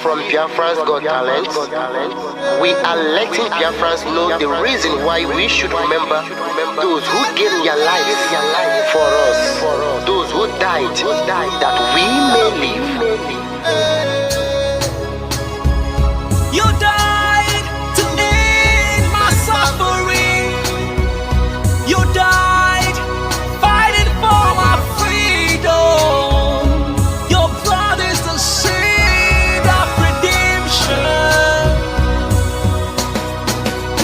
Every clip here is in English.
from Biafrans Got Talent. We are letting Biafrans know the reason why we should remember those who gave their lives for us, those who died that we may live. You died to end my suffering. You died fighting for my freedom. Your blood is the seed of redemption.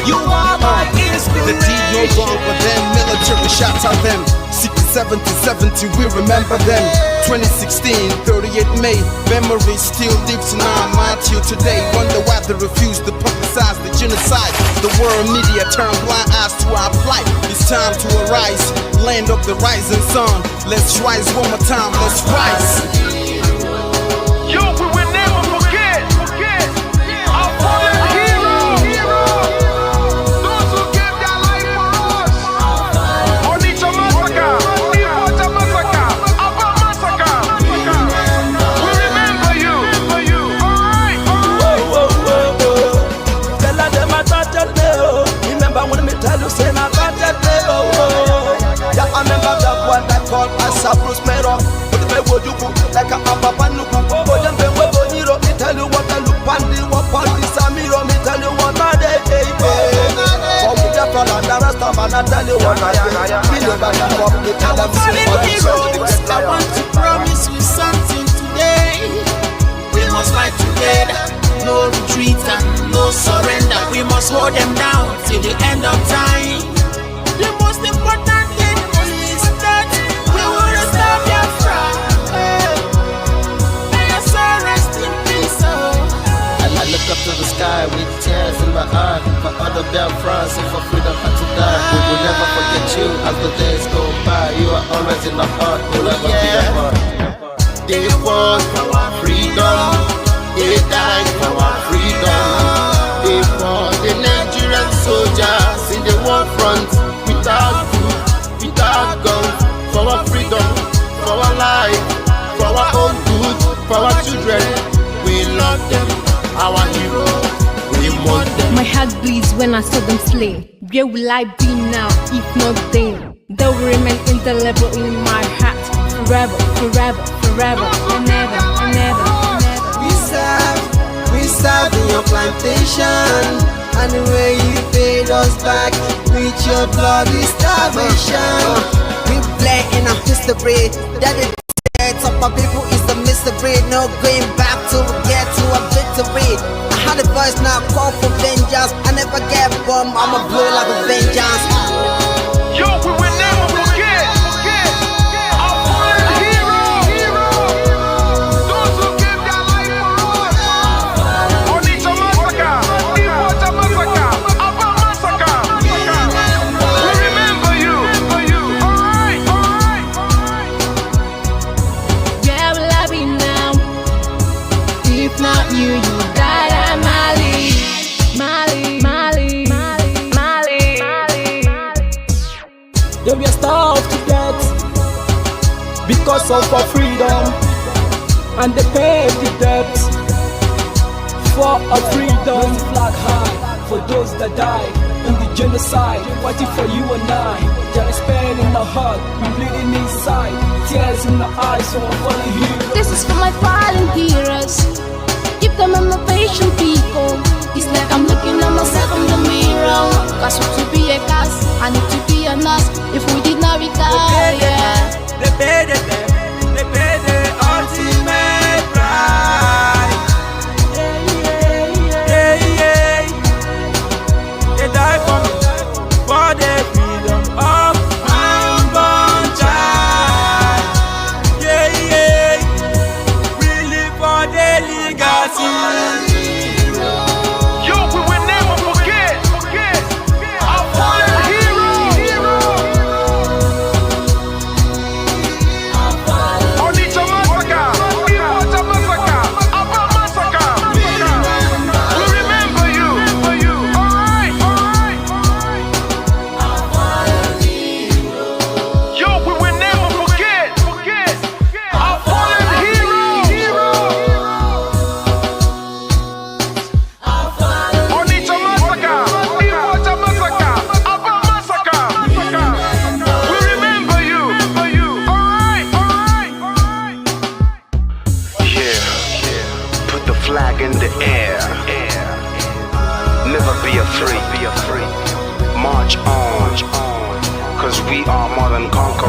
You are my inspiration. The deed no longer them, military shots at them. 67 to 70, we remember them. 2016, 38 May, memory still lives in our mind till today. Wonder why they refuse to publicize the genocide. The world media turn blind eyes to our plight. It's time to arise, land of the rising sun. Let's rise one more time, let's rise. Yo, we will never forget our fallen heroes, those who gave their life for us. Onitsha massacre, Iwata massacre, Aba massacre. We remember you. Alright. Tell them I thought that day. Remember when me tell you say I got that day. Yeah, I remember that one that called us a Bruce Mero. But the way you go like a Papa Nuku. But them way when you me tell you what I look and the what on this Samiro. Me tell you what I day. For we the fall and the rest of man I tell you what I day. We know that you come to tell them I want to promise you something today. We must fight together, no retreat and no surrender. We must hold them down till the end of time. The most important thing is that we will restore Biafra. May your soul rest in peace. And I look up to the sky with tears in my eyes for other Biafrans and for freedom had to die. We will never forget you as the days go by. You are always in the heart, we'll never be apart. They fought for our freedom, they died for our freedom. They fought the Nigerian soldiers in the war front without food, without guns, for our freedom, for our life, for our own good, for our children. We love them, our heroes, we want them. My heart bleeds when I saw them slain. Where will I be now if not then? They will remain indelible in my heart forever, forever, forever, and ever, and ever, and ever. We serve in your plantation, and the way you paid us back with your bloody starvation. We play in our history that the death of our people is a mystery. No going back to get to a victory. I had a voice now call for vengeance. I never get bomb, I'ma blow like a vengeance. Yo, we will never forget our fallen heroes, those who gave their life for us. Onitsha massacre, Iwata massacre, Aba massacre. We remember you. Alright. Where will I be now? If not you, you died at Mali. They were starved to death because of our freedom, and they paid the debt for our freedom. Flag high for those that died in the genocide, fighting for you and I. There is pain in the heart, we bleeding inside, tears in the eyes, so I'm falling here. This is for my fallen heroes. Keep them in my patient people. It's like I'm looking at myself in the mirror. Cause to be a cast, I need to be a nurse. If we did not retire, They paid the ultimate price. They died for the freedom of my unborn child. We live for the legacy.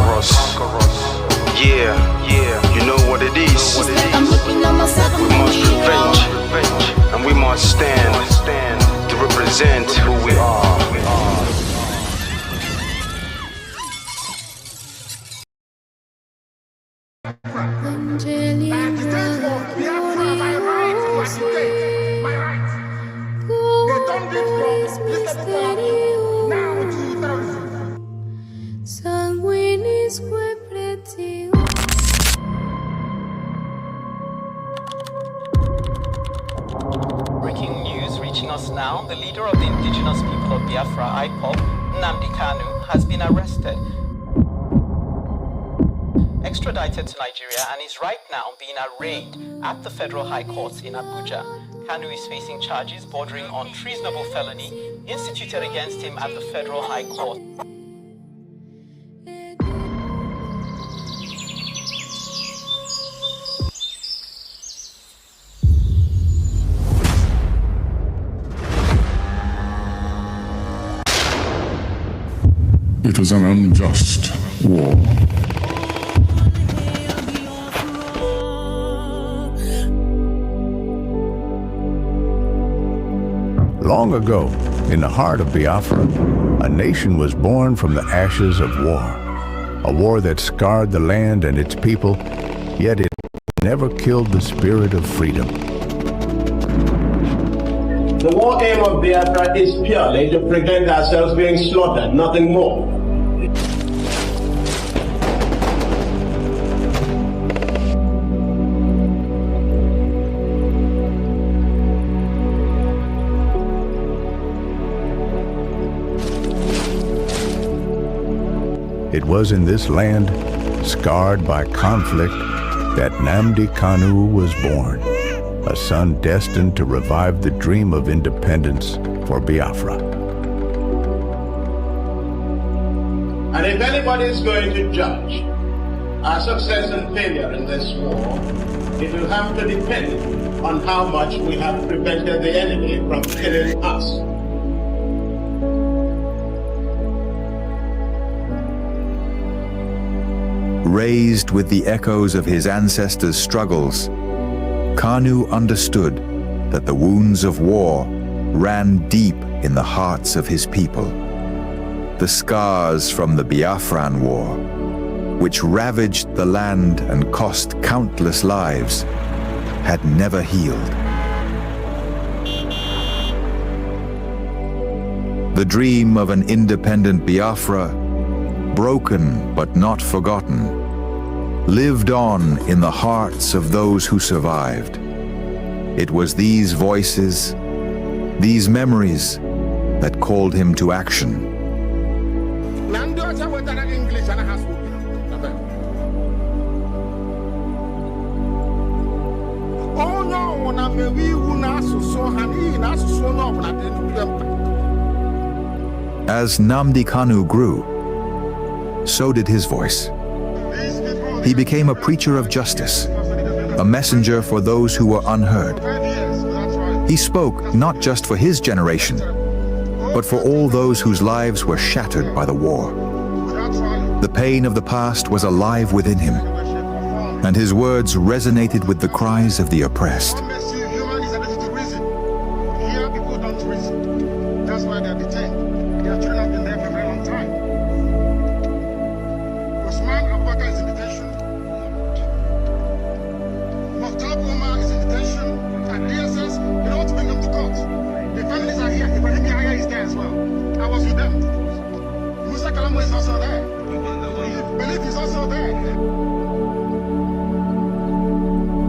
conquer us. Yeah, you know what it is. I'm looking at myself We must revenge, and we must stand to represent who we are. Breaking news reaching us now, the leader of the indigenous people of Biafra, IPOB, Nnamdi Kanu, has been arrested, extradited to Nigeria, and is right now being arraigned at the Federal High Court in Abuja. Kanu is facing charges bordering on treasonable felony instituted against him at the Federal High Court. It was an unjust war. Long ago, in the heart of Biafra, a nation was born from the ashes of war. A war that scarred the land and its people, yet it never killed the spirit of freedom. The war aim of Biafra is purely to prevent ourselves being slaughtered, nothing more. It was in this land, scarred by conflict, that Nnamdi Kanu was born, a son destined to revive the dream of independence for Biafra. And if anybody is going to judge our success and failure in this war, it will have to depend on how much we have prevented the enemy from killing us. Raised with the echoes of his ancestors' struggles, Kanu understood that the wounds of war ran deep in the hearts of his people. The scars from the Biafran War, which ravaged the land and cost countless lives, had never healed. The dream of an independent Biafra, broken but not forgotten, lived on in the hearts of those who survived. It was these voices, these memories, that called him to action. As Nnamdi Kanu grew, so did his voice. He became a preacher of justice, a messenger for those who were unheard. He spoke not just for his generation, but for all those whose lives were shattered by the war. The pain of the past was alive within him, and his words resonated with the cries of the oppressed.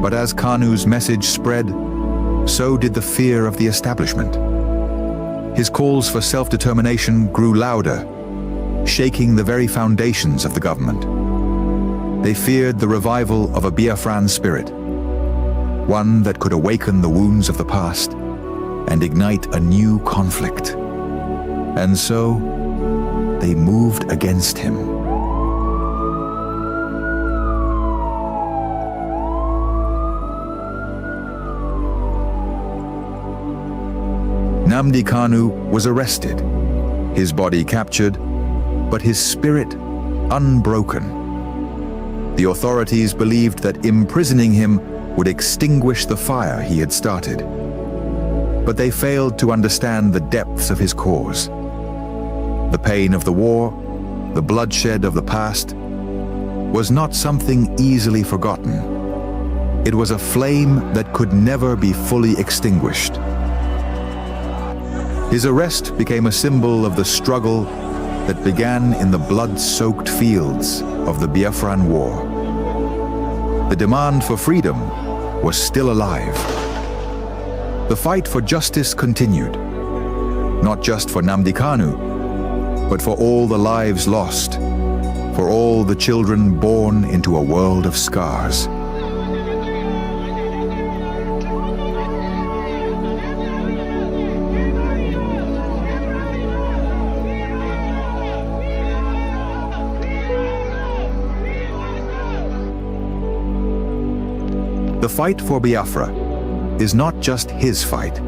But as Kanu's message spread, so did the fear of the establishment. His calls for self-determination grew louder, shaking the very foundations of the government. They feared the revival of a Biafran spirit, one that could awaken the wounds of the past and ignite a new conflict. And so, they moved against him. Nnamdi Kanu was arrested, his body captured, but his spirit unbroken. The authorities believed that imprisoning him would extinguish the fire he had started. But they failed to understand the depths of his cause. The pain of the war, the bloodshed of the past, was not something easily forgotten. It was a flame that could never be fully extinguished. His arrest became a symbol of the struggle that began in the blood-soaked fields of the Biafran War. The demand for freedom was still alive. The fight for justice continued, not just for Nnamdi Kanu, but for all the lives lost, for all the children born into a world of scars. The fight for Biafra is not just his fight.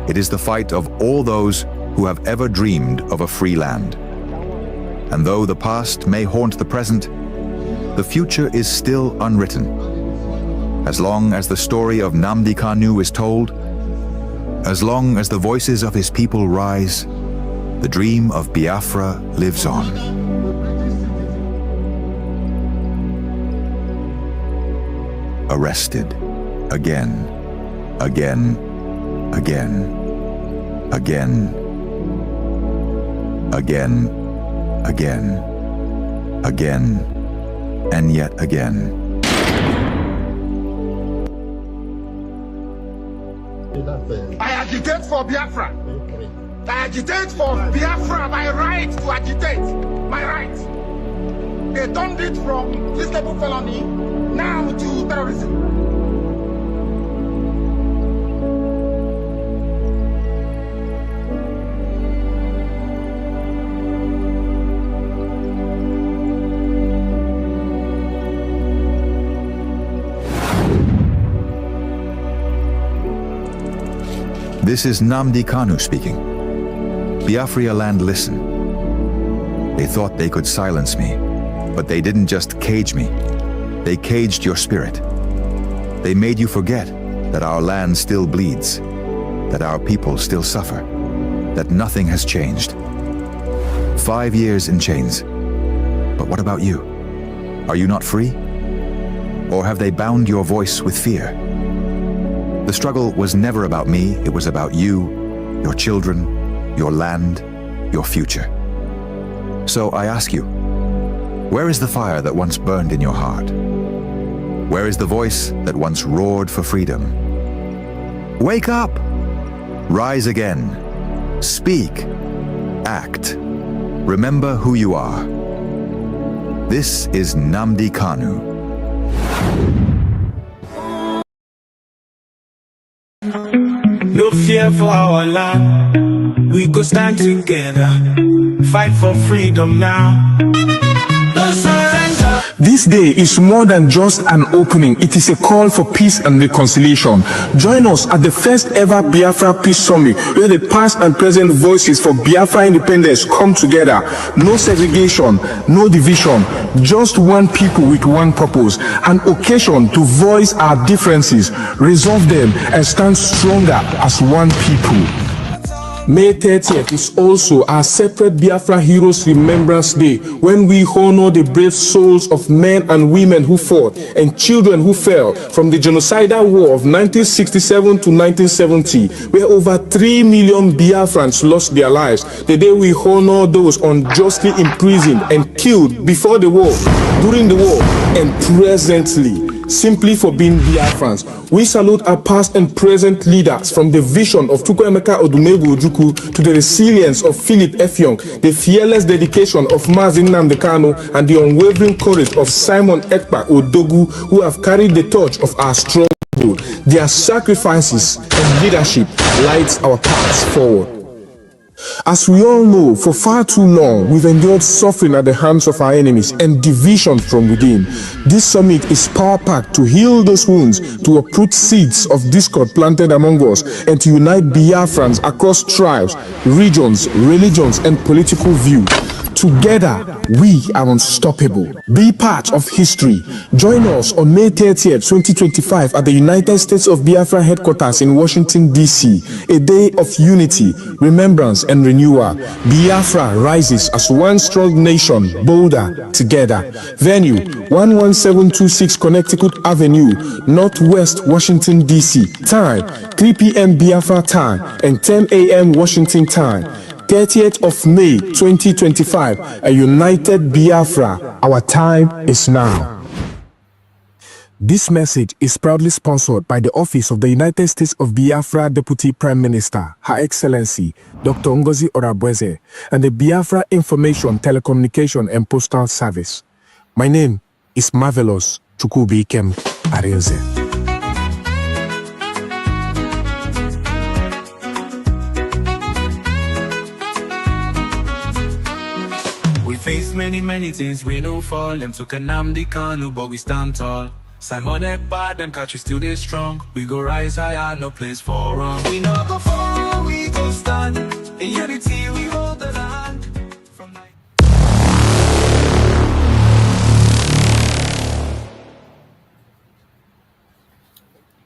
It is the fight of all those who have ever dreamed of a free land. And though the past may haunt the present, the future is still unwritten. As long as the story of Nnamdi Kanu is told, as long as the voices of his people rise, the dream of Biafra lives on. Arrested again, again, again, again, again, again, again, and yet again. I agitate for Biafra. I agitate for Biafra, my right to agitate, my right. They turned it from treasonable felony now to terrorism. This is Nnamdi Kanu speaking. Biafra land, listen. They thought they could silence me, but they didn't just cage me. They caged your spirit. They made you forget that our land still bleeds, that our people still suffer, that nothing has changed. 5 years in chains. But what about you? Are you not free? Or have they bound your voice with fear? The struggle was never about me, it was about you, your children, your land, your future. So I ask you, where is the fire that once burned in your heart? Where is the voice that once roared for freedom? Wake up! Rise again. Speak. Act. Remember who you are. This is Nnamdi Kanu. No fear for our land. We go stand together. Fight for freedom now. No surrender. This day is more than just an opening. It is a call for peace and reconciliation. Join us at the first ever Biafra Peace Summit, where the past and present voices for Biafra independence come together. No segregation, no division, just one people with one purpose, an occasion to voice our differences, resolve them, and stand stronger as one people. May 30th is also our separate Biafra Heroes Remembrance Day, when we honor the brave souls of men and women who fought and children who fell from the genocidal war of 1967 to 1970, where over 3 million Biafrans lost their lives. The day we honor those unjustly imprisoned and killed before the war, during the war, and presently, simply for being Biafrans. We salute our past and present leaders, from the vision of Chukwuemeka Odumegwu Ojukwu to the resilience of Philip Effiong, the fearless dedication of Mazi Nnamdi Kanu, and the unwavering courage of Simon Ekpa Odogu, who have carried the torch of our struggle. Their sacrifices and leadership lights our paths forward. As we all know, for far too long, we've endured suffering at the hands of our enemies and division from within. This summit is power-packed to heal those wounds, to uproot seeds of discord planted among us, and to unite Biafrans across tribes, regions, religions, and political views. Together, we are unstoppable. Be part of history. Join us on May 30th, 2025 at the United States of Biafra headquarters in Washington, D.C. A day of unity, remembrance, and renewal. Biafra rises as one strong nation, bolder together. Venue, 11726 Connecticut Avenue, Northwest Washington, D.C. Time, 3 p.m. Biafra time and 10 a.m. Washington time. 30th of May 2025, a united Biafra. Our time is now. This message is proudly sponsored by the Office of the United States of Biafra Deputy Prime Minister, Her Excellency Dr. Ngozi Orabweze, and the Biafra Information, Telecommunication and Postal Service. My name is Marvelous Chukwubikem Arinze. We face many things, we don't fall. Them took a Nnamdi Kanu, but we stand tall. Simon Ekbad and country still they strong. We go rise higher, no place for wrong. We no go fall, we go stand. In unity we hold the land.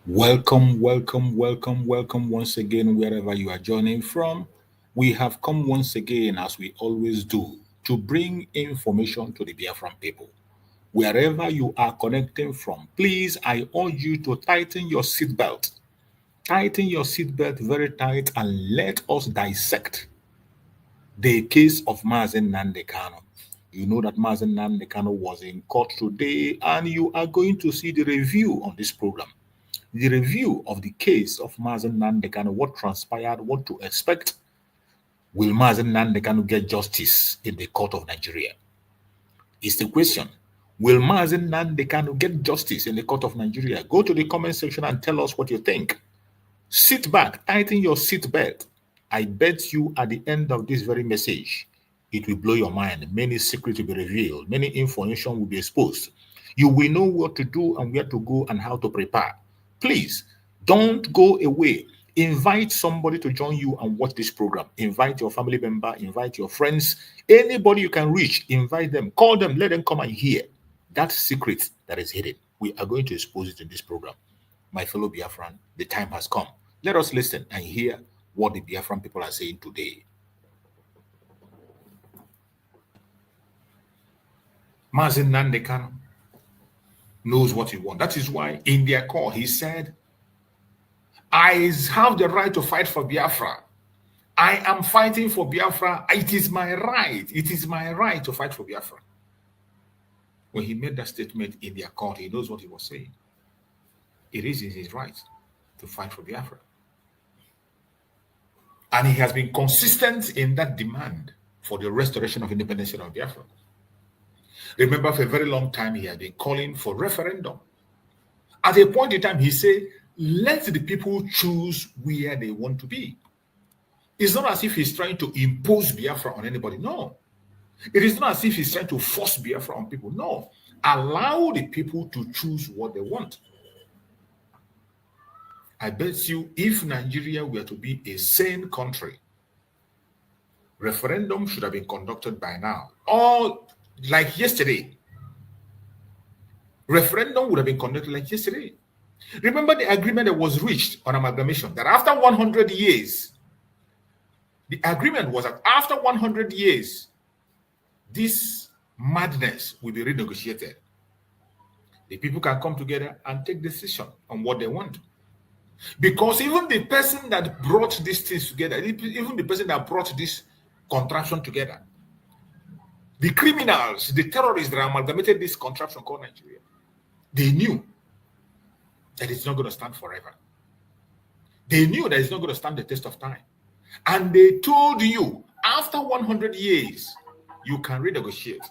Welcome once again, wherever you are joining from. We have come once again, as we always do, to bring information to the Biafran people. Wherever you are connecting from, please, I urge you to tighten your seatbelt. Tighten your seatbelt very tight and let us dissect the case of Mazi Nnamdi Kanu. You know that Mazi Nnamdi Kanu was in court today, and you are going to see the review on this program. The review of the case of Mazi Nnamdi Kanu, what transpired, what to expect. Will Mazi Nnamdi Kanu get justice in the court of Nigeria? Is the question. Will Mazi Nnamdi Kanu get justice in the court of Nigeria? Go to the comment section and tell us what you think. Sit back, tighten your seatbelt. I bet you at the end of this very message, it will blow your mind. Many secrets will be revealed. Many information will be exposed. You will know what to do and where to go and how to prepare. Please, don't go away. Invite somebody to join you and watch this program. Invite your family member, invite your friends, anybody you can reach, invite them, call them, let them come and hear that secret that is hidden. We are going to expose it in this program. My fellow Biafran, the time has come. Let us listen and hear what the Biafran people are saying today. Mazi Nnamdi Kanu knows what he wants. That is why in their call he said, I have the right to fight for Biafra. I am fighting for Biafra. It is my right. It is my right to fight for Biafra. When he made that statement in their court, he knows what he was saying. It is his right to fight for Biafra. And he has been consistent in that demand for the restoration of independence of Biafra. Remember, for a very long time, he had been calling for referendum. At a point in time, he said, let the people choose where they want to be. It's not as if he's trying to impose Biafra on anybody. No. It is not as if he's trying to force Biafra on people. No. Allow the people to choose what they want. I bet you if Nigeria were to be a sane country, referendum should have been conducted by now. Or like yesterday. Referendum would have been conducted like yesterday. Remember the agreement that was reached on amalgamation, that after 100 years, the agreement was that after 100 years, this madness will be renegotiated. The people can come together and take decision on what they want. Because even the person that brought these things together, even the person that brought this contraption together, the criminals, the terrorists that amalgamated this contraption called Nigeria, they knew that it's not going to stand forever. They knew that it's not going to stand the test of time. And they told you, after 100 years, you can renegotiate.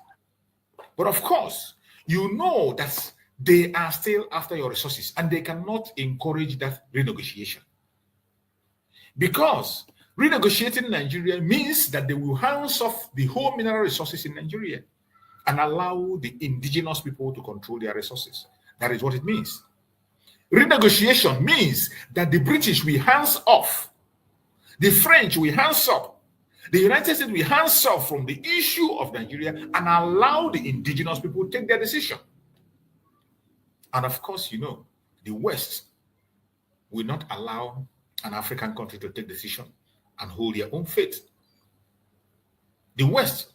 But of course, you know that they are still after your resources and they cannot encourage that renegotiation. Because renegotiating Nigeria means that they will hands off the whole mineral resources in Nigeria and allow the indigenous people to control their resources. That is what it means. Renegotiation means that the British will hands off, the French will hands up, The United States will hands off from the issue of Nigeria and allow the indigenous people to take their decision. And of course, you know, the West will not allow an African country to take decision and hold their own fate. The West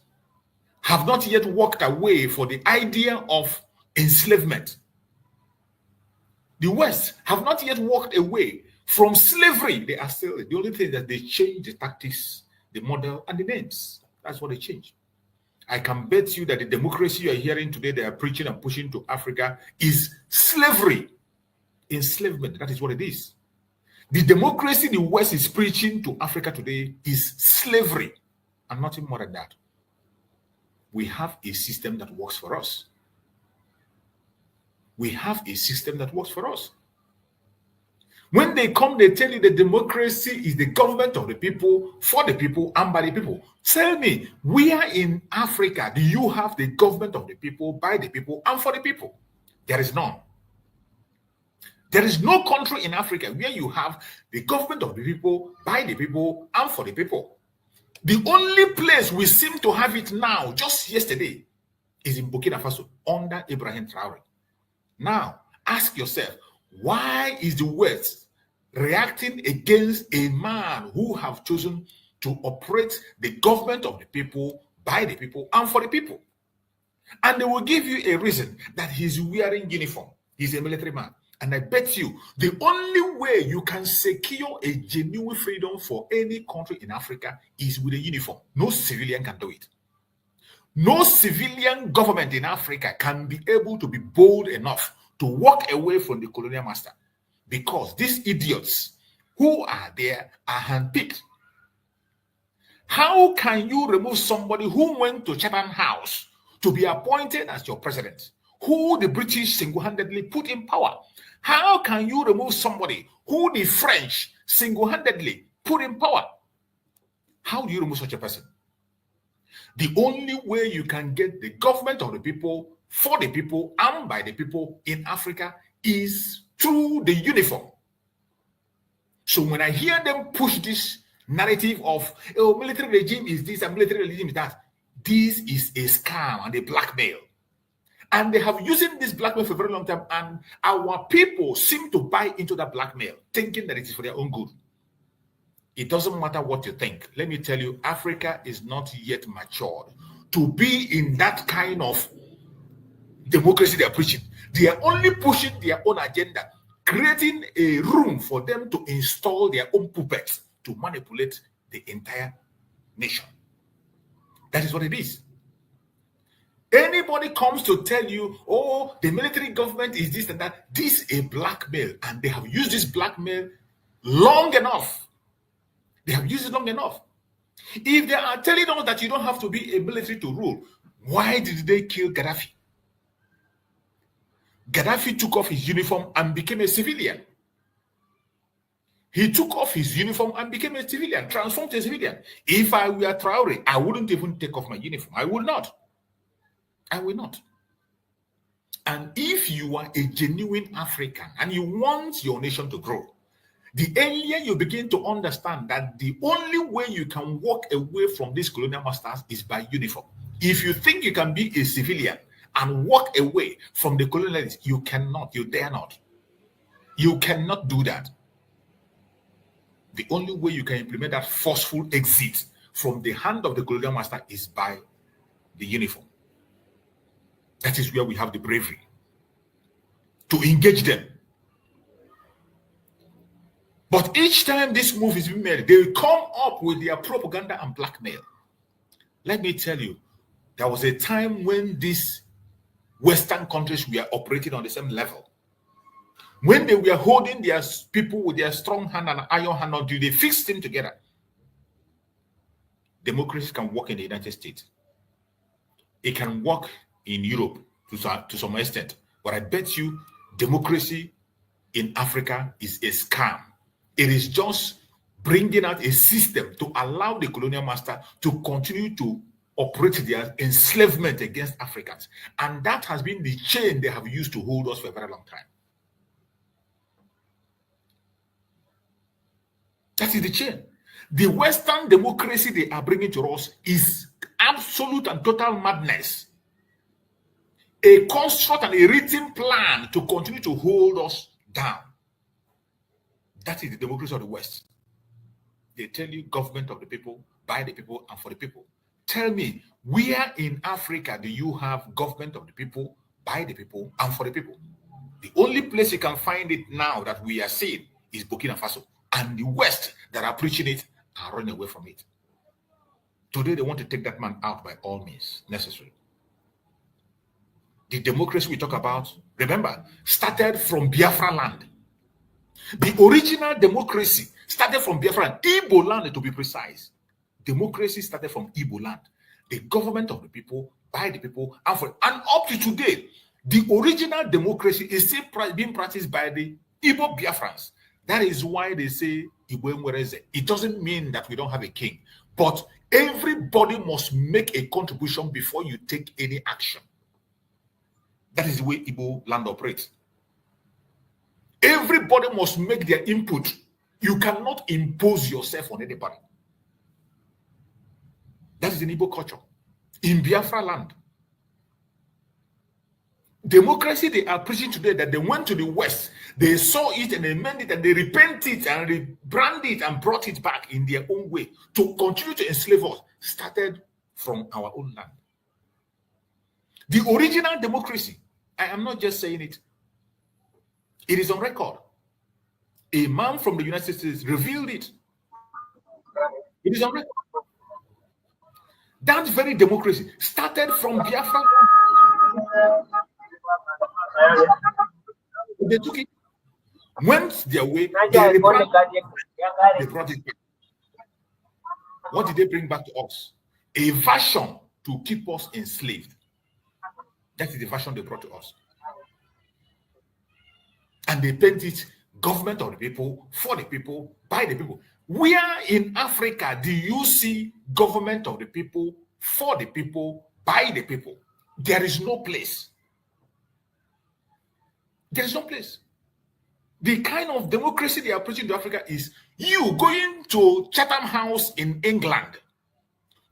have not yet walked away for the idea of enslavement. The West have not yet walked away from slavery. They are still, the only thing that they change the tactics, the model, and the names. That's what they change. I can bet you that the democracy you are hearing today, they are preaching and pushing to Africa, is slavery. Enslavement, that is what it is. The democracy the West is preaching to Africa today is slavery, and nothing more than that. We have a system that works for us. We have a system that works for us. When they come, they tell you the democracy is the government of the people, for the people, and by the people. Tell me, where in Africa do you have the government of the people, by the people, and for the people? There is none. There is no country in Africa where you have the government of the people, by the people, and for the people. The only place we seem to have it now, just yesterday, is in Burkina Faso, under Ibrahim Traore. Now, ask yourself, why is the West reacting against a man who have chosen to operate the government of the people, by the people, and for the people? And they will give you a reason that he's wearing uniform. He's a military man. And I bet you, the only way you can secure a genuine freedom for any country in Africa is with a uniform. No civilian can do it. No civilian government in Africa can be able to be bold enough to walk away from the colonial master, because these idiots who are there are handpicked. How can you remove somebody who went to Chatham House to be appointed as your president, who the British single-handedly put in power? How can you remove somebody who the French single-handedly put in power? How do you remove such a person? The only way you can get the government of the people, for the people, and by the people in Africa is through the uniform. So when I hear them push this narrative of, oh, military regime is this and military regime is that, this is a scam and a blackmail. And they have used this blackmail for a very long time, and our people seem to buy into that blackmail, thinking that it is for their own good. It doesn't matter what you think. Let me tell you, Africa is not yet matured to be in that kind of democracy they are preaching. They are only pushing their own agenda, creating a room for them to install their own puppets to manipulate the entire nation. That is what it is. Anybody comes to tell you, oh, the military government is this and that, this is a blackmail, and they have used this blackmail long enough. They have used it long enough. If they are telling us that you don't have to be a military to rule, why did they kill Gaddafi? Gaddafi took off his uniform and became a civilian. He took off his uniform and became a civilian, transformed to a civilian. If I were Traore, I wouldn't even take off my uniform. I would not. I will not. And if you are a genuine African and you want your nation to grow, the earlier you begin to understand that the only way you can walk away from these colonial masters is by uniform. If you think you can be a civilian and walk away from the colonialists, you cannot, you dare not. You cannot do that. The only way you can implement that forceful exit from the hand of the colonial master is by the uniform. That is where we have the bravery to engage them. But each time this move is being made, they come up with their propaganda and blackmail. Let me tell you, there was a time when these Western countries were operating on the same level. When they were holding their people with their strong hand and iron hand, or do they fix them together? Democracy can work in the United States. It can work in Europe to some extent. But I bet you democracy in Africa is a scam. It is just bringing out a system to allow the colonial master to continue to operate their enslavement against Africans. And that has been the chain they have used to hold us for a very long time. That is the chain. The Western democracy they are bringing to us is absolute and total madness. A construct and a written plan to continue to hold us down. That is the democracy of the West. They tell you government of the people, by the people, and for the people. Tell me, where in Africa do you have government of the people, by the people, and for the people? The only place you can find it now that we are seeing is Burkina Faso. And the West that are preaching it are running away from it. Today they want to take that man out by all means necessary. The democracy we talk about, remember, started from Biafra land. The original democracy started from Biafra, Igbo land to be precise. Democracy started from Igbo land. The government of the people, by the people, and for, and up to today, the original democracy is still being practiced by the Igbo Biafrans. That is why they say Igbo Mwereze. It doesn't mean that we don't have a king, but everybody must make a contribution before you take any action. That is the way Igbo land operates. Everybody must make their input. You cannot impose yourself on anybody. That is in Igbo culture. In Biafra land, democracy they are preaching today, that they went to the West, they saw it and they meant it and they repented and rebranded it and brought it back in their own way to continue to enslave us, started from our own land. The original democracy, I am not just saying it, it is on record. A man from the United States revealed it. It is on record. That very democracy started from Biafra. They took it, went their way, they brought it back. What did they bring back to us? A version to keep us enslaved. That is the version they brought to us. And they paint it government of the people, for the people, by the people. Where in Africa do you see government of the people, for the people, by the people? There is no place. There is no place. The kind of democracy they are preaching to Africa is you going to Chatham House in England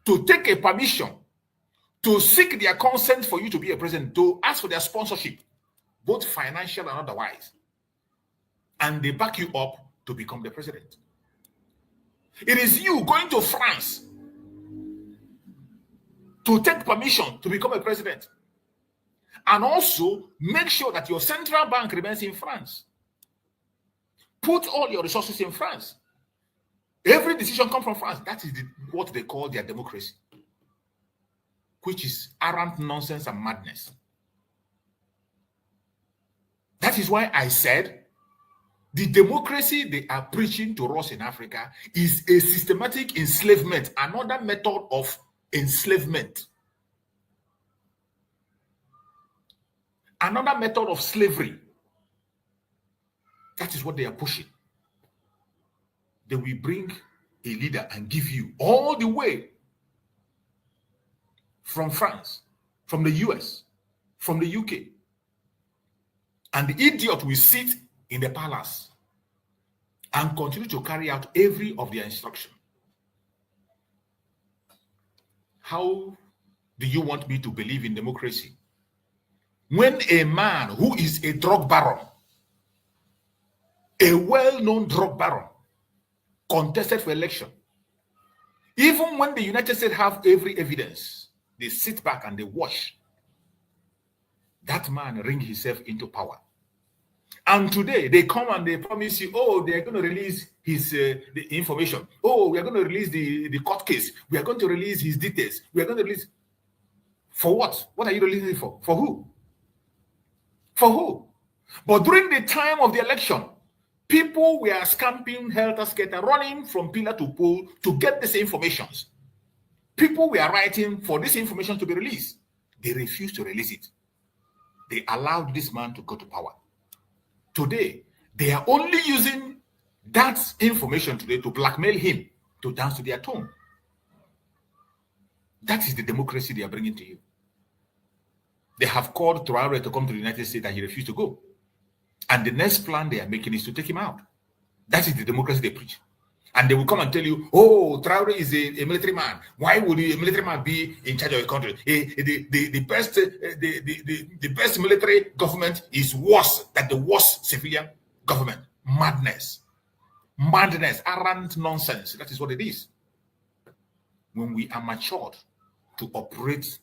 to take a permission, to seek their consent for you to be a president, to ask for their sponsorship, both financial and otherwise. And they back you up to become the president. It is you going to France to take permission to become a president. And also make sure that your central bank remains in France. Put all your resources in France. Every decision comes from France. That is what they call their democracy, which is arrant nonsense and madness. That is why I said the democracy they are preaching to us in Africa is a systematic enslavement, another method of enslavement, another method of slavery. That is what they are pushing. They will bring a leader and give you all the way from France, from the US, from the UK. And the idiot will sit in the palace and continue to carry out every of their instruction. How do you want me to believe in democracy when a man who is a drug baron, a well-known drug baron, contested for election? Even when the United States have every evidence, they sit back and they watch that man ring himself into power. And today they come and they promise you, oh, they are going to release his the information. Oh, we are going to release the court case. We are going to release his details. We are going to release. For what? What are you releasing it for? For who? For who? But during the time of the election, people were scamping, helter-skelter, running from pillar to pole to get these informations. People were writing for this information to be released. They refused to release it. They allowed this man to go to power. Today, they are only using that information today to blackmail him to dance to their tune. That is the democracy they are bringing to you. They have called Traore to come to the United States and he refused to go. And the next plan they are making is to take him out. That is the democracy they preach. And they will come and tell you, oh, Traore is a military man. Why would a military man be in charge of a country? The best military government is worse than the worst civilian government. Madness. Madness. Arrant nonsense. That is what it is. When we are matured to operate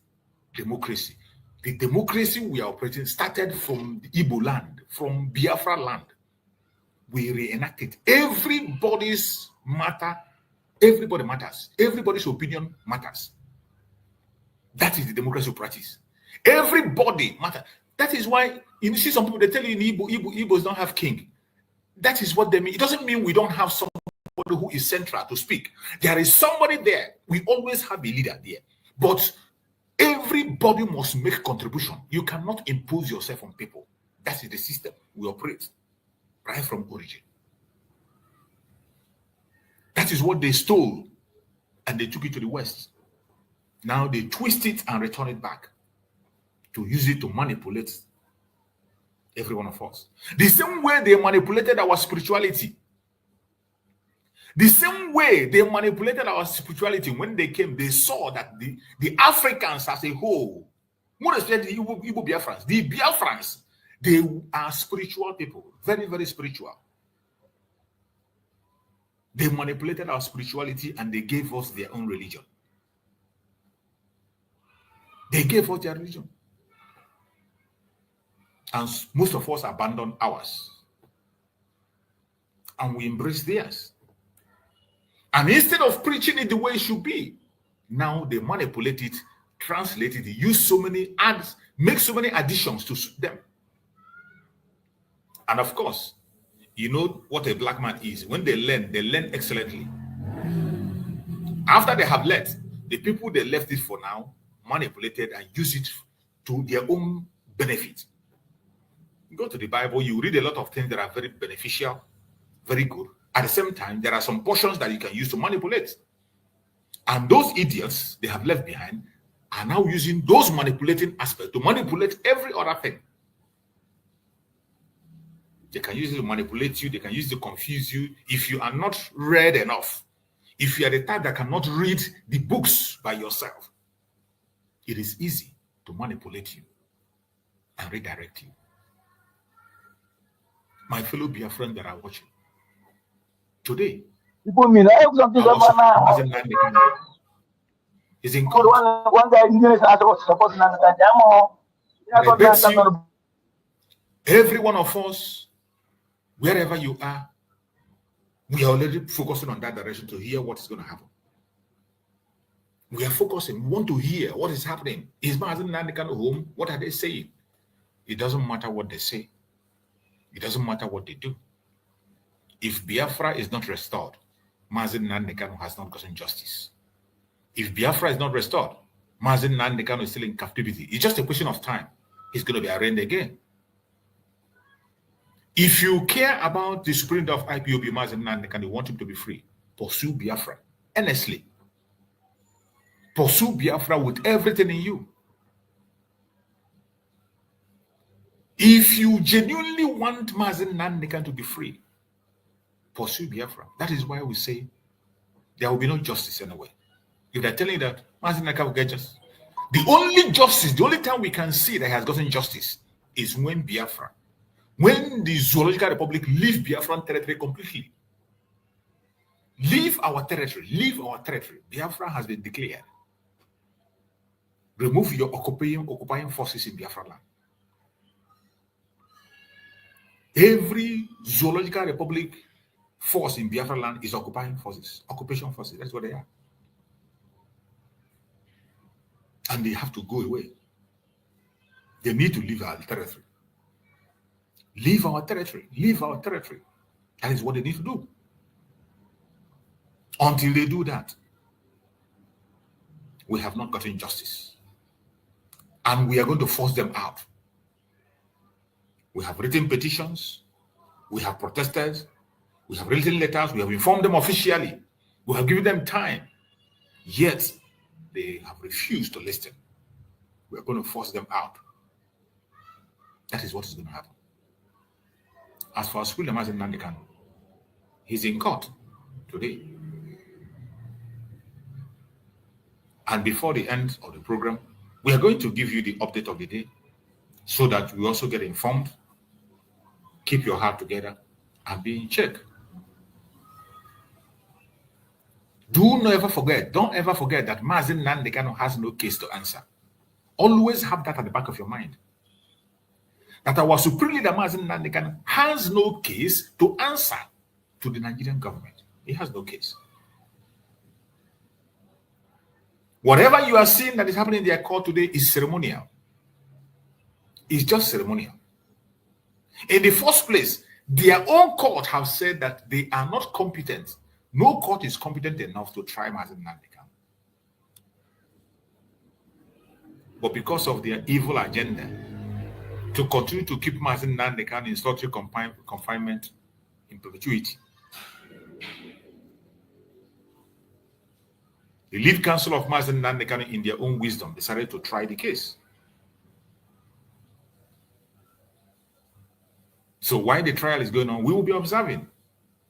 democracy, the democracy we are operating started from the Igbo land, from Biafra land. We reenact it. Everybody's matter. Everybody matters. Everybody's opinion matters. That is the democracy practice. Everybody matters. That is why you see some people, they tell you in Igbos don't have king. That is what they mean. It doesn't mean we don't have somebody who is central to speak. There is somebody there. We always have a leader there. But everybody must make contribution. You cannot impose yourself on people. That is the system we operate right from origin. That is what they stole and they took it to the West. Now they twist it and return it back to use it to manipulate every one of us. The same way they manipulated our spirituality. The same way they manipulated our spirituality when they came, they saw that the Africans as a whole, more especially the Igbo Biafrans, the Biafrans, they are spiritual people, very, very spiritual. They manipulated our spirituality and they gave us their own religion. They gave us their religion. And most of us abandoned ours. And we embrace theirs. And instead of preaching it the way it should be, now they manipulate it, translate it, use so many ads, make so many additions to them. And of course, you know what a black man is. When they learn excellently. After they have learned, the people they left it for now manipulated and use it to their own benefit. You go to the Bible, you read a lot of things that are very beneficial, very good. At the same time, there are some portions that you can use to manipulate. And those idiots they have left behind are now using those manipulating aspects to manipulate every other thing. They can use it to manipulate you. They can use it to confuse you. If you are not read enough, if you are the type that cannot read the books by yourself, it is easy to manipulate you and redirect you. My fellow Biafran that are watching, today, is in court. I bet you, every one of us, wherever you are, we are already focusing on that direction to hear what is going to happen. We are focusing. We want to hear what is happening. Is Mazi Nnamdi Kanu home? What are they saying? It doesn't matter what they say. It doesn't matter what they do. If Biafra is not restored, Mazi Nnamdi Kanu has not gotten justice. If Biafra is not restored, Mazi Nnamdi Kanu is still in captivity. It's just a question of time. He's going to be arraigned again. If you care about the spirit of IPOB, Mazi Nnamdi Kanu, you want him to be free, pursue Biafra earnestly. Pursue Biafra with everything in you. If you genuinely want Mazi Nnamdi Kanu to be free, pursue Biafra. That is why we say there will be no justice anywhere. If they're telling you that Mazi Nnamdi Kanu will get justice, the only justice, the only time we can see that he has gotten justice is when Biafra, when the Zoological Republic leave Biafran territory completely. Leave our territory, leave our territory. Biafra has been declared. Remove your occupying forces in Biafra land. Every Zoological Republic force in Biafra land is occupying forces, occupation forces. That's what they are. And they have to go away. They need to leave our territory. Leave our territory. Leave our territory. That is what they need to do. Until they do that, we have not gotten justice. And we are going to force them out. We have written petitions. We have protested. We have written letters. We have informed them officially. We have given them time. Yet, they have refused to listen. We are going to force them out. That is what is going to happen. As for Mazi Nnamdi Kanu, he's in court. today. And before the end of the program, we are going to give you the update of the day so that we also get informed, keep your heart together, and be in check. Don't ever forget that Mazi Nnamdi Kanu has no case to answer. Always have that at the back of your mind. That our supreme leader Mazi Nnamdi Kanu has no case to answer to the Nigerian government. He has no case. Whatever you are seeing that is happening in their court today is ceremonial. It's just ceremonial. In the first place, their own court have said that they are not competent. No court is competent enough to try Mazi Nnamdi Kanu. But because of their evil agenda to continue to keep Mazi Nnamdi Kanu in solitary confinement in perpetuity, the lead counsel of Mazi Nnamdi Kanu, in their own wisdom, decided to try the case. So while the trial is going on, we will be observing.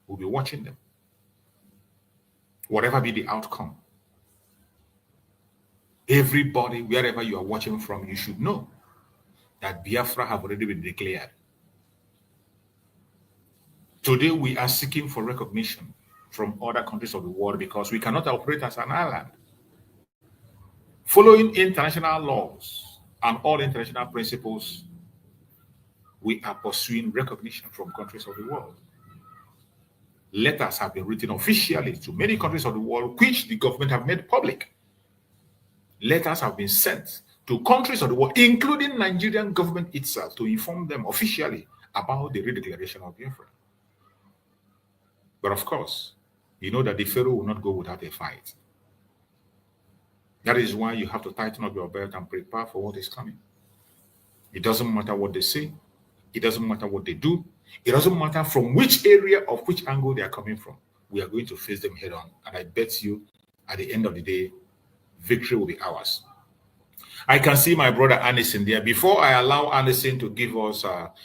We'll be watching them. Whatever be the outcome, everybody, wherever you are watching from, you should know that Biafra have already been declared. Today, we are seeking for recognition from other countries of the world because we cannot operate as an island. Following international laws and all international principles, we are pursuing recognition from countries of the world. Letters have been written officially to many countries of the world, which the government have made public. Letters have been sent to countries of the world, including Nigerian government itself, to inform them officially about the redeclaration of Biafra. But of course, you know that the Pharaoh will not go without a fight. That is why you have to tighten up your belt and prepare for what is coming. It doesn't matter what they say. It doesn't matter what they do. It doesn't matter from which area of which angle they are coming from. We are going to face them head on. And I bet you, at the end of the day, victory will be ours. I can see my brother Anderson there. Before I allow Anderson to give us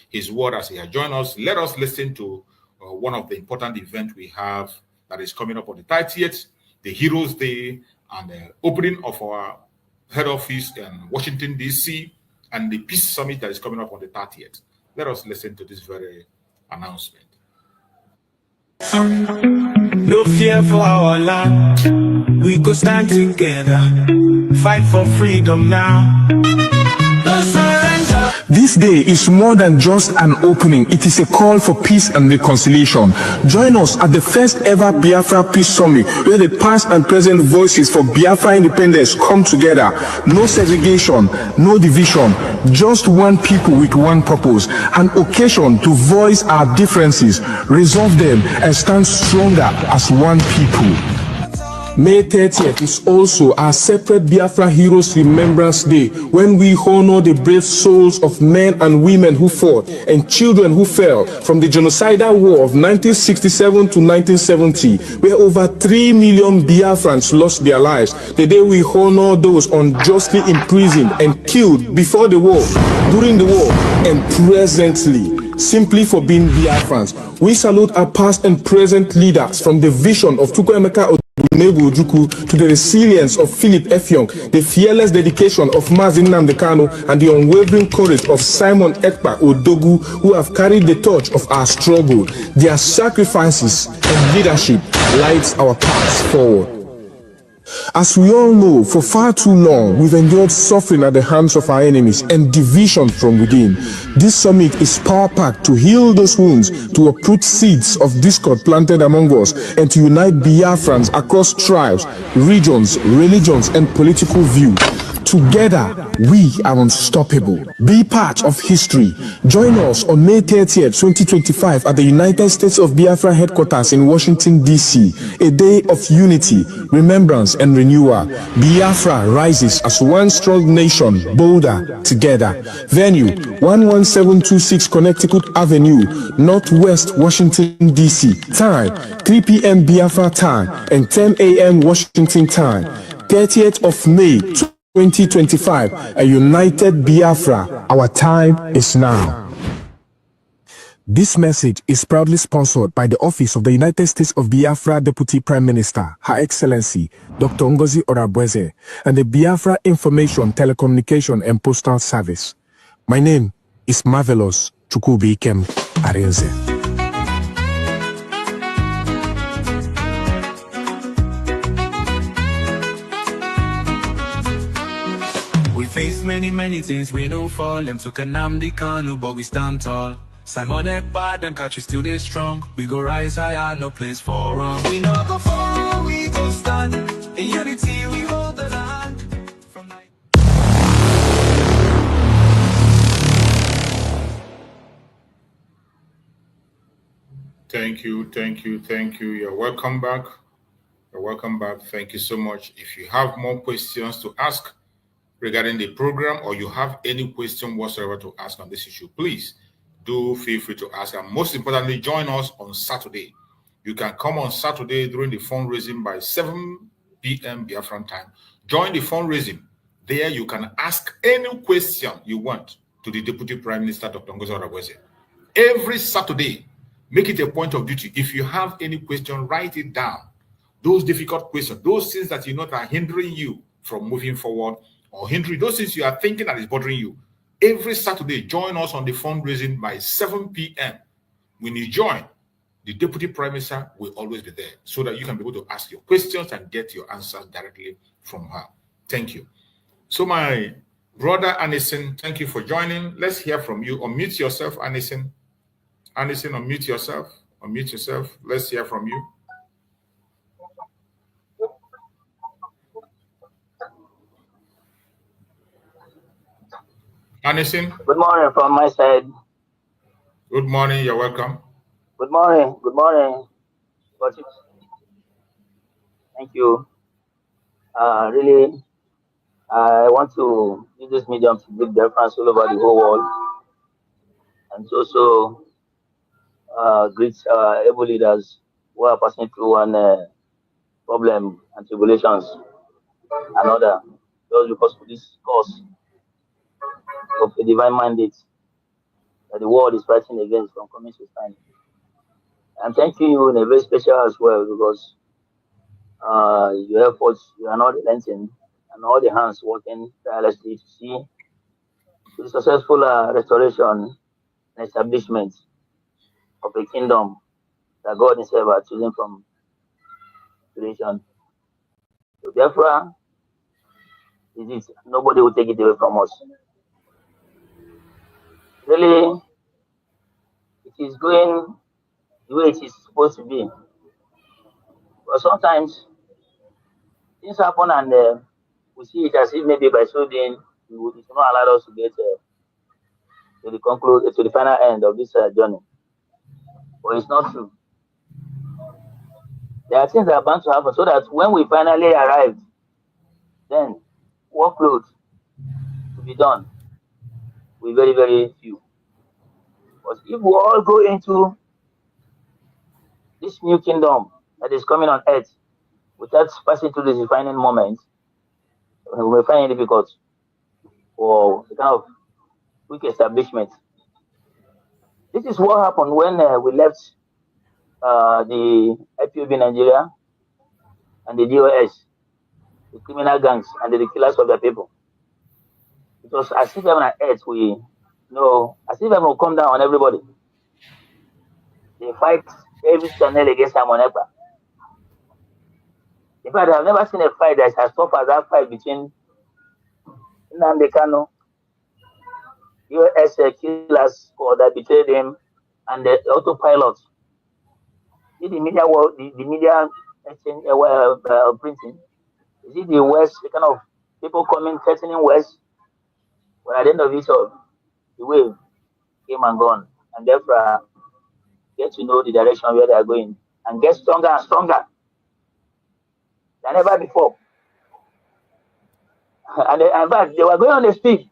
his word as he has joined us, let us listen to one of the important events we have that is coming up on the 30th, the Heroes Day, and the opening of our head office in Washington, D.C., and the Peace Summit that is coming up on the 30th. Let us listen to this very announcement. No fear for our land. We go stand together, fight for freedom now. No surrender. This day is more than just an opening. It is a call for peace and reconciliation. Join us at the first ever Biafra Peace Summit, where the past and present voices for Biafra independence come together. No segregation, no division, just one people with one purpose, an occasion to voice our differences, resolve them, and stand stronger as one people. May 30th is also our separate Biafra Heroes Remembrance Day, when we honor the brave souls of men and women who fought and children who fell from the genocidal war of 1967 to 1970, where over 3 million Biafrans lost their lives. The day we honor those unjustly imprisoned and killed before the war, during the war, and presently, simply for being Biafrans. We salute our past and present leaders, from the vision of Chukwuemeka to the resilience of Philip Effiong, the fearless dedication of Mazi Nnamdi Kanu, and the unwavering courage of Simon Ekpa Odogu, who have carried the torch of our struggle. Their sacrifices and leadership lights our paths forward. As we all know, for far too long, we've endured suffering at the hands of our enemies and division from within. This summit is power-packed to heal those wounds, to uproot seeds of discord planted among us, and to unite Biafrans across tribes, regions, religions, and political views. Together, we are unstoppable. Be part of history. Join us on May 30th, 2025 at the United States of Biafra headquarters in Washington, D.C. A day of unity, remembrance, and renewal. Biafra rises as one strong nation, bolder together. Venue, 11726 Connecticut Avenue, Northwest Washington, D.C. Time, 3 p.m. Biafra time and 10 a.m. Washington time. 30th of May, 2025, a united Biafra. Our time is now. This message is proudly sponsored by the Office of the United States of Biafra Deputy Prime Minister, Her Excellency Dr. Ngozi Orabweze, and the Biafra Information, Telecommunication and Postal Service. My name is Marvelous Chukwubikem Arinze. We face many things, we don't fall. Them took Nnamdi Kanu, but we stand tall. Simon Ekbad and catch you still they strong. We go rise higher, no place for wrong. We no go fall, we go stand. In unity, we hold the land. Thank you. You're welcome back. Thank you so much. If you have more questions to ask regarding the program, or you have any question whatsoever to ask on this issue, please do feel free to ask. And most importantly, join us on Saturday. You can come on Saturday during the fundraising by 7 p.m. Biafran time. Join the fundraising. There you can ask any question you want to the Deputy Prime Minister, Dr. Ngozi Orabweze. Every Saturday, make it a point of duty. If you have any question, write it down. Those difficult questions, those things that you know are hindering you from moving forward, or hindering those things you are thinking that is bothering you. Every Saturday, join us on the fundraising by 7 p.m. When you join, the Deputy Prime Minister will always be there so that you can be able to ask your questions and get your answers directly from her. Thank you. So my brother Anison, thank you for joining. Let's hear from you. Unmute yourself, Anison. Anison, unmute yourself. Let's hear from you. Anison? Good morning from my side. Good morning, you're welcome. Good morning. Thank you. Really, I want to use this medium to build Biafrans all over the whole world, and also greet able leaders who are passing through one problem and tribulations, another, just because of this cause of a divine mandate that the world is fighting against from coming to stand. I'm thanking you in a very special as well, because your efforts, you are not relenting, and all the hands working tirelessly to see the successful restoration and establishment of a kingdom that God Himself has chosen from creation. So Biafra is it. Nobody will take it away from us. Really, it is going the way it is supposed to be. But sometimes things happen and we see it as if maybe by so doing it will not allow us to get to the final end of this journey. But it's not true. There are things that are bound to happen, so that when we finally arrive, then workload to be done will be very few. But if we all go into this new kingdom that is coming on earth without passing through this defining moment, we may find it difficult for the kind of quick establishment. This is what happened when we left the IPOB Nigeria and the DOS, the criminal gangs and the killers of the people. It was as if heaven and earth as if heaven will come down on everybody. They fight every channel against Simon Ekpa. In fact, I've never seen a fight that is as tough as that fight between Nnamdi Kanu, US killers that betrayed him, and the autopilot. See the media world, the media printing. Is it the West, the kind of people coming, threatening West? But at the end of it all, the wave came and gone, and therefore get to know the direction where they are going and get stronger and stronger than ever before. And in fact, they were going on the speed,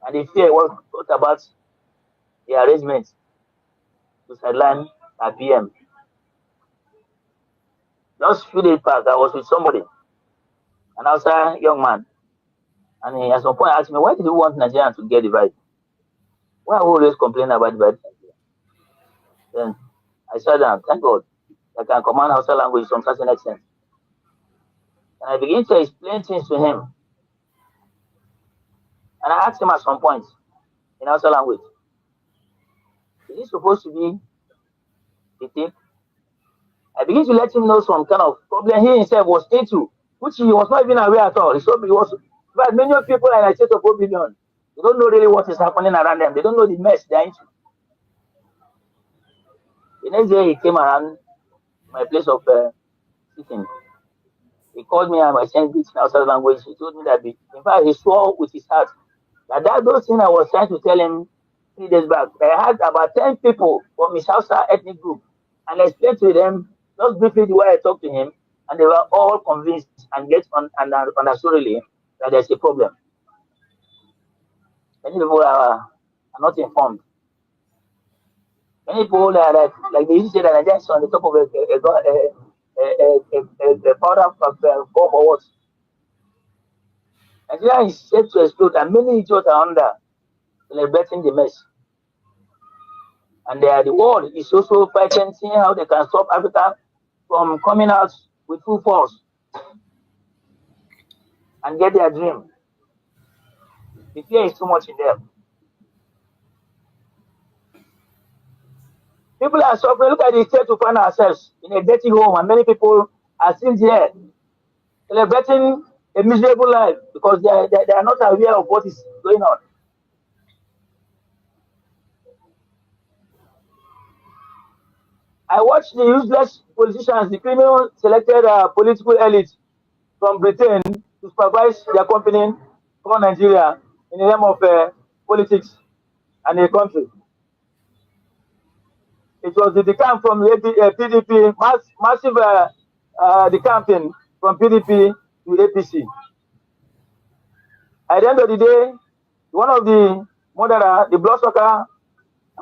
and the fear was about the arrangement to sideline at PM. Just a few days back, I was with somebody, an outside young man, and he at some point asked me, why did you want Nigerians to get divided? Why are we always complaining about divided Nigeria? Then I sat down, thank God, I can command Hausa language to some certain extent. And I began to explain things to him. And I asked him at some point in Hausa language, is it supposed to be the thing? I began to let him know some kind of problem he himself was into, which he was not even aware at all. But many people are in a state of oblivion. They don't know really what is happening around them. They don't know the mess they're into. The next day he came around my place of sitting. He called me and I sent it in Hausa language. He told me that, in fact, he swore with his heart that those things I was trying to tell him 3 days back. I had about 10 people from his Hausa ethnic group, and I explained to them just briefly the way I talked to him, and they were all convinced and understood really that there's a problem. Many people are not informed. Many people are like they used to say that Nigerians on the top of a powder bomb or what. Nigeria is set to explode, and many idiots are under celebrating the mess. And the world is also fighting, seeing how they can stop Africa from coming out with full force and get their dream. The fear is too much in them. People are suffering. Look at the state to find ourselves in a dirty home, and many people are still here celebrating a miserable life because they are not aware of what is going on. I watched the useless politicians, the criminal selected political elite from Britain to supervise their company from Nigeria in the name of politics and a country. It was the decamp from PDP, massive decamping from PDP to APC. At the end of the day, one of the murderer, the bloodsucker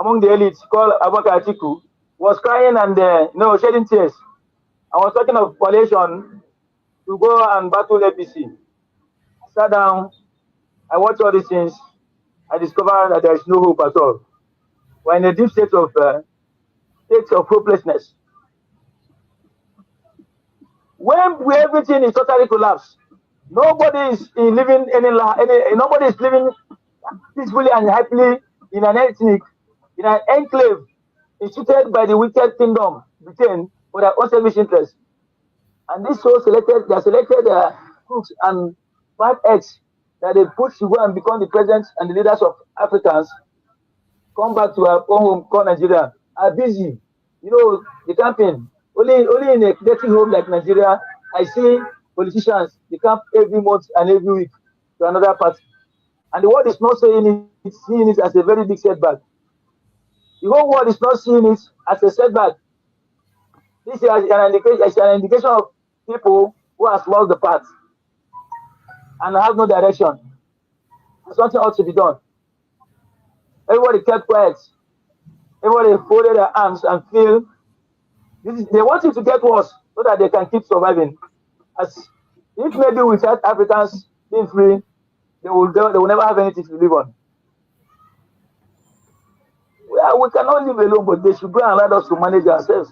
among the elites called Abubakar Atiku, was crying and shedding tears. I was talking of coalition to go and battle APC. I sat down, I watched all these things, I discovered that there is no hope at all. We're in a deep state of hopelessness. When everything is totally collapsed, nobody is living nobody is living peacefully and happily in an enclave instituted by the wicked kingdom, Britain, for their own selfish interests. And this so selected crooks and bad eggs that they push to go and become the presidents and the leaders of Africans, come back to our own home called Nigeria, are busy. The campaign. Only in a dirty home like Nigeria, I see politicians, they camp every month and every week to another party. And the world is not seeing it as a very big setback. The whole world is not seeing it as a setback. This is an indication of people who have lost the path and have no direction. Something ought to be done. Everybody kept quiet. Everybody folded their arms and feel they want it to get worse so that they can keep surviving. As if maybe without Africans being free, they will never have anything to live on. We cannot live alone, but they should go and allow us to manage ourselves.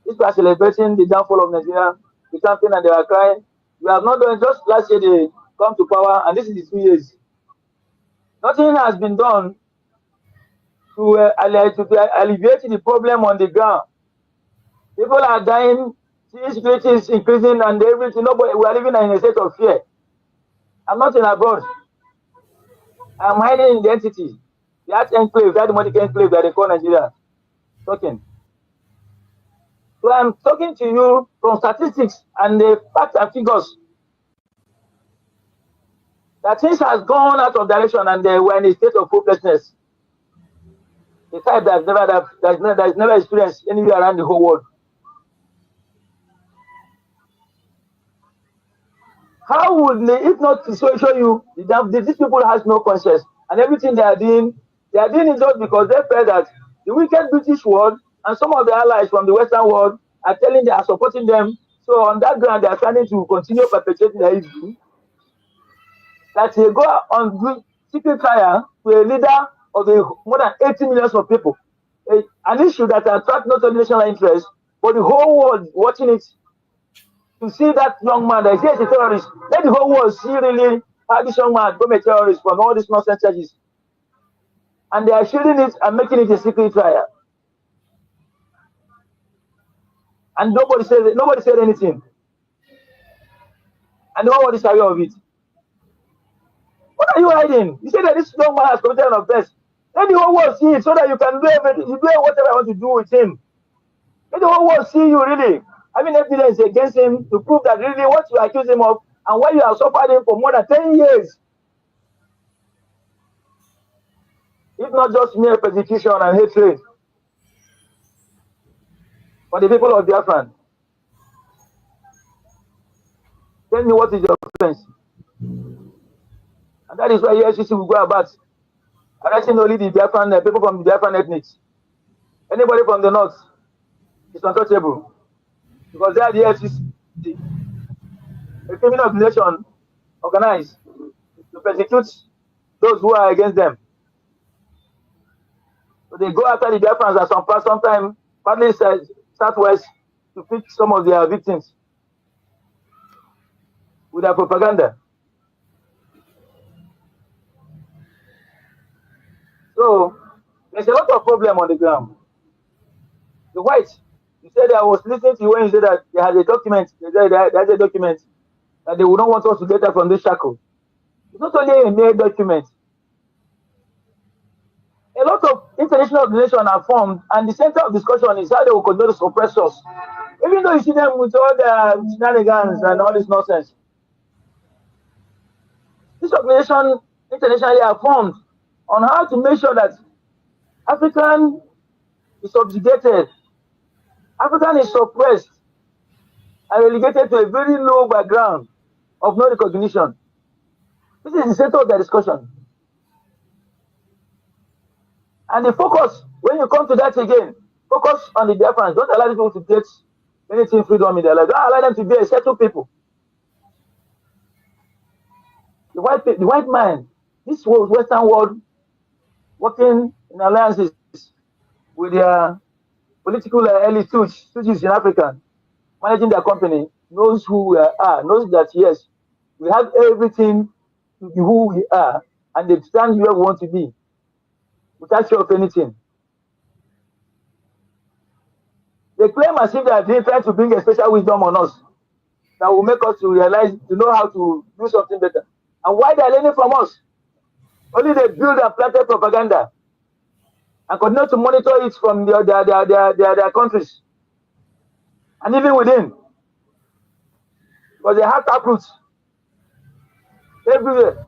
If we are celebrating the downfall of Nigeria, the campaign, and they are crying, we have not done. Just last year they come to power, and this is the 2 years. Nothing has been done to alleviate the problem on the ground. People are dying, insecurity is increasing, and everything. We are living in a state of fear. I'm not in abroad. I'm hiding in the entity. That enclave, that demonic enclave that they call Nigeria. Talking. So I'm talking to you from statistics and the facts and figures that things has gone out of direction and they were in a state of hopelessness. The type that's never experienced anywhere around the whole world. How would they, if not to show you that these people has no conscience and everything they are doing it just because they felt that the wicked British world and some of the allies from the Western world are telling they are supporting them. So on that ground, they are trying to continue perpetuating their evil. That they go on secret trial to a leader of the more than 80 million of people. an issue that attracts not only national interest, but the whole world watching it to see that young man that is a terrorist. Let the whole world see really how this young man become a terrorist from all these nonsense charges. And they are shielding it and making it a secret trial. And nobody said anything. And no one is aware of it. What are you hiding? You say that this young man has committed an offense. Let the whole world see it so that you can do everything, you do whatever you want to do with him. Let the whole world see you really having evidence against him to prove that really what you accuse him of and why you have suffered him for more than 10 years. If not just mere persecution and hatred for the people of Biafran. Tell me what is your offense. And that is why USCC will go about arresting only the Biafran people from the Biafran ethnics. Anybody from the north is untouchable because they are the USCC, a criminal organization organized to persecute those who are against them. So they go after the Biafrans at some part, sometime, partly southwest, to pick some of their victims with their propaganda. So there's a lot of problem on the ground. The whites, you said I was listening to you when you said that they had a document, there's a document that they would not want us to get out from this shackle. It's not only a mere document. A lot of international organizations are formed, and the center of discussion is how they will continue to suppress us. Even though you see them with all the shenanigans and all this nonsense. This organization internationally are formed on how to make sure that African is subjugated, African is suppressed and relegated to a very low background of no recognition. This is the center of the discussion. And the focus, when you come to that again, focus on the Biafrans. Don't allow people to get anything freedom in their life. Don't allow them to be a settled people. The white man, this was Western world working in alliances with their political elite stooges in Africa, managing their company, knows who we are, knows that yes, we have everything to be who we are, and they stand where we want to be, without fear of anything. They claim as if they are trying to bring a special wisdom on us that will make us to realize, to know how to do something better. And why they are learning from us? Only they build and planted propaganda and continue to monitor it from their countries and even within. Because they have taproots everywhere.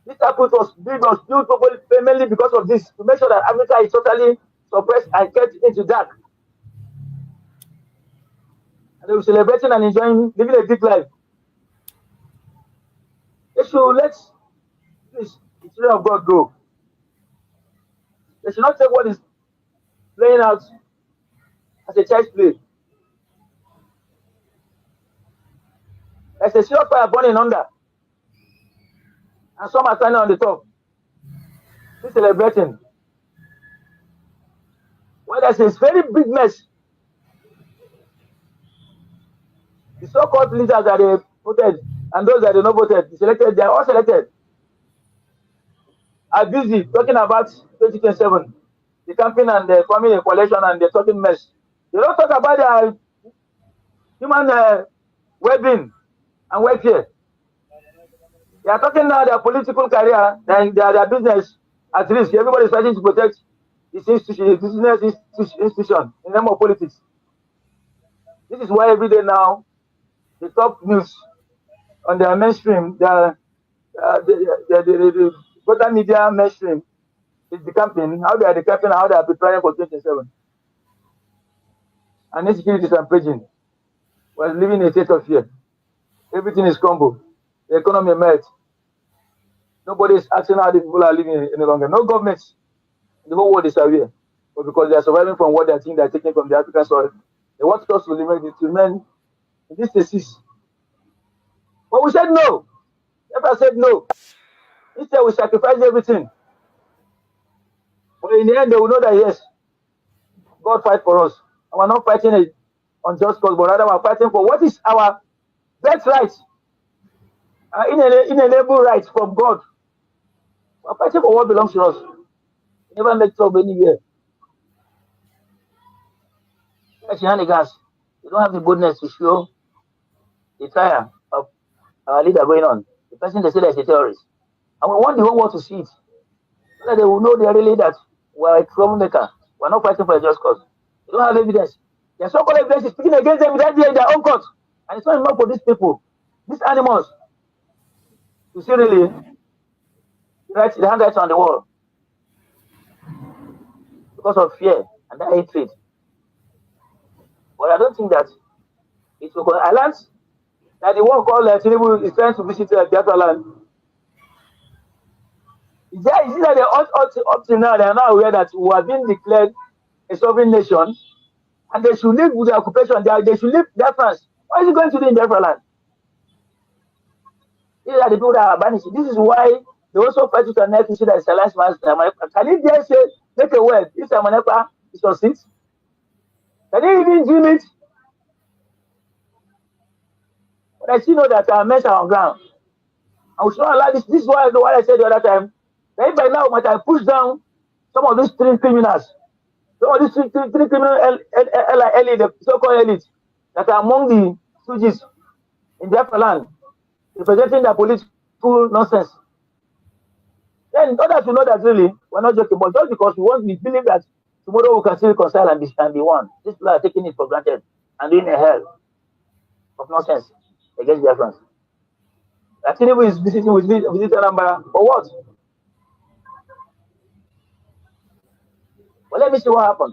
This taproot was built mainly because of this, to make sure that Africa is totally suppressed and kept into dark. And they were celebrating and enjoying, living a big life. They should let this, the children of God go. They should not take what is playing out as a child's play. There's a serious fire burning under, and some are standing on the top, still celebrating. Well, there's a very big mess. The so-called leaders that they voted and those that they not voted, selected, they are all selected, are busy talking about 2027, the campaign and the forming a coalition, and they're talking mess. They don't talk about their human well-being and welfare. They are talking now their political career, their business at risk. Everybody is fighting to protect this institution, business institution in the name of politics. This is why every day now, the top news on their mainstream, the total media mainstream is the campaign, how they are decamping, how they are preparing for 2027. And insecurity is rampaging. We're living in a state of fear. Everything is crumbled. The economy melts. Nobody is asking how the people are living any longer. No government. The whole world is aware. But because they are surviving from what they think they are taking from the African soil, they want us to remain in this thesis. But we said no. Never said no. Instead, we sacrificed everything. But in the end, they will know that yes, God fight for us. And we're not fighting a unjust cause, but rather we're fighting for what is our best right, inalienable right from God. We're fighting for what belongs to us. We never make trouble anywhere. Like shenanigans, you don't have the boldness to show the trial of our leader going on. The person they say is a terrorist. And we want the whole world to see it. So that they will know they're really that we're a troublemaker. We're not fighting for a just cause. They don't have evidence. Their so-called evidence is speaking against them without in their own court. And it's not enough for these people, these animals, to see really write the handwriting on the wall because of fear and that hatred. But I don't think that it will. I learned that the one called Tinubu is trying to visit Biafra land. Is it that they up till now they are not aware that we have been declared a sovereign nation and they should live with the occupation? They should live Biafrans. What is he going to do in Biafra land? These are the people that are banished. This is why they also fight with an issue that is alliance master. Can he dare say, make a word, if Amanepa is on seat? Can he even dream it? But I still know that our men are on ground. I will not allow this. This is why I said the other time. That by now, might I push down some of these three criminals, some of these three criminal elite, the so-called elite, that are among the stooges in Biafra land, representing the political nonsense. Then others will know that really we're not joking, but just because we believe that tomorrow we can still reconcile and be one. These people are taking it for granted and doing a hell of nonsense against Biafrans. Tinubu is visiting Anambra for what? Well, let me see what happened.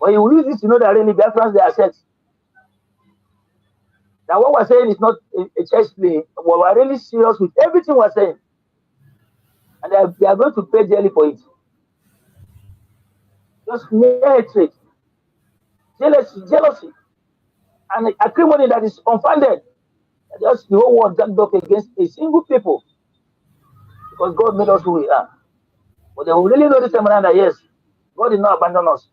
But you will use this to know that really Biafrans, they are set. Now, what we're saying is not a chess play. We're really serious with everything we're saying. And they are going to pay dearly for it. Just mere hatred, jealousy, and acrimony that is unfounded. Just the whole world ganged up against a single people. Because God made us who we are. But they will really know this time around that yes, God did not abandon us.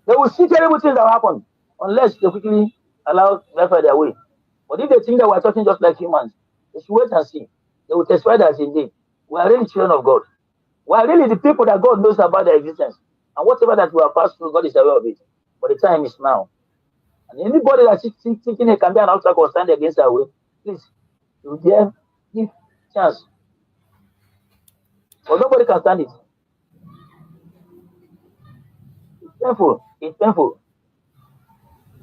They will see terrible things that will happen unless they quickly allow Biafra their way. But if they think that we're talking just like humans, they should wait and see. They will testify that indeed we are really children of God. We are really the people that God knows about their existence. And whatever that we have passed through, God is aware of it. But the time is now. And anybody that's thinking it can be an obstacle or stand against our way, please, you dare give chance. But nobody can stand it. It's painful. It's painful.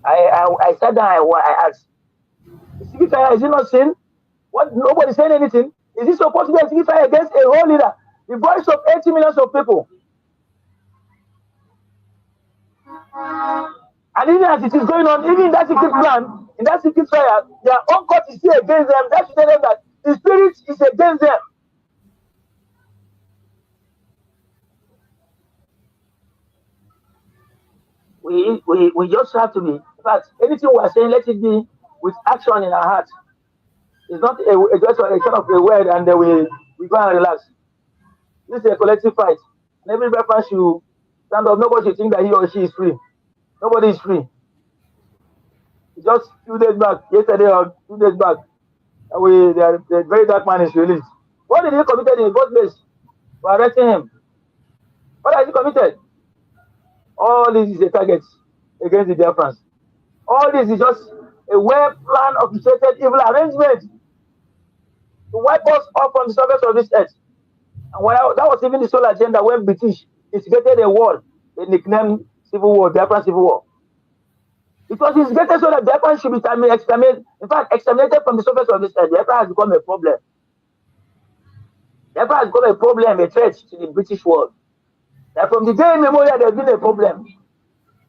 I sat down, I asked, is it not sin? What? Nobody saying anything. Is it supposed to be a signifier against a whole leader? The voice of 80 millions of people. And even as it is going on, even in that secret plan, in that secret trial, their own court is still against them. That should tell them that the spirit is against them. We just have to be, in fact, anything we are saying, let it be with action in our heart. It's not just a kind of a word and then we go and relax. This is a collective fight. And every person should stand up. Nobody should think that he or she is free. Nobody is free. Just 2 days back, yesterday or 2 days back, the very dark man is released. What did he committed in the first place? For arresting him. What has he committed? All this is a target against the Biafrans. All this is just a well-planned, orchestrated evil arrangement to wipe us off on the surface of this earth. And that was even the sole agenda when British instigated a war, they nicknamed Civil War, Biafran Civil War. It was instigated so that Biafran should be exterminated, in fact, exterminated from the surface of this earth. Biafran has become a problem. Biafran has become a problem, a threat to the British world. That from the day immemorial, there's been a problem.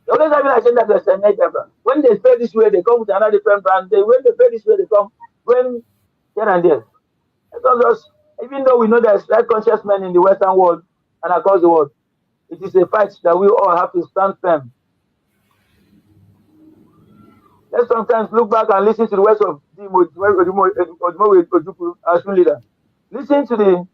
They always have an agenda to exterminate Biafran. When they pay this way, they come with another different brand. When they pay this way, they come when here and there. Even though we know there's right conscious men in the Western world and across the world, it is a fight that we all have to stand firm. Let's sometimes look back and listen to the words of our leader. Listen to the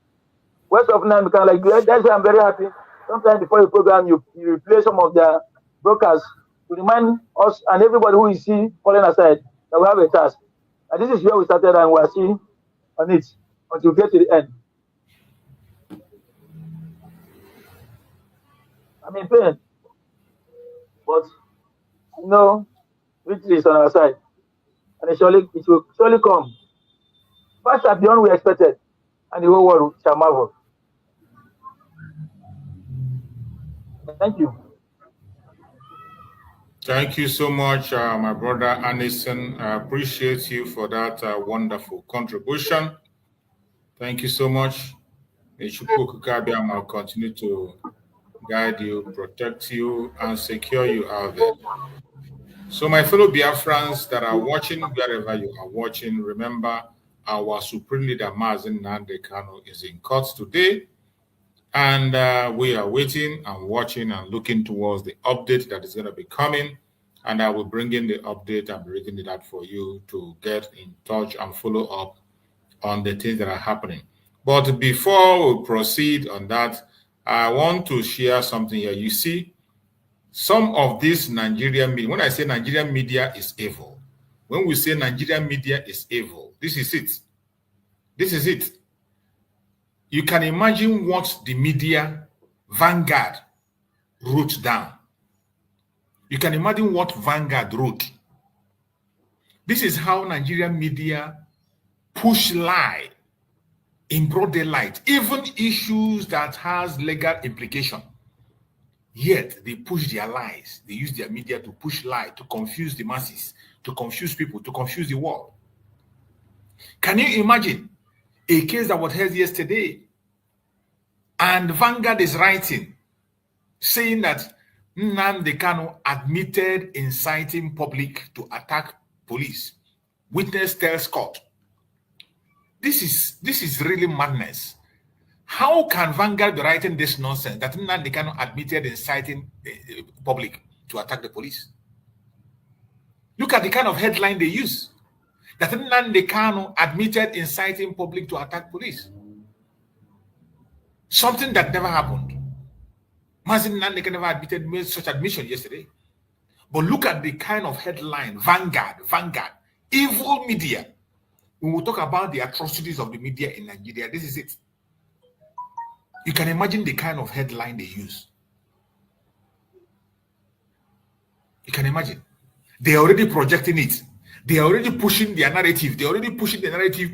words of Nnamdi Kanu. That's why I'm very happy Sometimes before the program, you replay some of their brokers to remind us and everybody who is still falling aside that we have a task. And this is where we started, and we are still on it until we get to the end. I'm in pain, but you know, victory is on our side, and it will surely come faster beyond we expected, and the whole world shall marvel. Thank you. Thank you so much, my brother Anderson. I appreciate you for that wonderful contribution. Thank you so much. May Chukwu Kabiama continue to guide you, protect you, and secure you out there. So, my fellow Biafrans that are watching, wherever you are watching, remember our Supreme Leader Mazi Nnamdi Kanu is in court today. And we are waiting and watching and looking towards the update that is going to be coming. And I will bring in the update and be reading it out for you to get in touch and follow up on the things that are happening. But before we proceed on that, I want to share something here. You see, some of this Nigerian media, when I say Nigerian media is evil, when we say Nigerian media is evil, this is it. This is it. You can imagine what the media Vanguard wrote down. You can imagine what Vanguard wrote. This is how Nigerian media push lie in broad daylight, even issues that has legal implication. Yet they push their lies. They use their media to push lie, to confuse the masses, to confuse people, to confuse the world. Can you imagine a case that was held yesterday and Vanguard is writing, saying that Nnamdi Kanu admitted inciting public to attack police. Witness tells court. This is really madness. How can Vanguard be writing this nonsense that Nnamdi Kanu admitted inciting public to attack the police? Look at the kind of headline they use. That Nnamdi Kanu admitted inciting public to attack police. Something that never happened. Mazi Nnamdi Kanu never made such admission yesterday. But look at the kind of headline, Vanguard, evil media. When we talk about the atrocities of the media in Nigeria, this is it. You can imagine the kind of headline they use. You can imagine. They're already projecting it. They're already pushing their narrative. They're already pushing the narrative,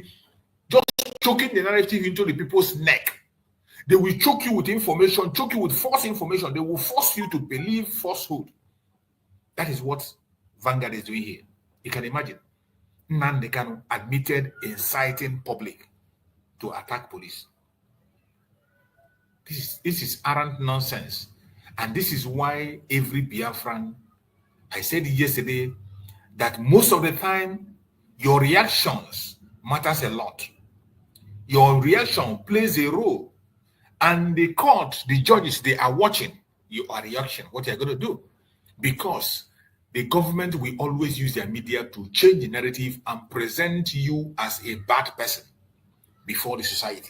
just choking the narrative into the people's neck. They will choke you with information, choke you with false information. They will force you to believe falsehood. That is what Vanguard is doing here. You can imagine. Nnamdi Kanu admitted inciting public to attack police. This is arrant nonsense. And this is why every Biafran, I said yesterday, that most of the time, your reactions matters a lot. Your reaction plays a role. And the court, the judges, they are watching your reaction, what you're going to do. Because the government will always use their media to change the narrative and present you as a bad person before the society.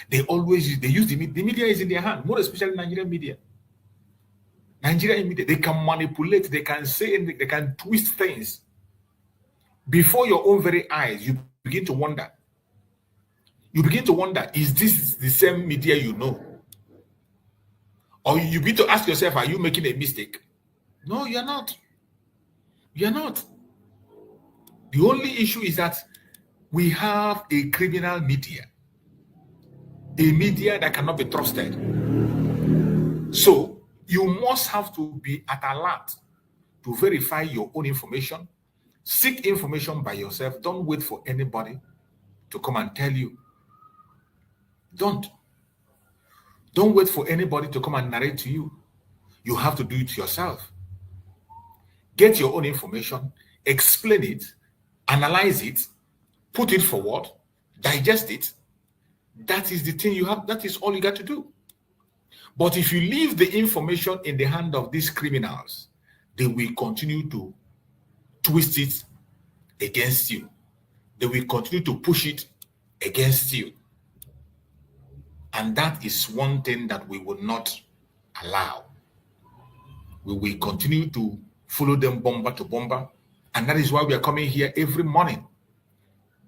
They use the media is in their hand, more especially Nigerian media. Nigerian media, they can manipulate, they can say, they can twist things. Before your own very eyes, you begin to wonder. You begin to wonder, is this the same media you know? Or you begin to ask yourself, are you making a mistake? No, you're not. You're not. The only issue is that we have a criminal media. A media that cannot be trusted. So you must have to be at alert to verify your own information. Seek information by yourself. Don't wait for anybody to come and tell you. Don't wait for anybody to come and narrate to you. You have to do it yourself. Get your own information, explain it, analyze it, put it forward, digest it. That is the thing you have. That is all you got to do. But if you leave the information in the hand of these criminals, they will continue to twist it against you. They will continue to push it against you. And that is one thing that we will not allow. We will continue to follow them bomber to bomber, and that is why we are coming here every morning.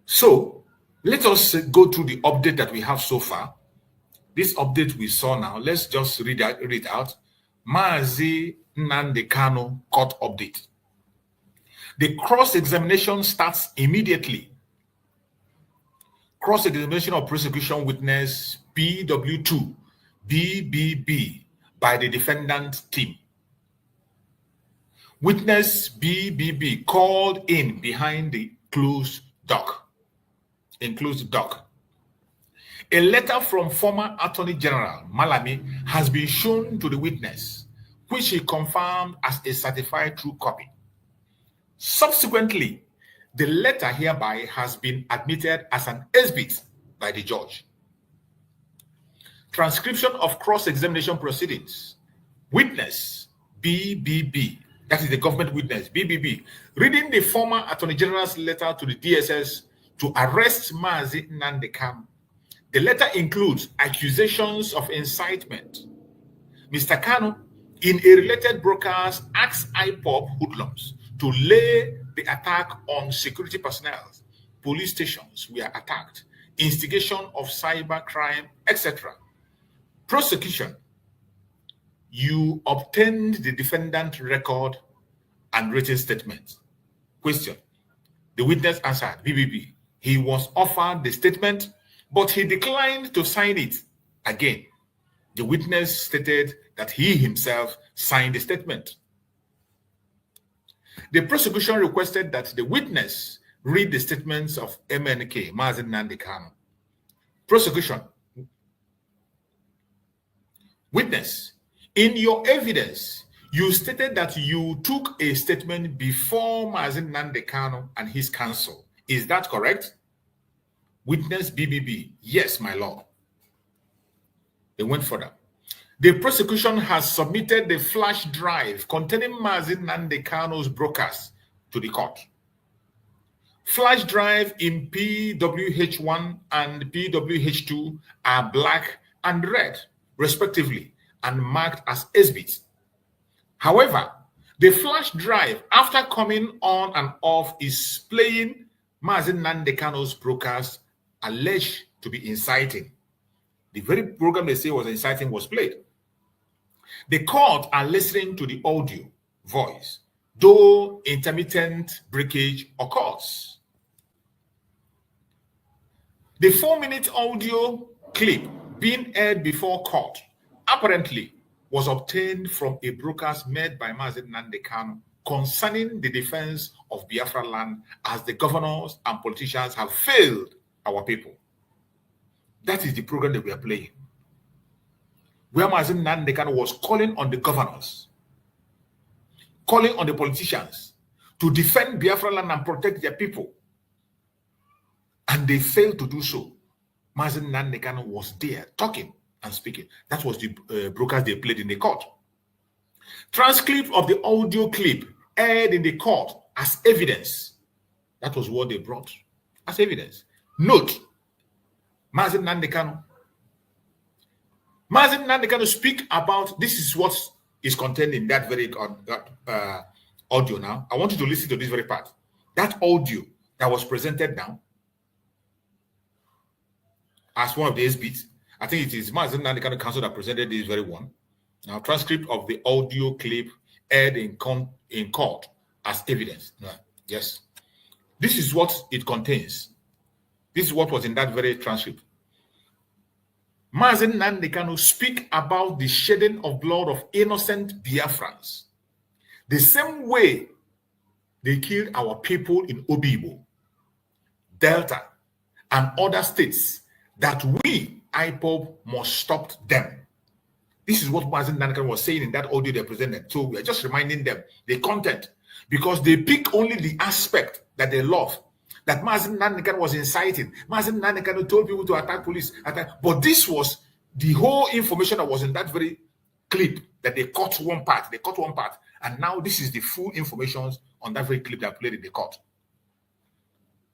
So let us go through the update that we have so far. This update we saw now, let's just read out. Mazi Nnamdi Kanu court update. The cross-examination starts immediately. Cross-examination of prosecution witness PW2 BBB by the defendant team. Witness BBB called in behind the closed dock. A letter from former Attorney General Malami has been shown to the witness, which he confirmed as a certified true copy. Subsequently, the letter hereby has been admitted as an exhibit by the judge. Transcription of cross-examination proceedings. Witness BBB, that is the government witness BBB, reading the former Attorney General's letter to the DSS to arrest Mazi Nnamdi Kanu. The letter includes accusations of incitement. Mr. Kanu, in a related broadcast, asked IPOB hoodlums to lay the attack on security personnel. Police stations were attacked, instigation of cyber crime, etc. Prosecution. You obtained the defendant record and written statement. Question. The witness answered, BBB. He was offered the statement, but he declined to sign it. Again, the witness stated that he himself signed the statement. The prosecution requested that the witness read the statements of MNK, Mazi Nnamdi Kanu. Prosecution. Witness, in your evidence, you stated that you took a statement before Mazi Nnamdi Kanu and his counsel. Is that correct? Witness BBB, yes, my lord. They went further. The prosecution has submitted the flash drive containing Mazi Nnamdi Kanu's broadcast to the court. Flash drive in PWH1 and PWH2 are black and red, respectively, and marked as exhibits. However, the flash drive, after coming on and off, is playing Mazi Nnamdi Kanu's broadcast alleged to be inciting. The very program they say was inciting was played. The court are listening to the audio voice, though intermittent breakage occurs. The 4-minute audio clip being aired before court apparently was obtained from a broadcast made by Mazi Nnamdi Kanu concerning the defense of Biafra land, as the governors and politicians have failed our people. That is the program that we are playing, where Mazi Nnamdi Kanu was calling on the governors, calling on the politicians to defend Biafra land and protect their people. And they failed to do so. Mazi Nnamdi Kanu was there talking and speaking. That was the broadcast they played in the court. Transcript of the audio clip aired in the court as evidence. That was what they brought as evidence. Note, Mazi Nnamdi Kanu. Mazi Nnamdi Kanu speak about, this is what is contained in that very audio now. I want you to listen to this very part. That audio that was presented now as one of the exhibits, I think it is Mazi Nnamdi Kanu Council that presented this very one. Now, transcript of the audio clip aired in court as evidence. Yes. This is what it contains. This is what was in that very transcript. Mazi Nnamdi Kanu speak about the shedding of blood of innocent Biafrans. The same way they killed our people in Obibo, Delta, and other states, that we, IPOB, must stop them. This is what Mazi Nnamdi Kanu was saying in that audio they presented. So we're just reminding them the content, because they pick only the aspect that they love. That Mazi Nnamdi Kanu was inciting. Mazi Nnamdi Kanu told people to attack police. But this was the whole information that was in that very clip that they cut one part. They cut one part. And now this is the full information on that very clip that played in the court.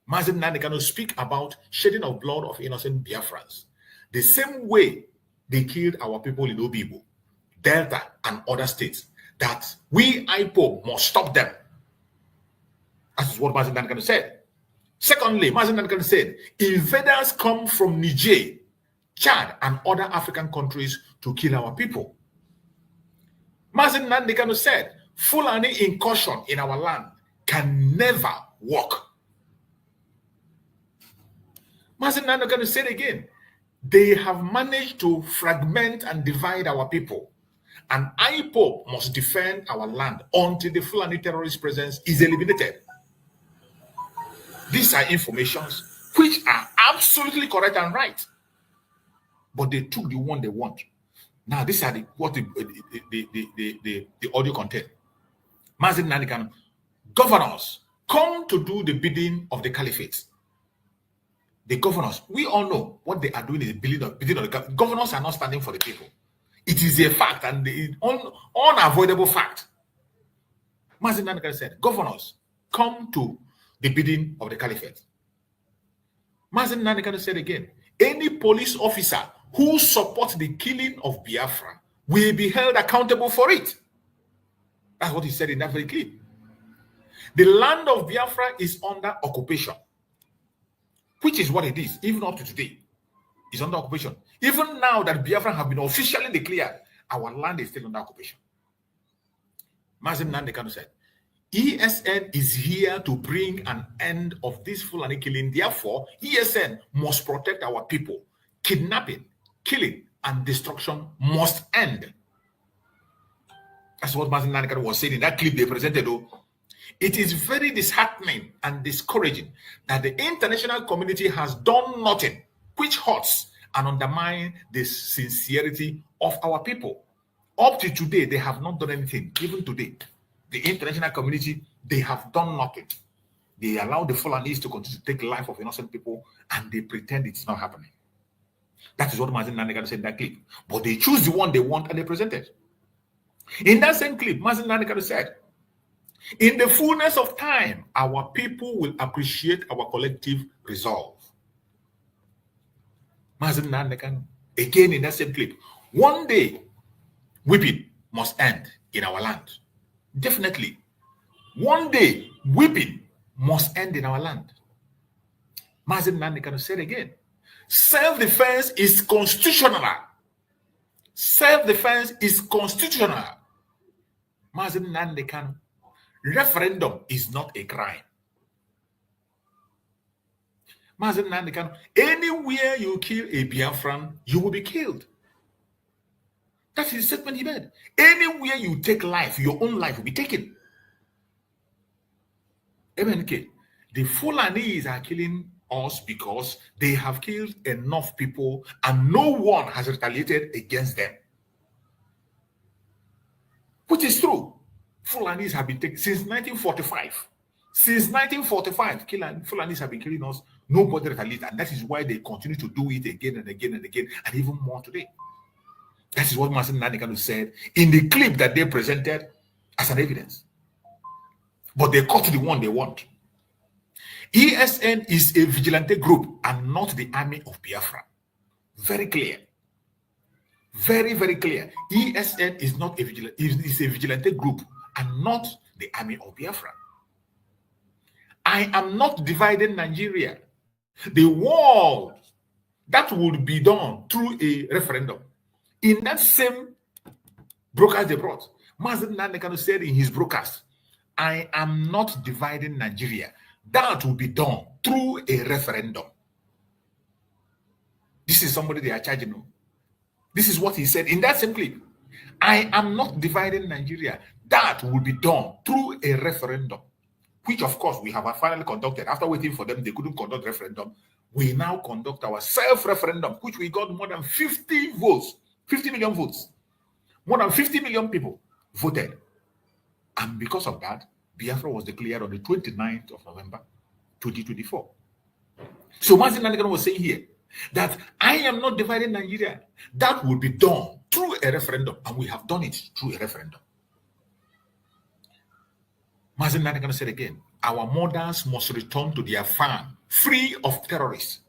Mazi Nnamdi Kanu speak about shedding of blood of innocent Biafrans. The same way they killed our people in Obibo, Delta, and other states, that we IPOB must stop them. That is what Mazi Nnamdi Kanu said. Secondly, Mazi Nnamdi Kanu said, invaders come from Niger, Chad, and other African countries to kill our people. Mazi Nnamdi Kanu said, Fulani incursion in our land can never work. Mazi Nnamdi Kanu said again, they have managed to fragment and divide our people, and IPOB must defend our land until the Fulani terrorist presence is eliminated. These are informations which are absolutely correct and right, but they took the one they want. Now, these are what the audio content. Mazi Nnamdi Kanu, governors come to do the bidding of the caliphate. The governors, we all know what they are doing is bidding of the governors are not standing for the people. It is a fact and the unavoidable fact. Mazi Nnamdi Kanu said, governors come to the bidding of the caliphate. Mazi Nnamdi Kanu said again, any police officer who supports the killing of Biafra will be held accountable for it. That's what he said in that very clip. The land of Biafra is under occupation, which is what it is, even up to today. It's under occupation. Even now that Biafra have been officially declared, our land is still under occupation. Mazi Nnamdi Kanu said, ESN is here to bring an end of this Fulani killing. Therefore, ESN must protect our people. Kidnapping, killing, and destruction must end. That's what Mazi Nnamdi Kanu was saying in that clip they presented. It is very disheartening and discouraging that the international community has done nothing which hurts and undermines the sincerity of our people. Up to today, they have not done anything. Even today, the international community, they have done nothing. They allow the Fulanis to continue to take the life of innocent people, and they pretend it's not happening. That is what Mazi Nnamdi Kanu said in that clip. But they choose the one they want and they present it. In that same clip, Mazi Nnamdi Kanu said, in the fullness of time, our people will appreciate our collective resolve. Mazi Nnamdi Kanu, again in that same clip, one day, weeping must end in our land. Definitely. One day, weeping must end in our land. Mazi Nnamdi Kanu said again, self-defense is constitutional. Self-defense is constitutional. Mazi Nnamdi Kanu, referendum is not a crime. Mazi Nnamdi Kanu, anywhere you kill a Biafran, you will be killed. That's his statement he made. Anywhere you take life, your own life will be taken. MNK, the Fulanis are killing us because they have killed enough people and no one has retaliated against them. Which is true. Fulanis have been taken since 1945. Since 1945, Fulanis have been killing us. Nobody retaliated. And that is why they continue to do it again and again and again, and even more today. That is what Mazi Nnamdi Kanu said in the clip that they presented as an evidence. But they cut the one they want. ESN is a vigilante group and not the army of Biafra. Very clear. Very, very clear. ESN is not a vigilante group and not the army of Biafra. I am not dividing Nigeria. The world, that would be done through a referendum. In that same broadcast they brought, Mazi Nnamdi Kanu said in his broadcast, I am not dividing Nigeria. That will be done through a referendum. This is somebody they are charging. This is what he said in that same clip. I am not dividing Nigeria. That will be done through a referendum, which of course we have finally conducted. After waiting for them, they couldn't conduct referendum. We now conduct our self-referendum, which we got more than 50 votes, 50 million votes. More than 50 million people voted. And because of that, Biafra was declared on the 29th of November, 2024. So Mazi Nnamdi Kanu was saying here that I am not dividing Nigeria. That will be done through a referendum, and we have done it through a referendum. Mazi Nnamdi Kanu said again, our mothers must return to their farm free of terrorists.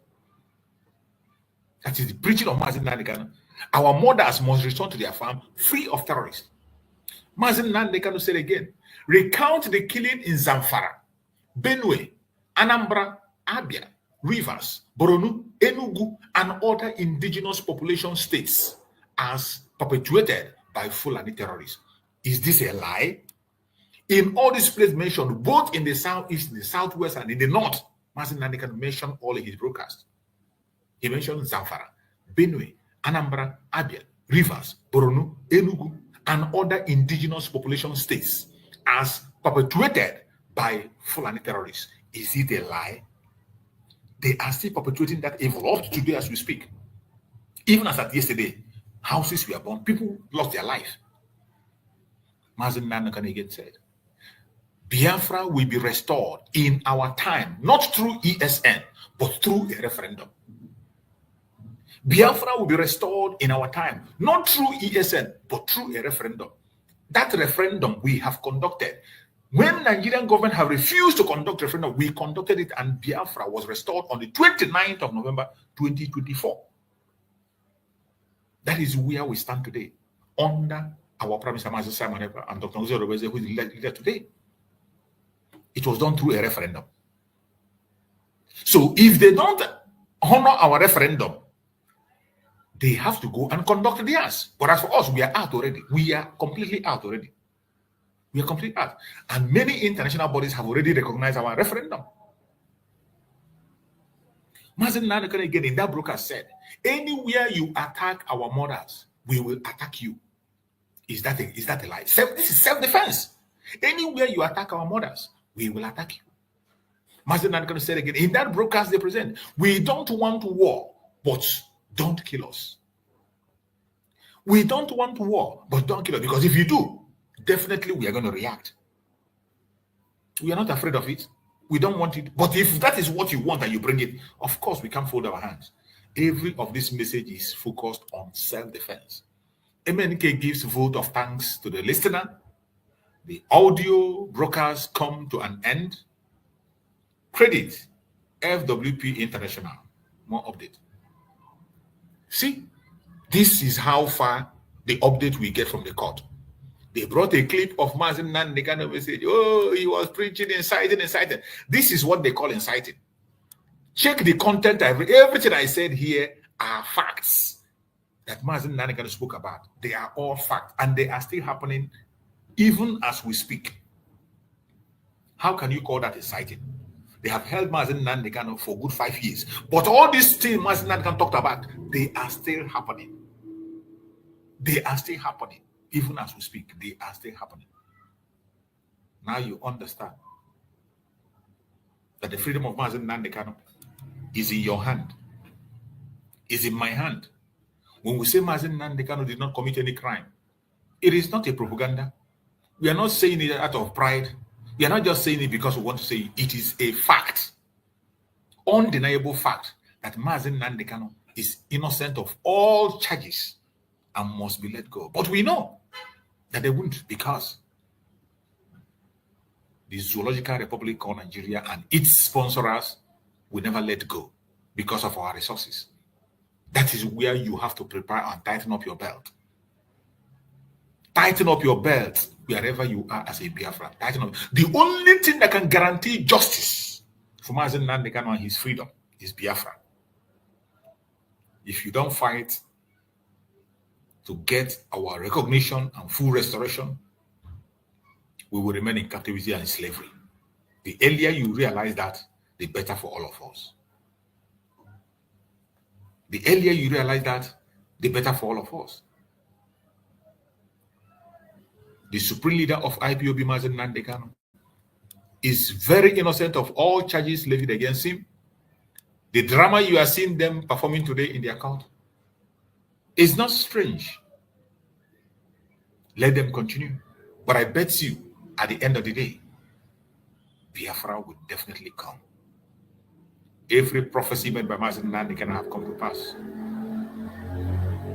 That is the preaching of Mazi Nnamdi Kanu. Our mothers must return to their farm free of terrorists. Mazi Nnamdi Kanu said again, recount the killing in Zamfara, Benue, Anambra, Abia, Rivers, Borno, Enugu, and other indigenous population states as perpetuated by Fulani terrorists. Is this a lie? In all these places mentioned, both in the southeast, in the southwest, and in the north, Mazi Nnamdi Kanu mentioned all in his broadcast. He mentioned Zamfara, Benue, Anambra, Abia, Rivers, Borno, Enugu, and other indigenous population states as perpetuated by Fulani terrorists. Is it a lie? They are still perpetuating that evil up to today as we speak. Even as at yesterday, houses were burned, people lost their life. Mazi Nnamdi Kanu again said, Biafra will be restored in our time, not through ESN, but through a referendum. Biafra will be restored in our time, not through ESN, but through a referendum. That referendum we have conducted. When Nigerian government have refused to conduct referendum, we conducted it, and Biafra was restored on the 29th of November 2024. That is where we stand today, under our Prime Minister Mazi Simon and Dr. Nze Robeze, who is the leader today. It was done through a referendum. So if they don't honor our referendum, they have to go and conduct theirs. But as for us, we are out already. We are completely out already. We are completely out. And many international bodies have already recognized our referendum. Mazi Nnamdi Kanu again in that broadcast said, anywhere you attack our mothers, we will attack you. Is that a lie? This is self-defense. Anywhere you attack our mothers, we will attack you. Mazi Nnamdi Kanu said again, in that broadcast they present, we don't want war, but don't kill us. We don't want war, but don't kill us. Because if you do, definitely we are going to react. We are not afraid of it. We don't want it. But if that is what you want and you bring it, of course we can't fold our hands. Every of this message is focused on self-defense. MNK gives vote of thanks to the listener. The audio broadcast come to an end. Credit FWP International. More update. See, this is how far the update we get from the court. They brought a clip of Mazi Nnamdi Kanu message. Oh, he was preaching, inciting. This is what they call inciting. Check the content. Everything I said here are facts that Mazi Nnamdi Kanu spoke about. They are all facts, and they are still happening even as we speak. How can you call that inciting? They have held Mazi Nnamdi Kanu for good 5 years. But all these things Mazi Nnamdi Kanu talked about, they are still happening. They are still happening. Even as we speak, they are still happening. Now you understand that the freedom of Mazi Nnamdi Kanu is in your hand. Is in my hand. When we say Mazi Nnamdi Kanu did not commit any crime, it is not a propaganda. We are not saying it out of pride. We are not just saying it because we want to say it. It is a fact, undeniable fact, that Mazi Nnamdi Kanu is innocent of all charges and must be let go. But we know that they wouldn't, because the Zoological Republic of Nigeria and its sponsors will never let go because of our resources. That is where you have to prepare and tighten up your belt. Tighten up your belt wherever you are as a Biafran. Tighten up. The only thing that can guarantee justice for Mazi Nnamdi Kanu and his freedom is Biafra. If you don't fight to get our recognition and full restoration, we will remain in captivity and slavery. The earlier you realize that, the better for all of us. The earlier you realize that, the better for all of us. The supreme leader of IPOB, Mazi Nnamdi Kanu, is very innocent of all charges levied against him. The drama you are seeing them performing today in their court is not strange. Let them continue. But I bet you, at the end of the day, Biafra will definitely come. Every prophecy made by Mazi Nnamdi Kanu have come to pass.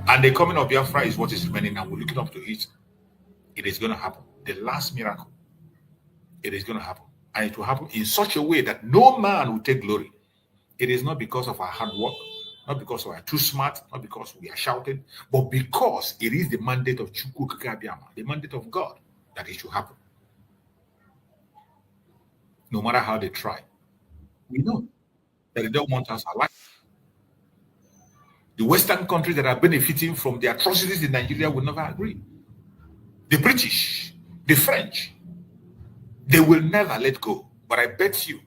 And the coming of Biafra is what is remaining, and we're looking up to it. It is going to happen. The last miracle. It is going to happen. And it will happen in such a way that no man will take glory. It is not because of our hard work, Not because we are too smart, not because we are shouting, but because it is the mandate of Chukwu Kakabiama, the mandate of God, that it should happen. No matter how they try. We know that they don't want us alive. The Western countries that are benefiting from the atrocities in Nigeria will never agree. The British, the French, they will never let go. But I bet you,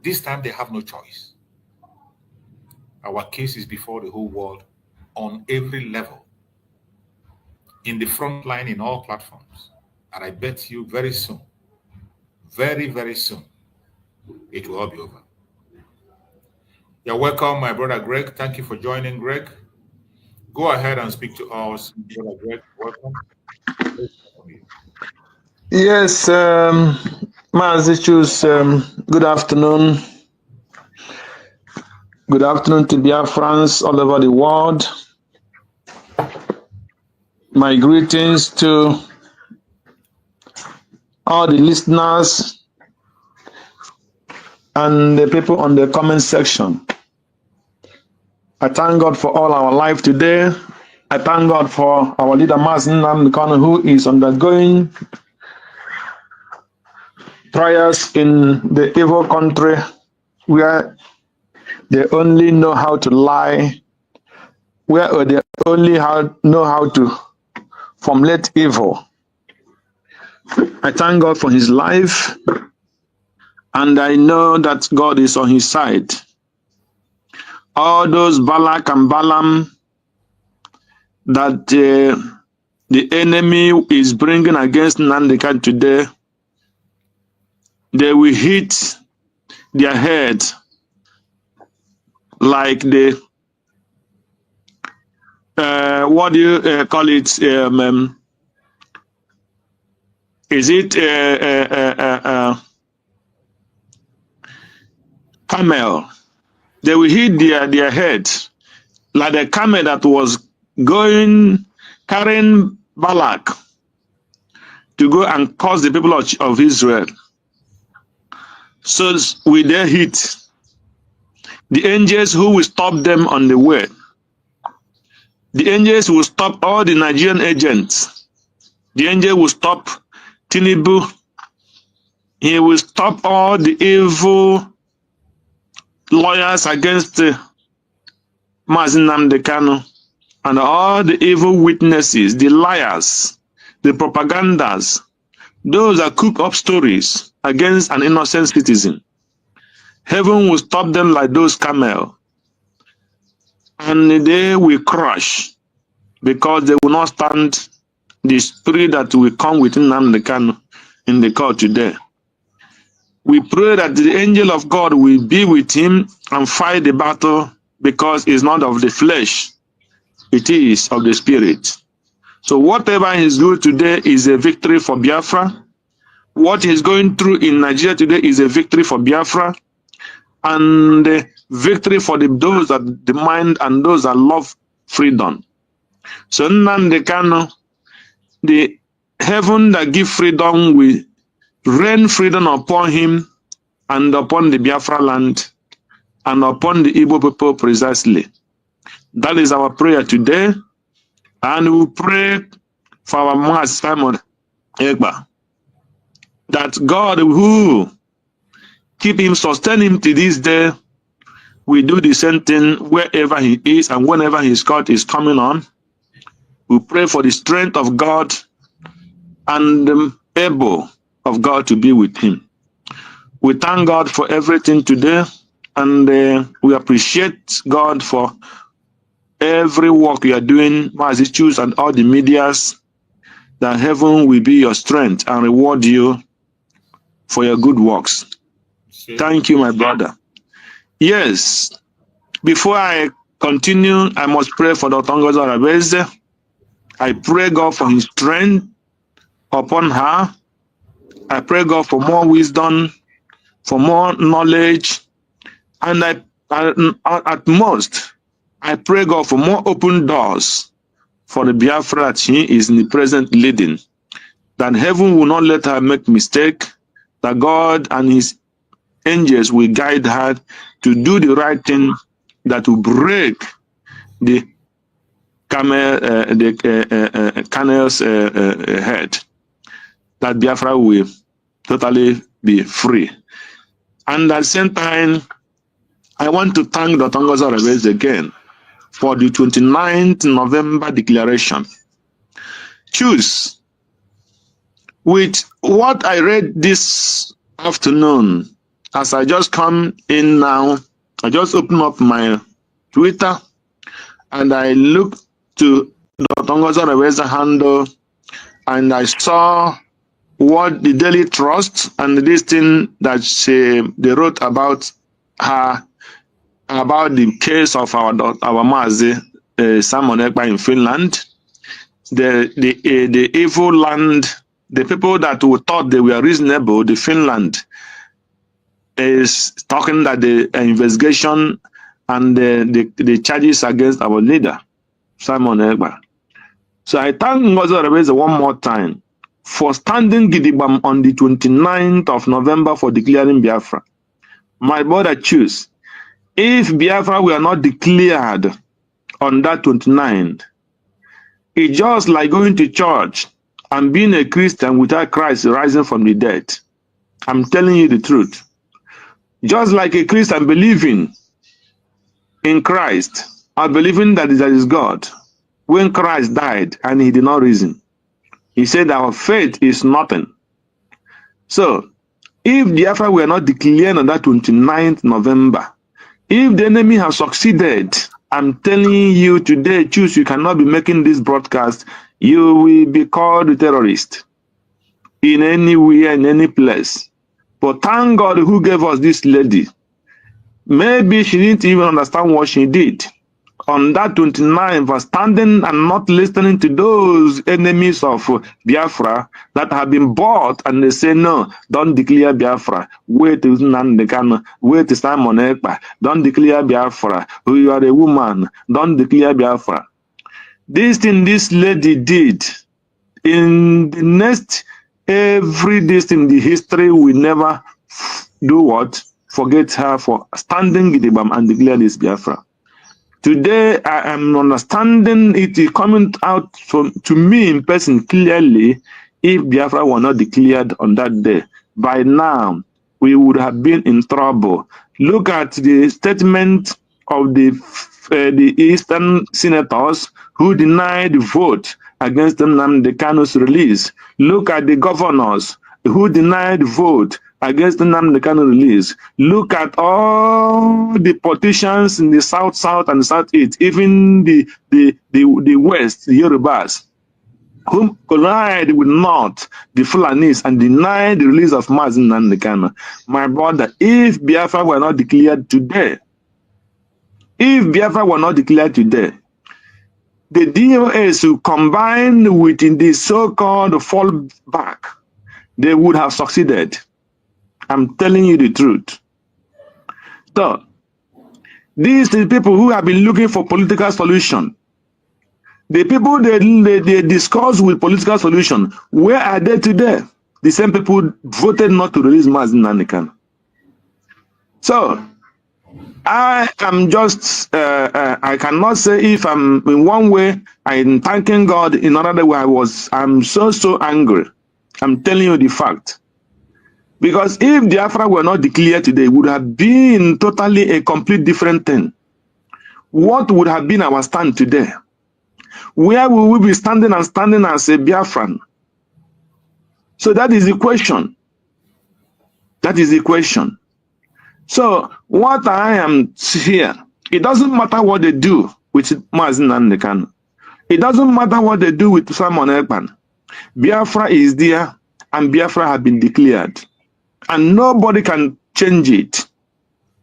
this time they have no choice. Our case is before the whole world on every level, in the front line, in all platforms. And I bet you very soon, very, very soon, it will all be over. You're welcome, my brother Greg. Thank you for joining, Greg. Go ahead and speak to us, brother Greg. Welcome. Yes, Mazi, good afternoon. Good afternoon to Biafrans all over the world. My greetings to all the listeners and the people on the comment section. I thank God for all our life today. I thank God for our leader, Mazi Nnamdi Kanu, who is undergoing trials in the evil country where they only know how to lie, where they only know how to formulate evil. I thank God for his life, and I know that God is on his side. All those Balak and Balaam that the enemy is bringing against Nnamdi Kanu today, they will hit their head like the what do you call it? Is it camel? They will hit their head like the camel that was carrying Balak to go and curse the people of Israel. So with their hit, the angels who will stop them on the way, the angels will stop all the Nigerian agents. The angel will stop Tinubu. He will stop all the evil lawyers against Mazi Nnamdi Kanu and all the evil witnesses, the liars, the propagandas, those that cook up stories against an innocent citizen. Heaven will stop them like those camel, and they will crush because they will not stand the spirit that will come within Nnamdi Kanu in the court today. We pray that the angel of God will be with him and fight the battle, because it's not of the flesh, it is of the spirit. So whatever he's doing today is a victory for Biafra. What he's going through in Nigeria today is a victory for Biafra, and a victory for those that demand and those that love freedom. So Nnamdi Kanu, the heaven that gives freedom will rain freedom upon him and upon the Biafra land and upon the Igbo people precisely. That is our prayer today, and we pray for our Mazi Simon Egba, that God who keep him, sustain him to this day, we do the same thing wherever he is and whenever his court is coming on. We pray for the strength of God and the able of God to be with him. We thank God for everything today, and we appreciate God for every work you are doing, Mazi Choose and all the medias, that heaven will be your strength and reward you for your good works. Thank you, my brother. Yes, before I continue, I must pray for Dr. Ngozi Arabeze. I pray God for his strength upon her. I pray God for more wisdom, for more knowledge, and at most, I pray God for more open doors for the Biafra that she is in the present leading, that heaven will not let her make mistake, that God and his angels will guide her to do the right thing that will break the camel's head, that Biafra will totally be free. And at the same time, I want to thank Dr. Ngozi Orebeze again for the 29th November declaration. Choose. With what I read this afternoon, as I just come in now, I just open up my Twitter and I look to Dr. Ngozi Orebeze handle, and I saw what the Daily Trust and this thing that they wrote about her, about the case of our Mazi, Simon Ekpa in Finland, the evil land, the people that we thought they were reasonable, the Finland is talking that the investigation and the charges against our leader, Simon Ekpa. So I thank Ngozi Orebeze one more time for standing Gidigam on the 29th of November for declaring Biafra. My brother, choose. If Biafra were not declared on that 29th, it's just like going to church and being a Christian without Christ rising from the dead. I'm telling you the truth. Just like a Christian believing in Christ or believing that there is God, when Christ died and he did not reason, he said our faith is nothing. So, if Biafra were not declared on that 29th November, if the enemy has succeeded, I'm telling you today, choose, you cannot be making this broadcast. You will be called a terrorist in anywhere, in any place. But thank God who gave us this lady. Maybe she didn't even understand what she did. On that 29th, for standing and not listening to those enemies of Biafra that have been bought, and they say, no, don't declare Biafra. Wait till Nnamdi Kanu. Wait till Simon Ekpa. Don't declare Biafra. You are a woman. Don't declare Biafra. This thing this lady did, in the next, every this in the history will never do what? Forget her for standing Gidigam and declare this Biafra. Today, I am understanding it is coming out to me in person clearly. If Biafra were not declared on that day, by now, we would have been in trouble. Look at the statement of the Eastern senators who denied the vote against Nnamdi Kanu's release. Look at the governors who denied the vote against the Nnamdi Kanu release. Look at all the politicians in the South and the Southeast, even the West, the Yorubas, who collide with North, the Fulanis, and deny the release of Mazi Nnamdi Kanu. My brother, if Biafra were not declared today, the DOS who combined with the so-called fallback, they would have succeeded. I'm telling you the truth. So, these are the people who have been looking for political solution. The people they discuss with political solution, where are they today? The same people voted not to release Mazi Nnamdi Kanu. So, I am just, I cannot say if I'm in one way, I'm thanking God, in another way I'm so angry. I'm telling you the fact. Because if Biafra were not declared today, it would have been totally a complete different thing. What would have been our stand today? Where will we be standing as a Biafran? So that is the question. That is the question. So what I am here, it doesn't matter what they do with Mazi Nnamdi Kanu. It doesn't matter what they do with Simon Ekpa. Biafra is there, and Biafra have been declared. And nobody can change it.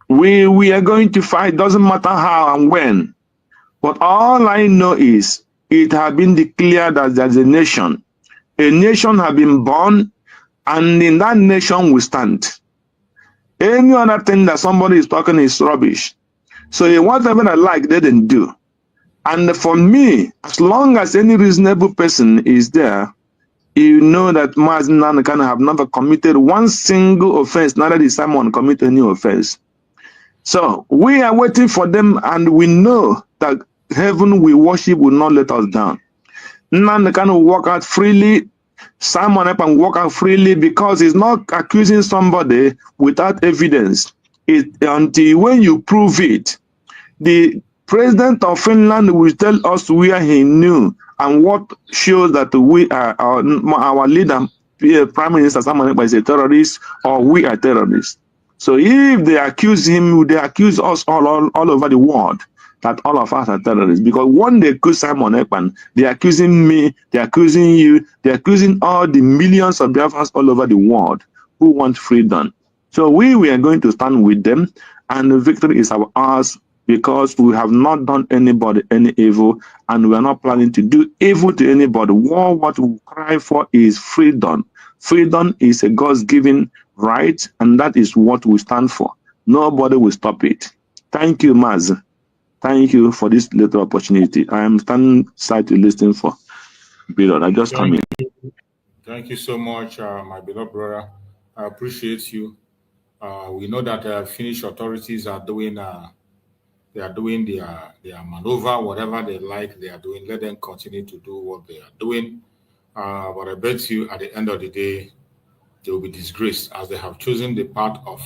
We are going to fight, doesn't matter how and when. But all I know is it has been declared as there's a nation. A nation has been born, and in that nation we stand. Any other thing that somebody is talking is rubbish. So whatever I like, they didn't do. And for me, as long as any reasonable person is there, you know that Mazi Nnamdi Kanu have never committed one single offense, neither did Simon commit any offense. So we are waiting for them, and we know that heaven we worship will not let us down. Nnamdi Kanu will walk out freely. Simon Ekpa walk out freely because he's not accusing somebody without evidence. Until when you prove it, the president of Finland will tell us where he knew and what shows that we are our leader, Prime Minister Simon Ekpa, is a terrorist or we are terrorists. So if they accuse him, they accuse us all over the world that all of us are terrorists. Because when they accuse Simon Ekpa, they're accusing me, they're accusing you, they're accusing all the millions of Biafrans all over the world who want freedom. So we are going to stand with them, and the victory is ours because we have not done anybody any evil, and we are not planning to do evil to anybody. What we cry for is freedom. Freedom is a God's-given right, and that is what we stand for. Nobody will stop it. Thank you, Mazi. Thank you for this little opportunity. I am standing aside to listen for period. I just come in. Thank you so much, my beloved brother. I appreciate you. We know that Finnish authorities are doing their maneuver, whatever they like, they are doing. Let them continue to do what they are doing. But I bet you, at the end of the day, they will be disgraced as they have chosen the path of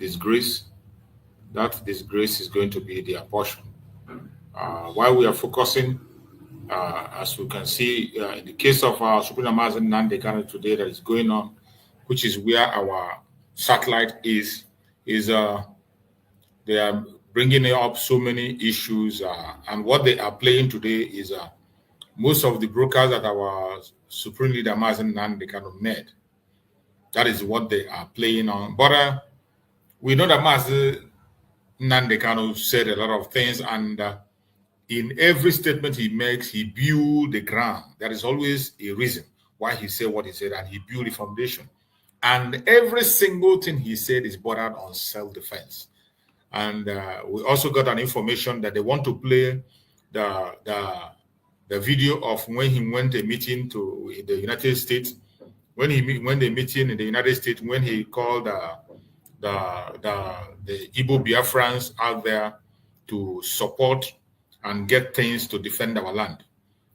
disgrace. That disgrace is going to be their portion. While we are focusing, as we can see, in the case of Supreme Mazi Nnamdi Kanu today that is going on, which is where our satellite is they are bringing up so many issues, and what they are playing today is most of the brokers that our Supreme Leader Mazi Nnamdi Kanu made. That is what they are playing on. But we know that Mazi Nnamdi Kanu said a lot of things, and in every statement he makes, he builds the ground. There is always a reason why he said what he said, and he built the foundation. And every single thing he said is bordered on self-defense. And we also got an information that they want to play the video of when he went a meeting to the United States, when the meeting in the United States, when he called the Igbo Biafrans out there to support and get things to defend our land.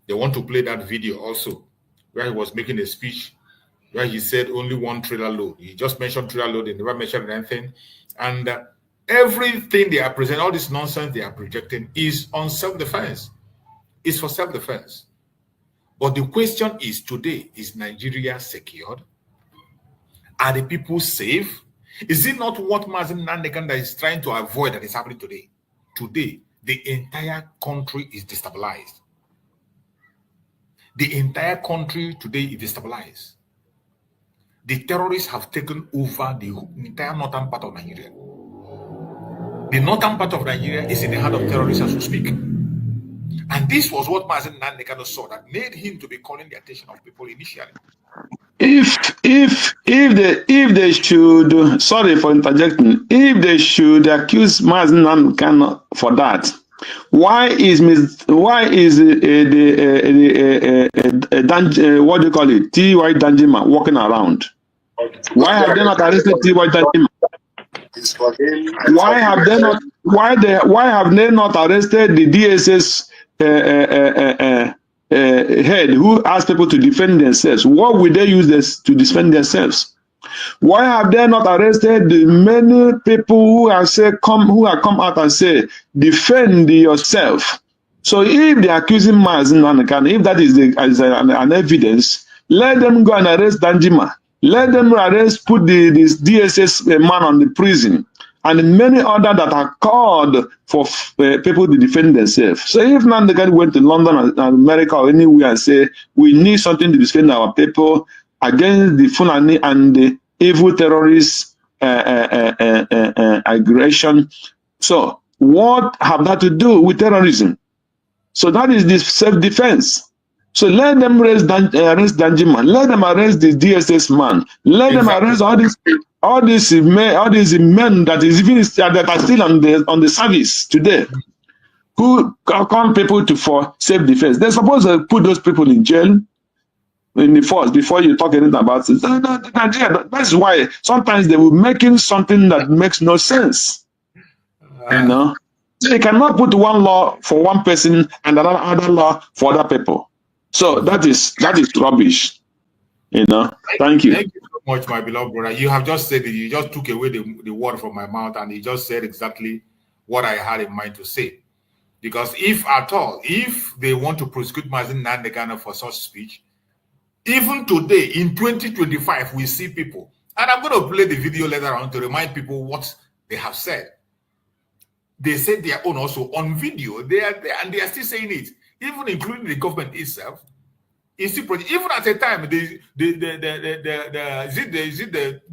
They want to play that video also, where he was making a speech, where he said only one trailer load. He just mentioned trailer load, they never mentioned anything. And everything they are presenting, all this nonsense they are projecting is on self-defense. It's for self-defense. But the question is today, is Nigeria secured? Are the people safe? Is it not what Mazi Nnamdi Kanu is trying to avoid that is happening today? Today, the entire country is destabilized. The entire country today is destabilized. The terrorists have taken over the entire northern part of Nigeria. The northern part of Nigeria is in the hand of terrorists as we speak. And this was what Mazi Nnamdi Kanu saw that made him to be calling the attention of people initially. If they should, sorry for interjecting, if they should accuse Mazi Nnamdi Kanu for that, why is what do you call it, T.Y. Danjuma walking around? Why have they not arrested T.Y. Danjuma? Why have they not arrested the DSS head who asked people to defend themselves? What will they use this to defend themselves? Why have they not arrested the many people who have come out and say defend yourself? So if they are accusing Mazi Nnamdi Kanu, if that is an evidence, let them go and arrest Danjuma. Let them put this DSS man on the prison, and many other that are called for people to defend themselves. So if Nnamdi Kanu went to London and America or anywhere and say, we need something to defend our people against the Fulani and the evil terrorist aggression. So what have that to do with terrorism? So that is this self-defense. So let them arrest Danjuma. Let them arrest the DSS man. Let them arrest all these men that are still on the service today, who call people for self-defense. They're supposed to put those people in jail in the force before you talk anything about it. That's why sometimes they will making something that makes no sense. You know, so you cannot put one law for one person and another law for other people. So that is rubbish. You know. Thank you. Thank you so much, my beloved brother. You have just said it. You just took away the word from my mouth, and you just said exactly what I had in mind to say. Because if at all, if they want to prosecute Mazi Nnamdi Kanu for such speech, even today in 2025, we see people, and I'm going to play the video later on to remind people what they have said. They said their own also on video. They are there, and they are still saying it, even including the government itself. Even at a time, the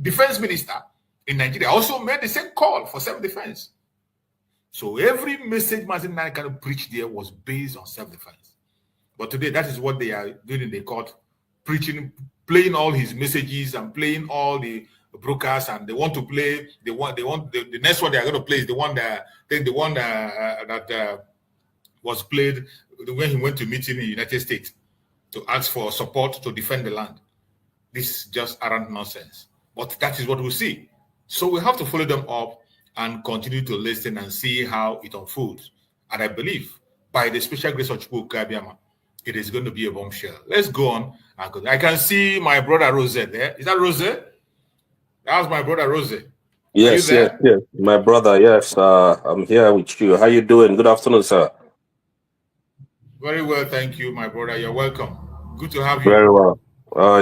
defense minister in Nigeria also made the same call for self-defense. So every message Mazi Nnamdi Kanu preached there was based on self-defense. But today, that is what they are doing in the court, preaching, playing all his messages and playing all the broadcasts, and they want to play. The next one they are going to play is the one that was played when he went to meeting in the United States to ask for support to defend the land. This is just arrant nonsense. But that is what we see. So we have to follow them up and continue to listen and see how it unfolds. And I believe, by the special grace of Chukwu, it is going to be a bombshell. Let's go on. I can see my brother Rose there. Is that Rose? That was my brother Rose. Yes, yes, my brother. Yes, I'm here with you. How you doing? Good afternoon, sir. Very well, thank you, my brother. You're welcome. Good to have you. Very well.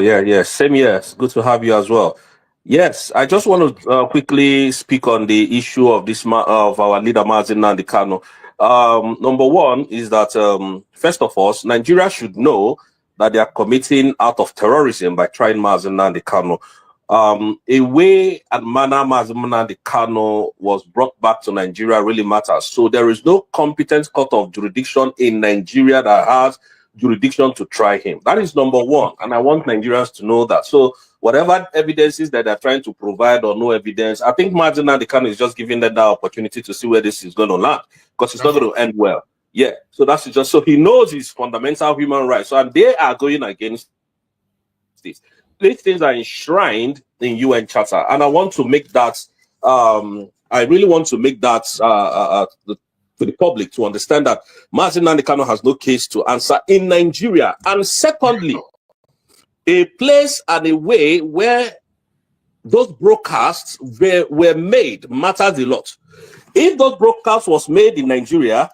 Yeah. Same here. Good to have you as well. Yes, I just want to quickly speak on the issue of of our leader Mazi Nnamdi Kanu. Number one is that first of all, Nigeria should know that they are committing act of terrorism by trying Mazi Nnamdi Kanu. A way and manner Mazi Nnamdi Kanu was brought back to Nigeria really matters. So there is no competent court of jurisdiction in Nigeria that has jurisdiction to try him. That is number one, and I want Nigerians to know that. So whatever evidences that they're trying to provide or no evidence, I think Mazi Nnamdi Kanu is just giving them that opportunity to see where this is going to land, because it's not going to end well. Yeah, so that's just so he knows his fundamental human rights. So and they are going against this. These things are enshrined in UN Charter, and I want to make that. I really want to make that to the public to understand that Mazi Nnamdi Kanu has no case to answer in Nigeria. And secondly, a place and a way where those broadcasts were made matters a lot. If those broadcasts was made in Nigeria,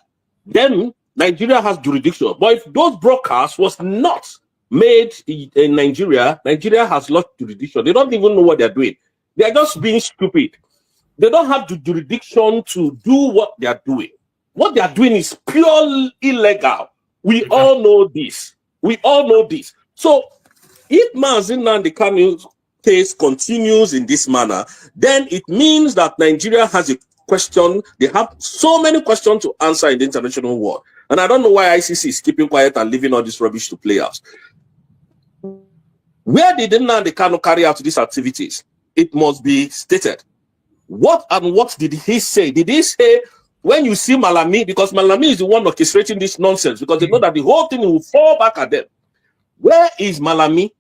then Nigeria has jurisdiction. But if those broadcasts was not made in Nigeria, Nigeria has lost jurisdiction. They don't even know what they're doing. They are just being stupid. They don't have the jurisdiction to do what they are doing. What they are doing is purely illegal. We all know this. We all know this. So if Mazi Nnamdi Kanu's case continues in this manner, then it means that Nigeria has a question. They have so many questions to answer in the international world. And I don't know why ICC is keeping quiet and leaving all this rubbish to play out. Where did Nnamdi Kanu carry out these activities? It must be stated. What and what did he say? Did he say, when you see Malami, because Malami is the one orchestrating this nonsense, because they know that the whole thing will fall back at them. Where is Malami?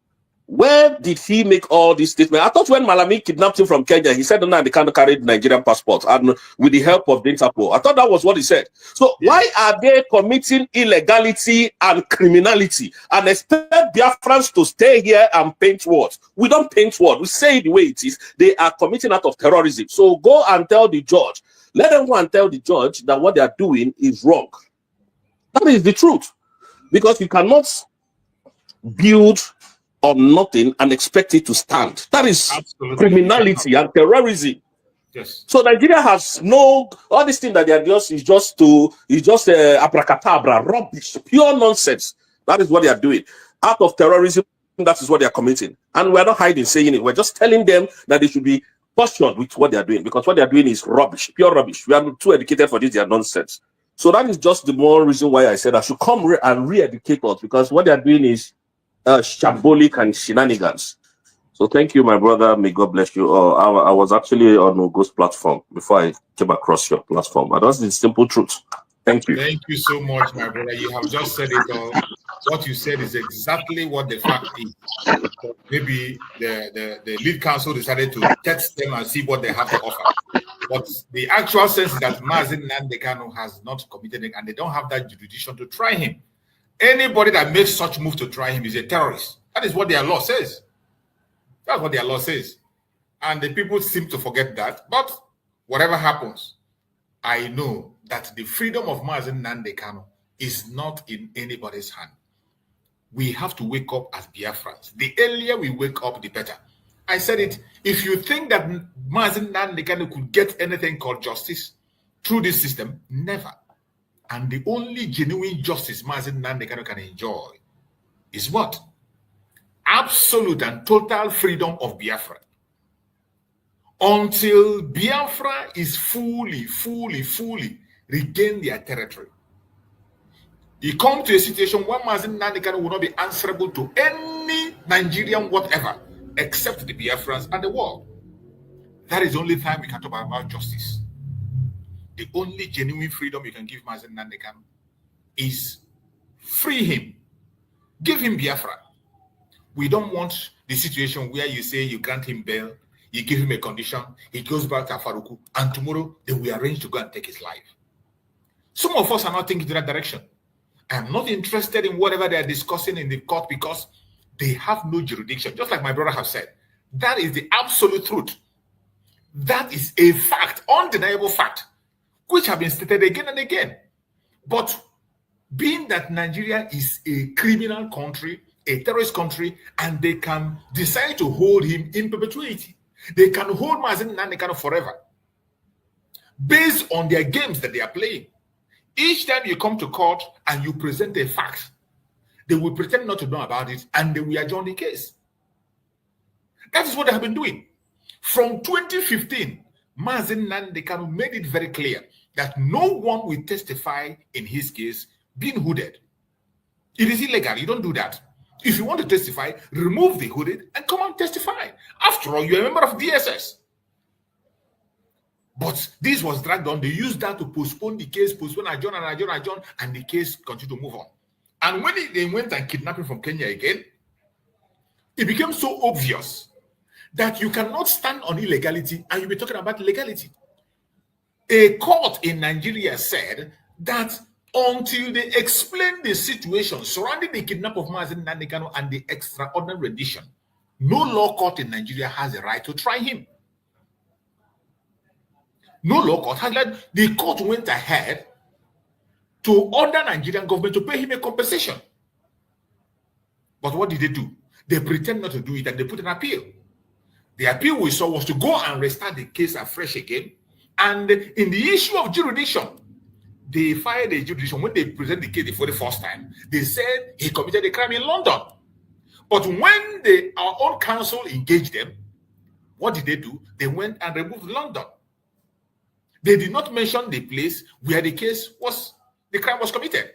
Where did he make all these statements? I thought when Malami kidnapped him from Kenya, he said Nnamdi Kanu carried Nigerian passport and with the help of the Interpol. I thought that was what he said. So why are they committing illegality and criminality and expect Biafrans to stay here and paint words? We don't paint words. We say it the way it is. They are committing act of terrorism. So go and tell the judge. Let them go and tell the judge that what they are doing is wrong. That is the truth. Because you cannot build on nothing and expect it to stand. That is criminality and terrorism. Yes. So Nigeria has no, all these things that they are just is just abracadabra, rubbish, pure nonsense. That is what they are doing. Act of terrorism, that is what they are committing. And we're not hiding saying it. We're just telling them that they should be cautioned with what they are doing, because what they are doing is rubbish, pure rubbish. We are too educated for this, they are nonsense. So that is just the more reason why I said I should come and re-educate us, because what they are doing is shambolic and shenanigans. So thank you, my brother. May God bless you. I was actually on Ugo's platform before I came across your platform. And that's the simple truth. Thank you. Thank you so much, my brother. You have just said it all. What you said is exactly what the fact is. Maybe the lead council decided to test them and see what they have to offer. But the actual sense is that Mazi Nnamdi Kanu has not committed it, and they don't have that jurisdiction to try him. Anybody that makes such move to try him is a terrorist. That is what their law says. That's what their law says. And the people seem to forget that. But whatever happens, I know that the freedom of Mazi Nnamdi Kanu is not in anybody's hand. We have to wake up as Biafrans. The earlier we wake up, the better. I said it. If you think that Mazi Nnamdi Kanu could get anything called justice through this system, never. And the only genuine justice Mazi Nnamdi Kanu can enjoy is what? Absolute and total freedom of Biafra. Until Biafra is fully regain their territory. You come to a situation where Mazi Nnamdi Kanu will not be answerable to any Nigerian whatever, except the Biafrans and the world. That is the only time we can talk about justice. The only genuine freedom you can give Mazi Nnamdi Kanu is free him. Give him Biafra. We don't want the situation where you say you grant him bail, you give him a condition, he goes back to Afaruku, and tomorrow they will arrange to go and take his life. Some of us are not thinking to that direction. I am not interested in whatever they are discussing in the court because they have no jurisdiction. Just like my brother has said, that is the absolute truth. That is a fact, undeniable fact, which have been stated again and again. But being that Nigeria is a criminal country, a terrorist country, and they can decide to hold him in perpetuity. They can hold Mazi Nnamdi Kanu forever based on their games that they are playing. Each time you come to court and you present a fact, they will pretend not to know about it and they will adjourn the case. That is what they have been doing. From 2015, Mazi Nnamdi Kanu made it very clear that no one will testify in his case being hooded. It is illegal. You don't do that. If you want to testify, remove the hooded and come and testify. After all, you're a member of DSS. But this was dragged on. They used that to postpone the case, adjourn, and the case continued to move on. And when they went and kidnapped him from Kenya again, it became so obvious that you cannot stand on illegality and you'll be talking about legality. A court in Nigeria said that until they explain the situation surrounding the kidnapping of Mazi Nnamdi Kanu and the extraordinary rendition, no law court in Nigeria has a right to try him. No law court has let the court went ahead to order Nigerian government to pay him a compensation. But what did they do? They pretend not to do it and they put an appeal. The appeal we saw was to go and restart the case afresh again. And in the issue of jurisdiction, they filed a jurisdiction. When they presented the case for the first time, they said he committed a crime in London. But when our own counsel engaged them, what did they do? They went and removed London. They did not mention the place where the crime was committed.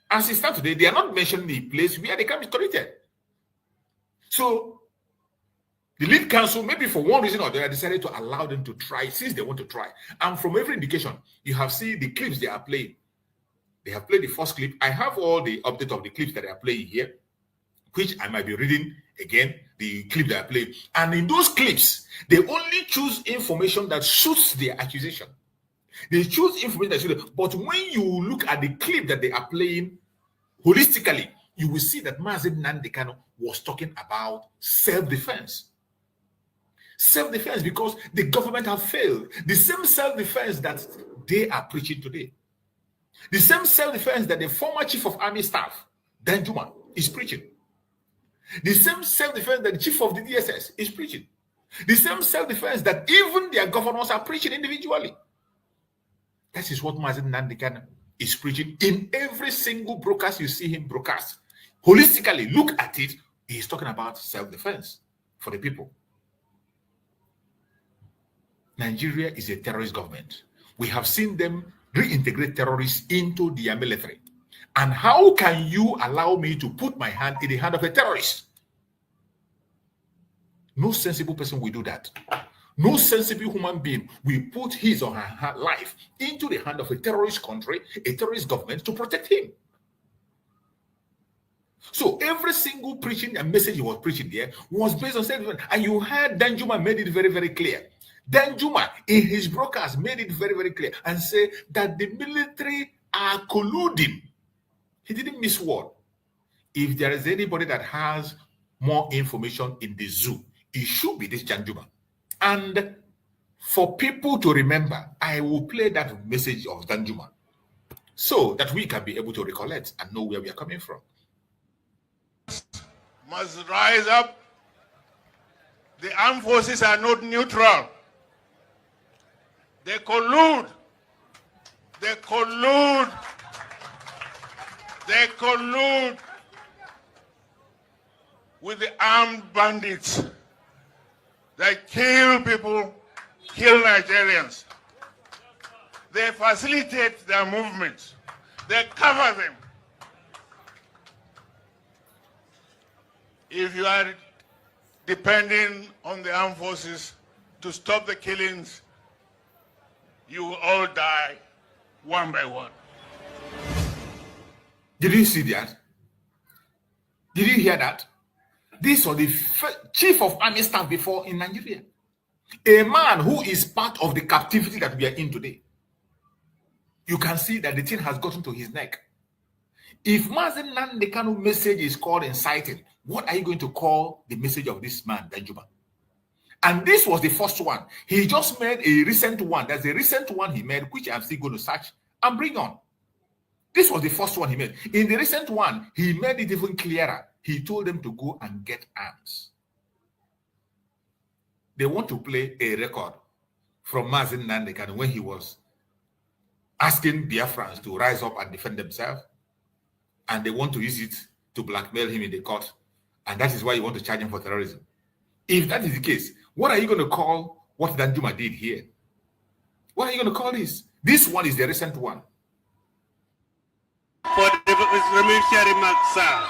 As it stands today, they are not mentioning the place where the crime is committed. So the lead counsel, maybe for one reason or the other, decided to allow them to try since they want to try. And from every indication, you have seen the clips they are playing. They have played the first clip. I have all the update of the clips that they are playing here, which I might be reading again, the clip that I played. And in those clips, they only choose information that suits their accusation. They choose information that suits them. But when you look at the clip that they are playing holistically, you will see that Mazi Nnamdi Kanu was talking about self-defense. Self-defense because the government have failed. The same self-defense that they are preaching today. The same self-defense that the former chief of army staff, Danjuma, is preaching. The same self-defense that the chief of the DSS is preaching. The same self-defense that even their governors are preaching individually. That is what Mazi Nnamdi Kanu is preaching in every single broadcast you see him broadcast. Holistically, look at it. He is talking about self-defense for the people. Nigeria is a terrorist government. We have seen them reintegrate terrorists into their military. And how can you allow me to put my hand in the hand of a terrorist? No sensible person will do that. No sensible human being will put his or her life into the hand of a terrorist country, a terrorist government to protect him. So every single preaching and message he was preaching there was based on self-defense. And you heard Danjuma made it very, very clear. Danjuma, in his broadcast, made it very, very clear and said that the military are colluding. He didn't miss word. If there is anybody that has more information in the zoo, it should be this Danjuma. And for people to remember, I will play that message of Danjuma so that we can be able to recollect and know where we are coming from. Must rise up. The armed forces are not neutral. They collude. They collude. They collude with the armed bandits. They kill people, kill Nigerians. They facilitate their movements. They cover them. If you are depending on the armed forces to stop the killings, you will all die one by one. Did you see that? Did you hear that? This was the chief of army staff before in Nigeria. A man who is part of the captivity that we are in today. You can see that the thing has gotten to his neck. If Mazi Nnamdi Kanu message is called inciting, what are you going to call the message of this man, Danjuma? And this was the first one. He just made a recent one. There's a recent one he made, which I'm still going to search and bring on. This was the first one he made. In the recent one, he made it even clearer. He told them to go and get arms. They want to play a record from Mazi Nnamdi Kanu when he was asking Biafrans to rise up and defend themselves. And they want to use it to blackmail him in the court. And that is why you want to charge him for terrorism. If that is the case, what are you going to call what Danjuma did here? What are you going to call this? This one is the recent one. For the revolutionary remarks, sir.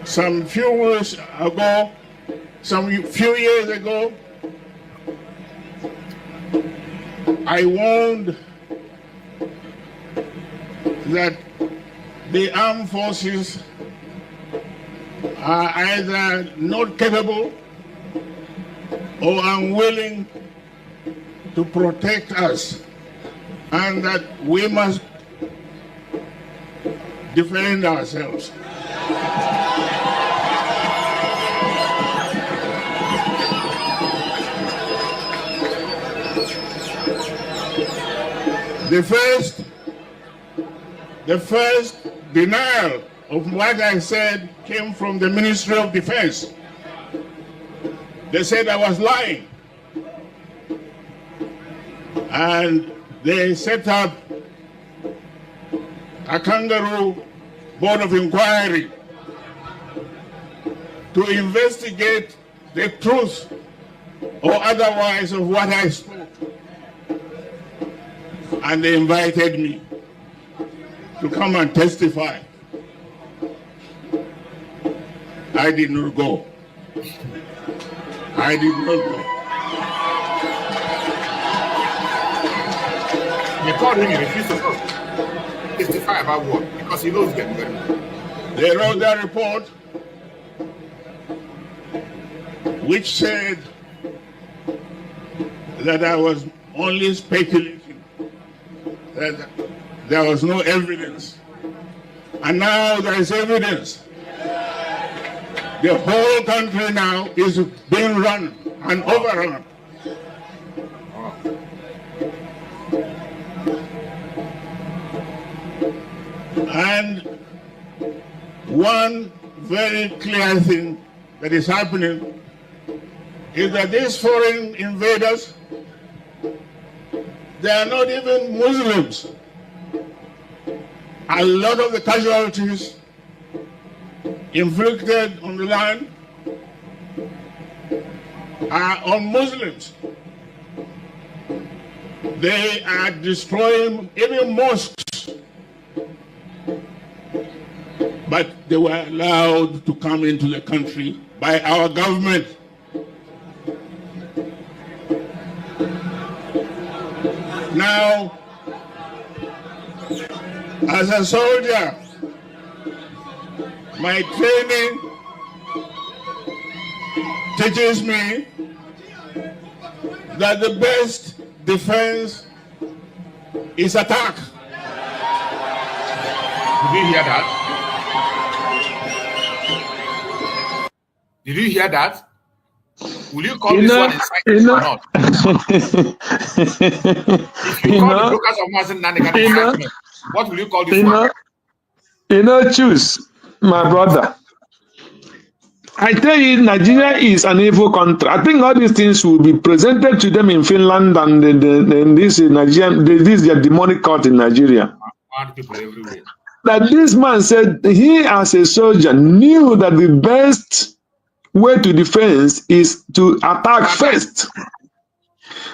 Some few years ago, I warned that the armed forces are either not capable or unwilling to protect us, and that we must defend ourselves. The first denial of what I said came from the Ministry of Defense. They said I was lying. And they set up a kangaroo board of inquiry to investigate the truth or otherwise of what I spoke. And they invited me to come and testify. I did not go. I did not go. They called him, he refused to go. Testify about what? Because he knows them very well. They wrote that report which said that I was only speculating, that there was no evidence. And now there is evidence. The whole country now is being run and overrun. And one very clear thing that is happening is that these foreign invaders, they are not even Muslims. A lot of the casualties inflicted on the land are on Muslims. They are destroying even mosques. but they were allowed to come into the country by our government. Now, as a soldier, my training teaches me that the best defense is attack. Did you hear that? Did you hear that? Will you call this one incitement or not? If you call the brokers of Mazi Nnamdi Kanu incitement, what will you call this one? Choose, my brother. I tell you, Nigeria is an evil country. I think all these things will be presented to them in Finland and this Nigerian, this is their demonic cult in Nigeria. People everywhere. That this man said he, as a soldier, knew that the best way to defense is to attack first.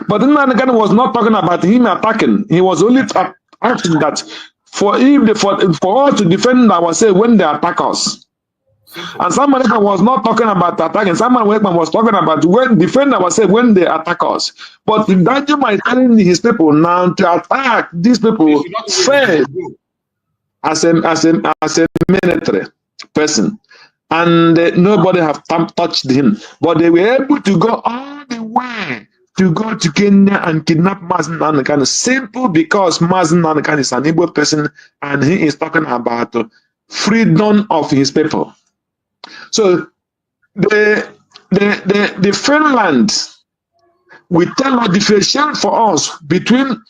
But Nnamdi Kanu was not talking about him attacking. He was only asking that for us to defend ourselves when they attack us. And someone was not talking about attacking. Someone was talking about when defend ourselves when they attack us. But Danjuma is telling his people now to attack these people first as a military person. And nobody have touched him. But they were able to go all the way to go to Kenya and kidnap Mazi Nnamdi Kanu, simple because Mazi Nnamdi Kanu is an Igbo person and he is talking about freedom of his people. So the Finland will tell us differentiate for us between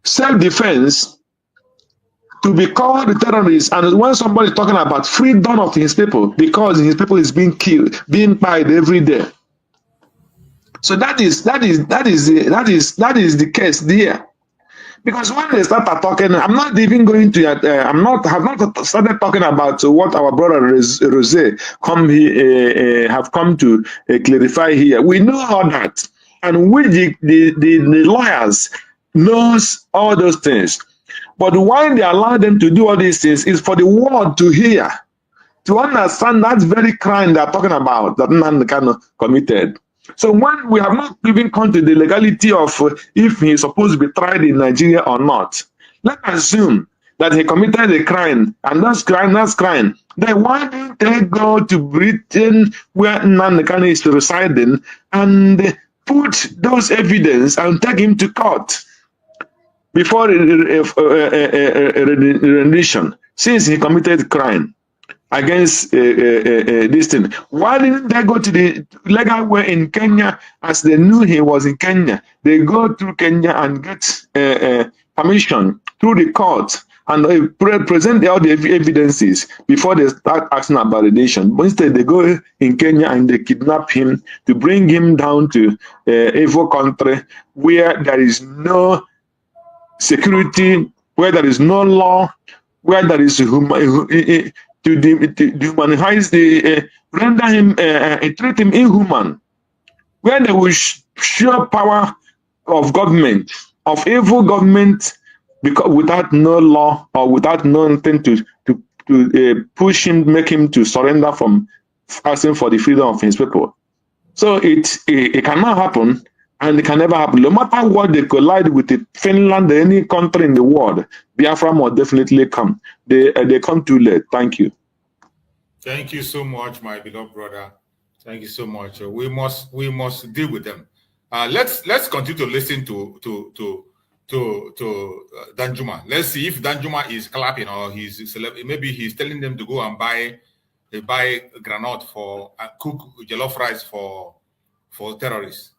self-defense to be called the terrorists, and when somebody is talking about freedom of his people because his people is being killed, being killed every day. So that is the case there. Because when they start talking, I'm not even going to. have not started talking about what our brother Rosé have come to clarify here. We know all that, and the lawyers knows all those things. But why they allow them to do all these things is for the world to hear, to understand that very crime they're talking about that Nnamdi Kanu committed. So when we have not even come to the legality of if he is supposed to be tried in Nigeria or not, let's assume that he committed a crime, and that's crime. Then why don't they go to Britain where Nnamdi Kanu is residing and put those evidence and take him to court before rendition, since he committed crime against this thing? Why didn't they go to the legal way in Kenya as they knew he was in Kenya? They go through Kenya and get permission through the court and present all the evidences before they start asking about rendition. But instead, they go in Kenya and they kidnap him to bring him down to evil country where there is no security, where there is no law, where there is to dehumanize render him, treat him inhuman, where they will show power of government, of evil government, because without no law or without no intent to push him, make him to surrender from asking for the freedom of his people. So it cannot happen, and it can never happen. No matter what they collide with Finland or any country in the world, Biafra must definitely come. They come too late. Thank you. Thank you so much, my beloved brother. Thank you so much. We must deal with them. Let's continue to listen to Danjuma. Let's see if Danjuma is clapping or maybe he's telling them to go and buy granite for cook jollof rice for terrorists.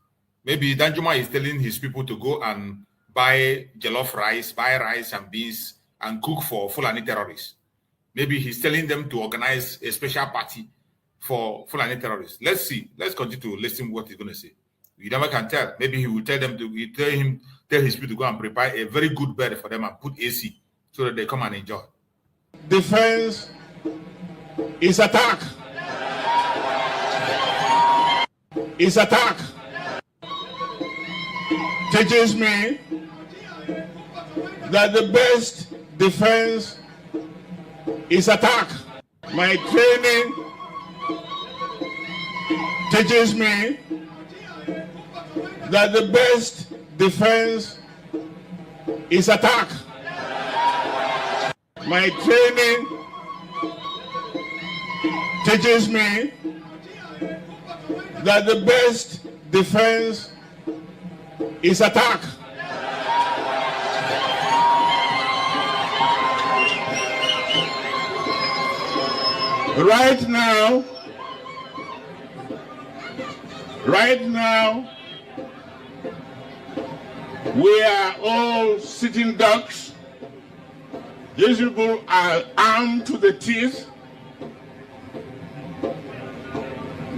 Maybe Danjuma is telling his people to go and buy jollof rice, buy rice and beans and cook for Fulani terrorists. Maybe he's telling them to organize a special party for Fulani terrorists. Let's see. Let's continue to listen to what he's going to say. You never can tell. Maybe he will tell his people to go and prepare a very good bed for them and put AC so that they come and enjoy. Defense is attack. Is attack. Teaches me that the best defense is attack. My training teaches me that the best defense is attack. My training teaches me that the best defense is attack. Right now, we are all sitting ducks. These people are armed to the teeth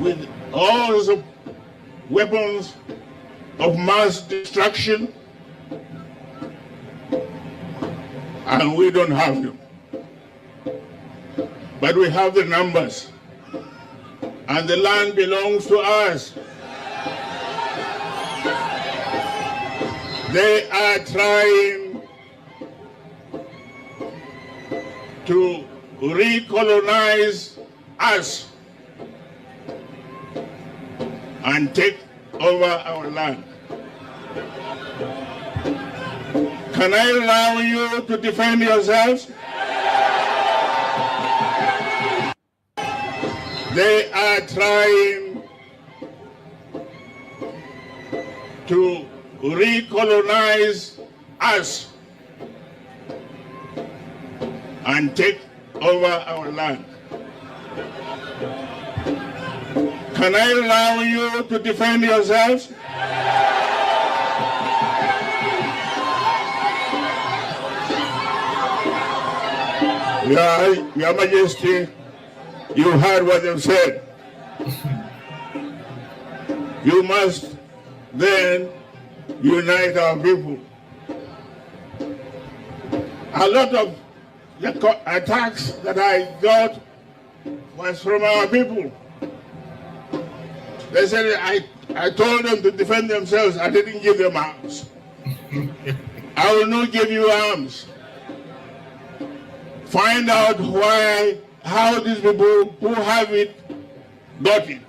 with all the weapons of mass destruction, and we don't have them. But we have the numbers, and the land belongs to us. They are trying to recolonize us and take over our land. Can I allow you to defend yourselves? They are trying to recolonize us and take over our land. Can I allow you to defend yourselves? Your Majesty, you heard what they said. You must then unite our people. A lot of the attacks that I got was from our people. They said I told them to defend themselves. I didn't give them arms. I will not give you arms. Find out how these people who have it got it.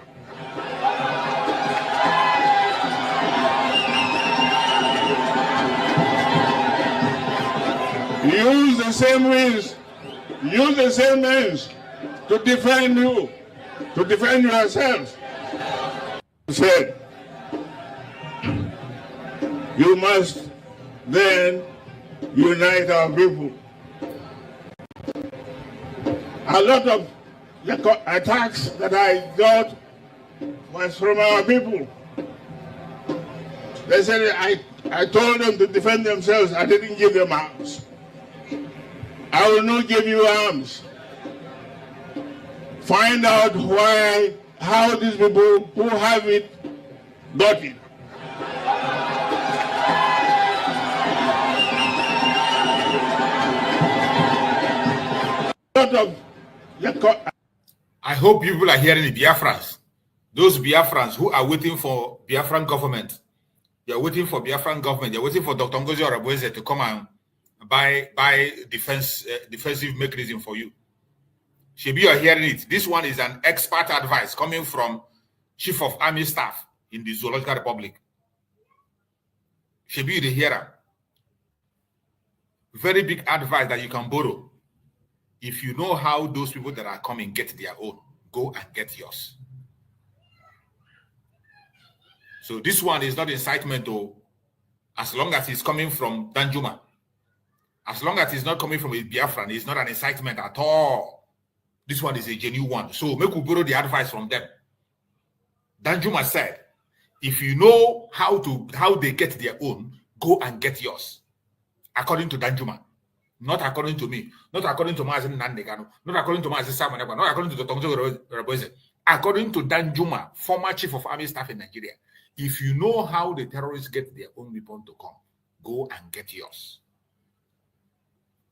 Use the same means. Use the same means to defend you, to defend yourselves. Said, you must then unite our people. A lot of the attacks that I got was from our people. They said I told them to defend themselves. I didn't give them arms. I will not give you arms. Find out how these people who have it got it. I hope people are hearing the Biafrans. Those Biafrans who are waiting for Biafran government. You're waiting for Biafran government. You're waiting for Dr. Ngozi Orebweze to come and buy defensive mechanism for you. Shebi, you're hearing it. This one is an expert advice coming from Chief of Army Staff in the Zoological Republic. Shebi, the hearer. Very big advice that you can borrow. If you know how those people that are coming get their own, go and get yours. So this one is not incitement, though, as long as it's coming from Danjuma. As long as it's not coming from a Biafran, it's not an incitement at all. This one is a genuine one. So make we borrow the advice from them. Danjuma said, if you know how they get their own, go and get yours. According to Danjuma. Not according to me. Not according to Mazi Nnamdi Kanu. Not according to Mazi Samanekwa. Not according to Dr. Ngozi Orebweze. According to Danjuma, former Chief of Army Staff in Nigeria. If you know how the terrorists get their own weapon to come, go and get yours.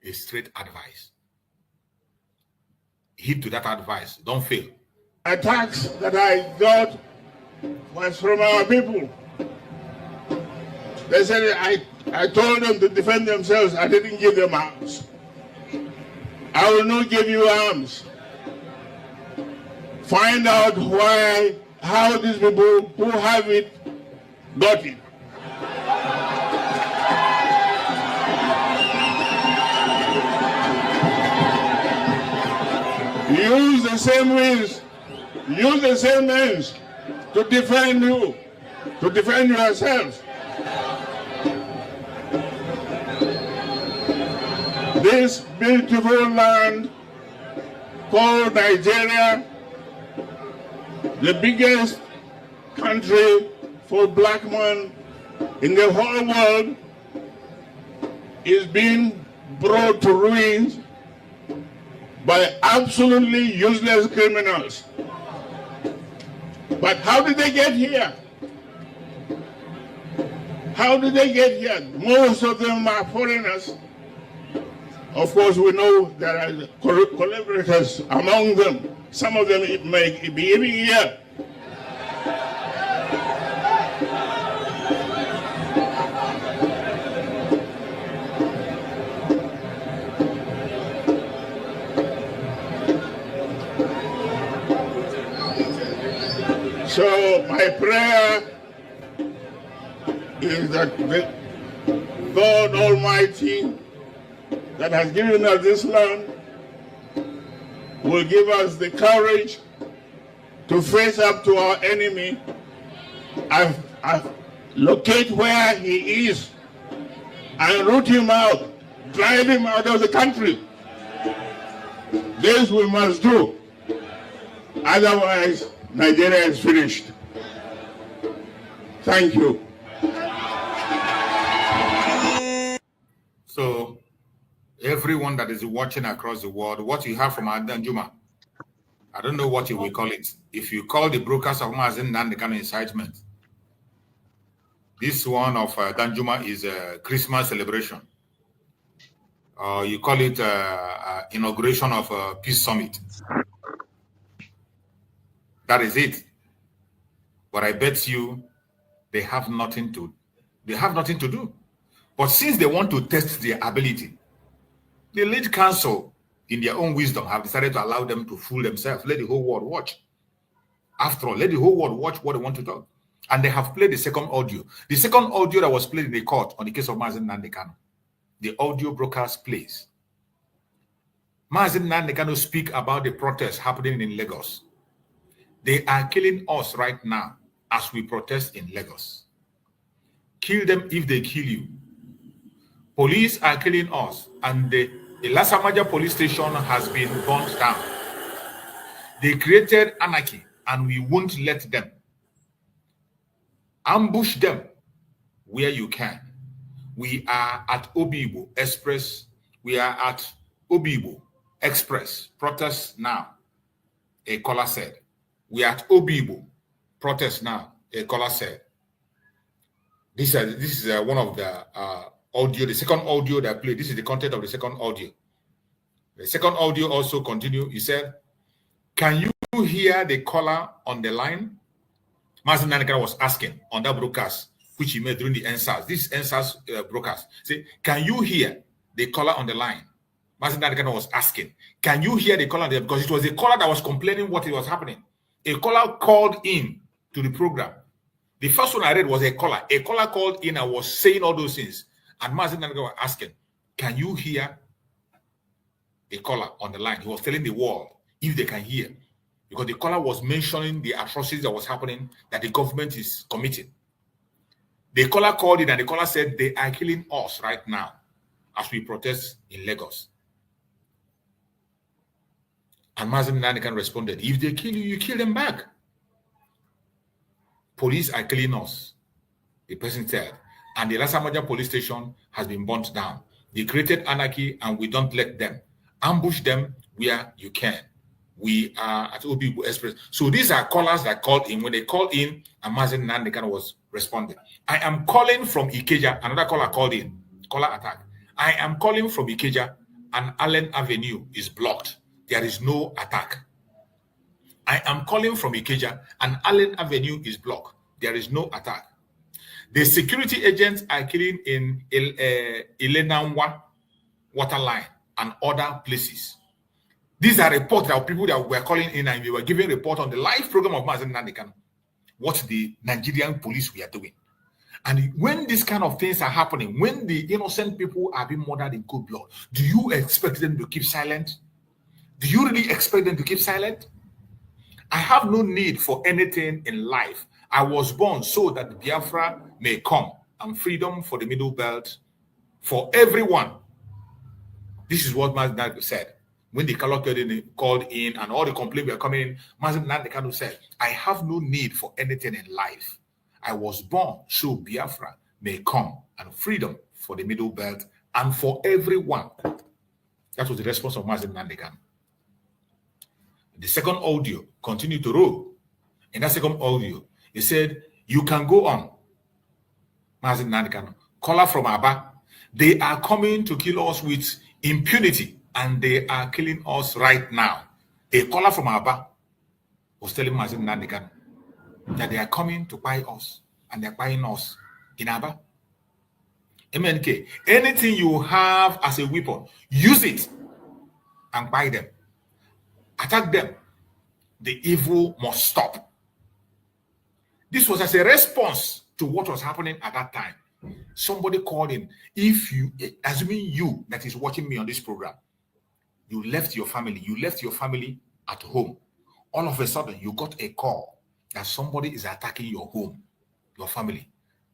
A straight advice. Heed to that advice. Don't fail. Attacks that I got was from our people. They said I told them to defend themselves. I didn't give them arms. I will not give you arms. find out how these people who have it got it. Use the same means, use the same means to defend you, to defend yourselves. This beautiful land called Nigeria, the biggest country for black men in the whole world, is being brought to ruins by absolutely useless criminals. But how did they get here? How did they get here? Most of them are foreigners. Of course, we know there are collaborators among them. Some of them may be even here. So my prayer is that God Almighty that has given us this land will give us the courage to face up to our enemy and locate where he is and root him out, drive him out of the country. This we must do. Otherwise, Nigeria is finished. Thank you. So, everyone that is watching across the world, what you have from Danjuma, I don't know what you will call it. If you call the brokers of Mazi Nnamdi Kanu incitement, this one of Danjuma is a Christmas celebration. You call it inauguration of a Peace Summit. That is it. But I bet you they have nothing to do. But since they want to test their ability, the lead council, in their own wisdom, have decided to allow them to fool themselves. Let the whole world watch. After all, let the whole world watch what they want to talk. And they have played the second audio. The second audio that was played in the court on the case of Mazi Nnamdi Kanu. The audio broadcast plays. Mazi Nnamdi Kanu speak about the protests happening in Lagos. They are killing us right now as we protest in Lagos. Kill them if they kill you. Police are killing us, and the Lasamaja police station has been burnt down. They created anarchy, and we won't let them. Ambush them where you can. We are at Obibo Express. We are at Obibo Express. Protest now, a caller said. We are at Obibo. Protest now, a caller said. This is one of the audio, the second audio that I played. This is the content of the second audio. The second audio also continued. He said, can you hear the caller on the line? Mazi Nnamdi Kanu was asking on that broadcast, which he made during the NSAS. This NSAS broadcast. Say, can you hear the caller on the line? Mazi Nnamdi Kanu was asking, can you hear the caller on the line? Because it was a caller that was complaining what was happening. A caller called in to the program. The first one I read was a caller. A caller called in and was saying all those things. And Mazi Nnamdi Kanu was asking, can you hear a caller on the line? He was telling the world if they can hear. Because the caller was mentioning the atrocities that was happening that the government is committing. The caller called in and the caller said they are killing us right now as we protest in Lagos. And Mazi Nnamdi Kanu responded, if they kill you, you kill them back. Police are killing us, the person said. And the Lasamaja police station has been burnt down. They created anarchy and we don't let them. Ambush them where you can. We are at Obibo Express. So these are callers that called in. When they called in, and Mazi Nnamdi Kanu was responding. I am calling from Ikeja. Another caller called in. Caller attack. I am calling from Ikeja, and Allen Avenue is blocked. There is no attack. I am calling from Ikeja, and Allen Avenue is blocked. There is no attack. The security agents are killing in Ilenanwa water line and other places. These are reports of people that were calling in and we were giving report on the live program of Mazi Nnamdi Kanu, what the Nigerian police were doing. And when these kind of things are happening, when the innocent people are being murdered in cold blood, do you expect them to keep silent? Do you really expect them to keep silent? I have no need for anything in life. I was born so that Biafra may come and freedom for the Middle Belt for everyone. This is what Mazi Nnamdi said. When the called in and all the complaints were coming in, Mazi Nnamdi Kanu said, I have no need for anything in life. I was born so Biafra may come and freedom for the Middle Belt and for everyone. That was the response of Mazi Nnamdi Kanu. The second audio continued to roll. In that second audio, he said, you can go on. Mazi Nnamdi Kanu, caller from Aba, they are coming to kill us with impunity. And they are killing us right now. A caller from Aba was telling Mazi Nnamdi Kanu that they are coming to buy us, and they're buying us in Aba. MNK, anything you have as a weapon, use it and buy them. Attack them. The evil must stop. This was as a response to what was happening at that time. Somebody called in. If you, assuming you that is watching me on this program, you left your family at home. All of a sudden, you got a call that somebody is attacking your home, your family,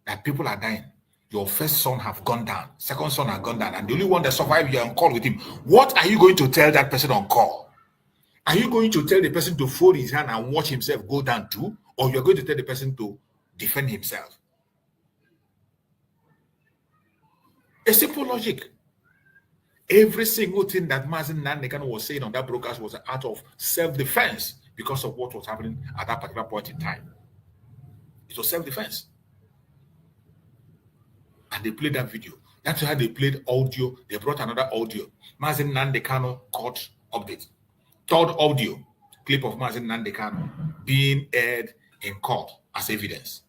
that people are dying. Your first son have gone down, second son have gone down, and the only one that survived, you're on call with him. What are you going to tell that person on call? Are you going to tell the person to fold his hand and watch himself go down too? Or you're going to tell the person to defend himself? A simple logic. Every single thing that Mazi Nnamdi Kanu was saying on that broadcast was out of self-defense because of what was happening at that particular point in time. It was self-defense. And they played that video. That's how they played audio. They brought another audio. Mazi Nnamdi Kanu court update. Third audio clip of Mazi Nnamdi Kanu being aired in court as evidence.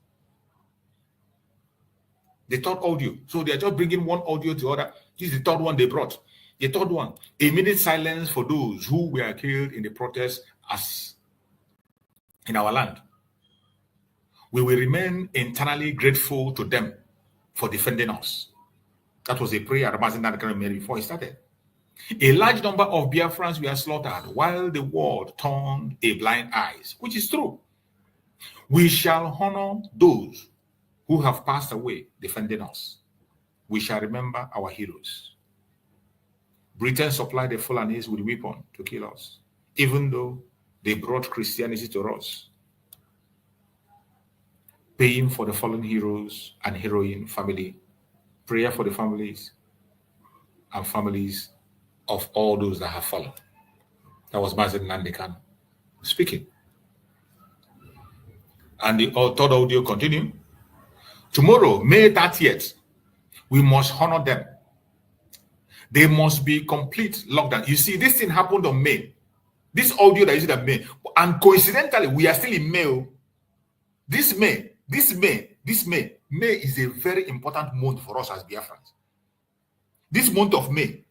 The third audio. So they're just bringing one audio to other. This is the third one they brought. The third one, a minute silence for those who were killed in the protest as in our land. We will remain internally grateful to them for defending us. That was a prayer that Mazi Nnamdi Kanu made before he started. A large number of Biafrans were slaughtered while the world turned a blind eye, which is true. We shall honor those who have passed away defending us. We shall remember our heroes. Britain supplied the Fulanis with weapons to kill us, even though they brought Christianity to us. Paying for the fallen heroes and heroine family, prayer for the families and families of all those that have fallen. That was Mazi Nnamdi Kanu speaking. And the third audio continue. Tomorrow, May 30th, we must honor them. They must be complete lockdown. You see, this thing happened on May. This audio that is in May. And coincidentally, we are still in May. May is a very important month for us as Biafrans. This month of May.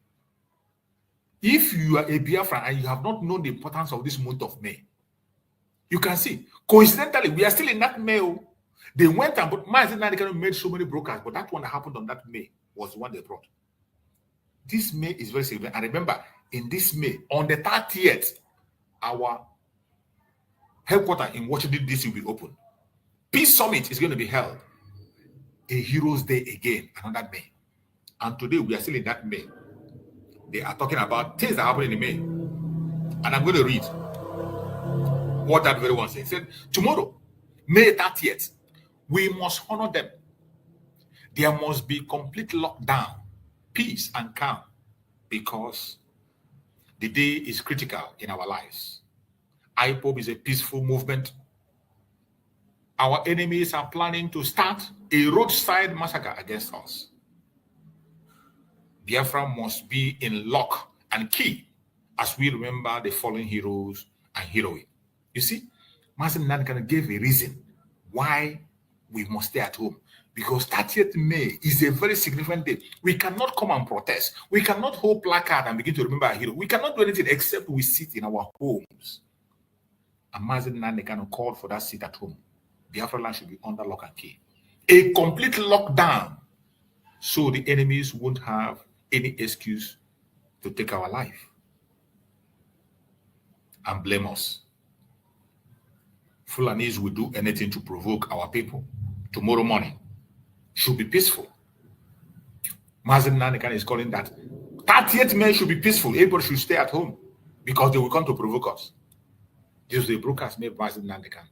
If you are a Biafran and you have not known the importance of this month of May, you can see. Coincidentally, we are still in that May. They went and but Mazi Nnamdi Kanu made so many brokers, but that one that happened on that May was the one they brought. This May is very significant. And remember, in this May, on the 30th, our headquarters in Washington, D.C. will be open. Peace Summit is going to be held. A Heroes Day again, another May. And today, we are still in that May. They are talking about things that happen in May. And I'm going to read what that very one said. It said, tomorrow, May 30th, we must honor them. There must be complete lockdown, peace and calm, because the day is critical in our lives. IPOB is a peaceful movement. Our enemies are planning to start a roadside massacre against us. Biafra must be in lock and key as we remember the fallen heroes and heroine. You see, Mazi Nnamdi Kanu gave a reason why we must stay at home. Because 30th May is a very significant day. We cannot come and protest. We cannot hold placard and begin to remember our hero. We cannot do anything except we sit in our homes. And Mazi Nnamdi Kanu called for that seat at home. Biafra land should be under lock and key. A complete lockdown, so the enemies won't have any excuse to take our life and blame us. Fulanis will do anything to provoke our people. Tomorrow morning should be peaceful. Mazi Nnamdi Kanu is calling that 30th May should be peaceful. Everybody should stay at home because they will come to provoke us. This is the broadcast made Mazi Nnamdi Kanu.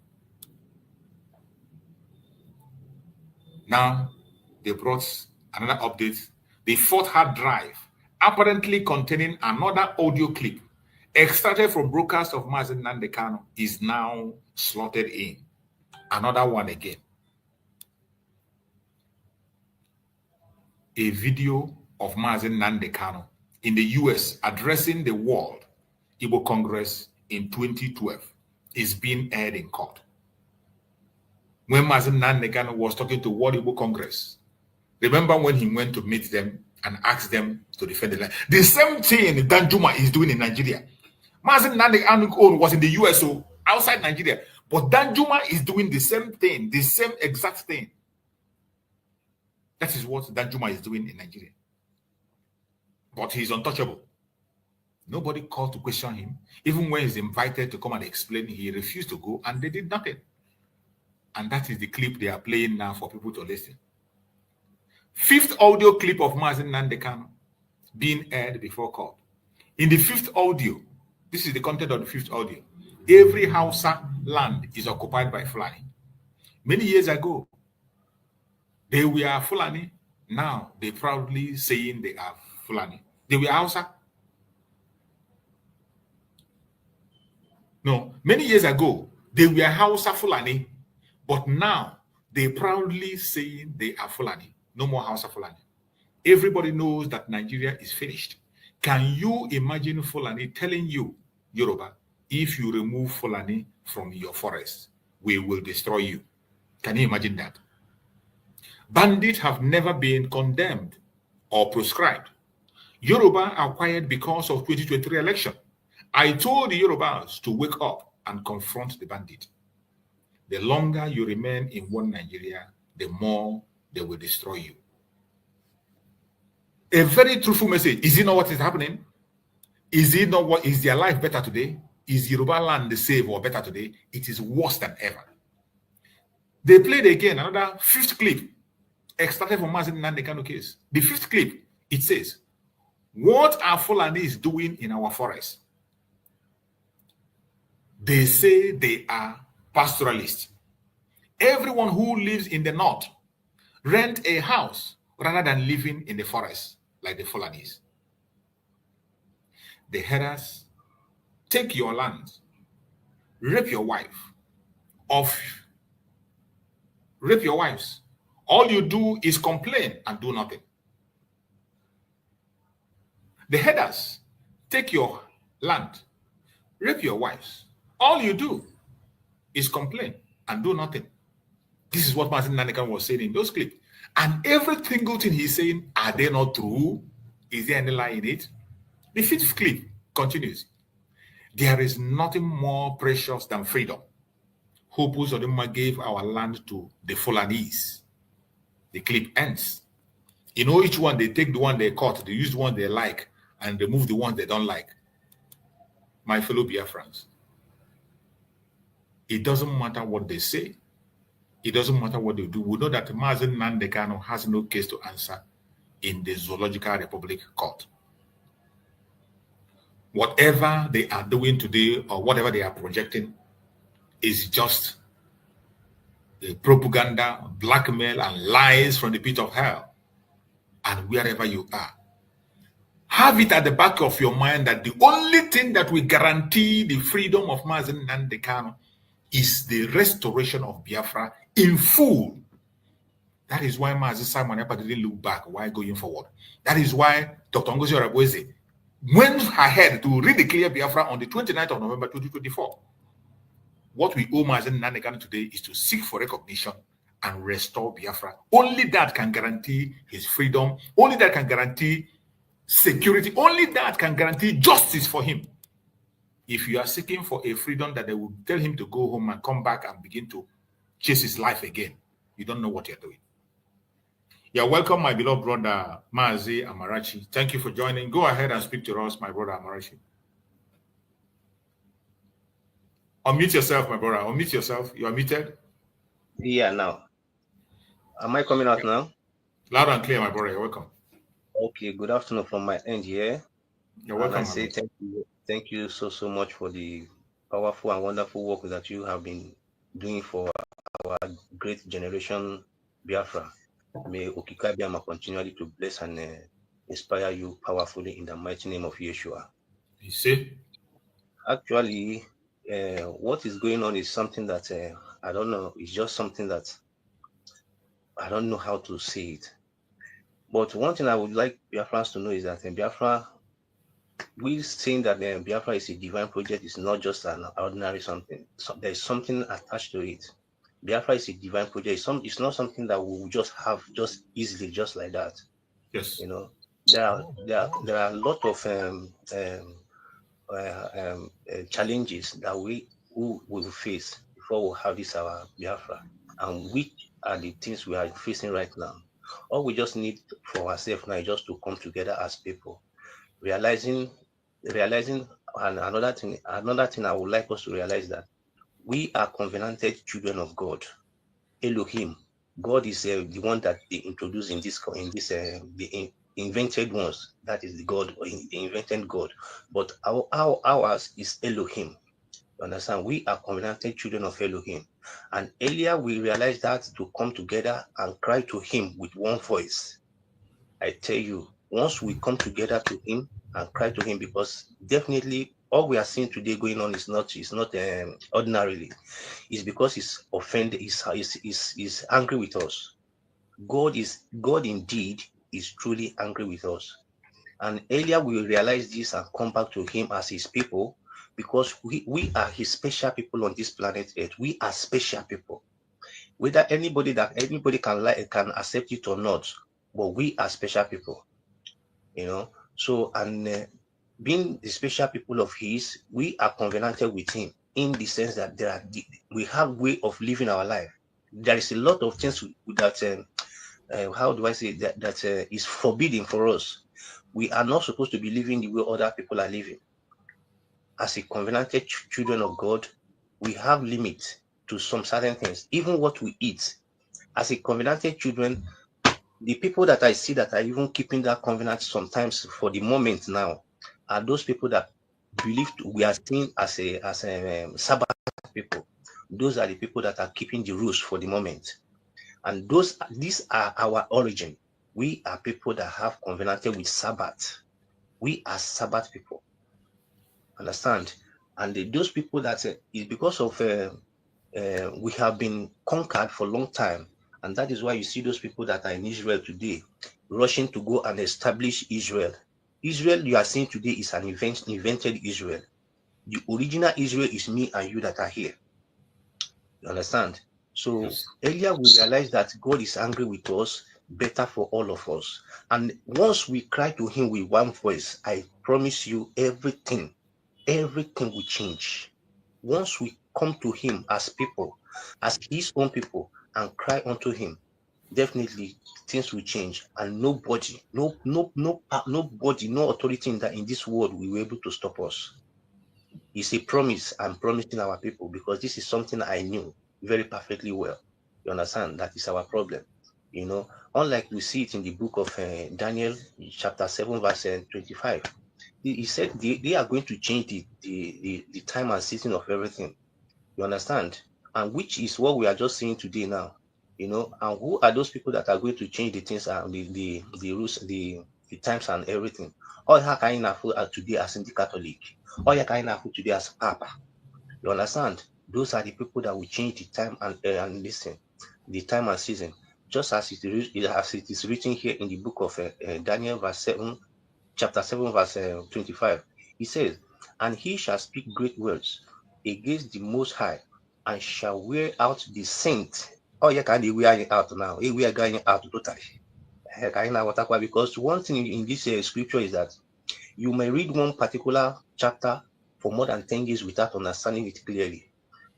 Now, they brought another update. The fourth hard drive, apparently containing another audio clip, extracted from broadcast of Mazi Nnamdi Kanu, is now slotted in. Another one again. A video of Mazi Nnamdi Kanu in the US addressing the World Igbo Congress in 2012 is being aired in court. When Mazi Nnamdi Kanu was talking to World Igbo Congress, remember when he went to meet them and asked them to defend the land? The same thing Danjuma is doing in Nigeria. Mazi Nnamdi Kanu was in the US, so outside Nigeria, but Danjuma is doing the same thing, the same exact thing. That is what Danjuma is doing in Nigeria. But he's untouchable. Nobody called to question him. Even when he's invited to come and explain, he refused to go, and they did nothing. And that is the clip they are playing now for people to listen. Fifth audio clip of Mazi Nnamdi Kanu being aired before court. In the fifth audio, this is the content of the fifth audio. Every Hausa land is occupied by Fulani. Many years ago, they were Fulani. Now they proudly saying they are Fulani. They were Hausa. No, many years ago, they were Hausa Fulani. But now, they proudly saying they are Fulani. No more Hausa Fulani. Everybody knows that Nigeria is finished. Can you imagine Fulani telling you, Yoruba, if you remove Fulani from your forest, we will destroy you? Can you imagine that? Bandits have never been condemned or proscribed. Yoruba are quiet because of 2023 election. I told the Yorubas to wake up and confront the bandit. The longer you remain in one Nigeria, the more they will destroy you. A very truthful message. Is it not what is happening? Is it not what is their life better today? Is Yoruba land the same or better today? It is worse than ever. They played again another fifth clip extracted from Mazi Nnamdi Kanu case. The fifth clip, it says, what are Fulanis doing in our forest? They say they are pastoralists. Everyone who lives in the north rent a house rather than living in the forest like the Fulanis. The herders take your land, rape your wife, rape your wives. All you do is complain and do nothing. The herders take your land, rape your wives. All you do is complain and do nothing. This is what Mazi Nnamdi Kanu was saying in those clips. And every single thing he's saying, are they not true? Is there any lie in it? The fifth clip continues. There is nothing more precious than freedom. Hopu Uzodimma gave our land to the Fulanese. The clip ends. You know, each one, they take the one they caught, they use the one they like, and remove the one they don't like. My fellow Biafrans, it doesn't matter what they say. It doesn't matter what they do. We know that Mazi Nnamdi Kanu has no case to answer in the Zoological Republic Court. Whatever they are doing today or whatever they are projecting is just the propaganda, blackmail, and lies from the pit of hell. And wherever you are, have it at the back of your mind that the only thing that will guarantee the freedom of Mazi Nnamdi Kanu is the restoration of Biafra in full. That is why Mazi Simon Ekpa didn't look back while going forward. That is why Dr. Ngozi Oreboweze went ahead to redeclare Biafra on the 29th of November 2024. What we owe Mazi Nnamdi Kanu today is to seek for recognition and restore Biafra. Only that can guarantee his freedom. Only that can guarantee security. Only that can guarantee justice for him. If you are seeking for a freedom that they will tell him to go home and come back and begin to chase his life again, you don't know what you're doing. You're welcome, my beloved brother Mazi Amarachi. Thank you for joining. Go ahead and speak to us, my brother Amarachi. Unmute yourself, my brother. Unmute yourself. You are muted. Yeah, now. Am I coming out now? Loud and clear, my brother. You're welcome. Okay, good afternoon from my end here. You're welcome. And I say thank you so much for the powerful and wonderful work that you have been doing for our great generation, Biafra. May Okikabiyama continually to bless and inspire you powerfully in the mighty name of Yeshua. You see? Actually, what is going on is something that I don't know. It's just something that I don't know how to say it. But one thing I would like Biafrans to know is that Biafra, we're saying that Biafra is a divine project. It's not just an ordinary something. So there's something attached to it. Biafra is a divine project. It's not something that we will just have just easily, just like that. Yes. You know, there are a lot of challenges that we will face before we have this our Biafra, and which are the things we are facing right now. All we just need for ourselves now is just to come together as people, realizing, and another thing I would like us to realize that we are covenanted children of God. Elohim, God is the one that they introduced in the invented ones. That is the God, the invented God. But ours is Elohim. You understand? We are covenanted children of Elohim. And earlier we realized that to come together and cry to him with one voice. I tell you, once we come together to him and cry to him, because definitely all we are seeing today going on is not ordinarily. It's because he's offended, he's angry with us. God indeed is truly angry with us. And earlier we realized this and come back to him as his people, because we are his special people on this planet Earth. We are special people. Whether anybody can accept it or not, but we are special people. You know. So, and being the special people of his, we are covenanted with him in the sense that we have way of living our life. There is a lot of things that how do I say that is forbidden for us. We are not supposed to be living the way other people are living. As a covenanted children of God, we have limits to some certain things, even what we eat. As a covenanted children, the people that I see that are even keeping that covenant sometimes for the moment now are those people that believe we are seen as a Sabbath people. Those are the people that are keeping the rules for the moment. And these are our origin. We are people that have covenanted with Sabbath. We are Sabbath people. Understand? And those people that is because of we have been conquered for a long time. And that is why you see those people that are in Israel today rushing to go and establish Israel. Israel you are seeing today is an invented Israel. The original Israel is me and you that are here. You understand? So earlier we realized that God is angry with us, better for all of us. And once we cry to him with one voice, I promise you everything will change. Once we come to him as people, as his own people, and cry unto him, definitely things will change. And nobody, no authority in this world will be able to stop us. It's a promise I'm promising our people, because this is something I knew very perfectly well. You understand? That is our problem. You know, unlike we see it in the book of Daniel, chapter 7, verse 25. He said they are going to change the time and season of everything. You understand? And which is what we are just seeing today now. You know, and who are those people that are going to change the things and the rules, the times and everything? All you kind of today as in the Catholic, all you kind of today as Papa. You understand? Those are the people that will change the time and listen, the time and season, just as it is written here in the book of Daniel, verse 7. Chapter 7, verse 25, he says, and he shall speak great words against the Most High, and shall wear out the saints Oh, yeah, we are out now. We are going out totally. Because one thing in this scripture is that you may read one particular chapter for more than 10 years without understanding it clearly.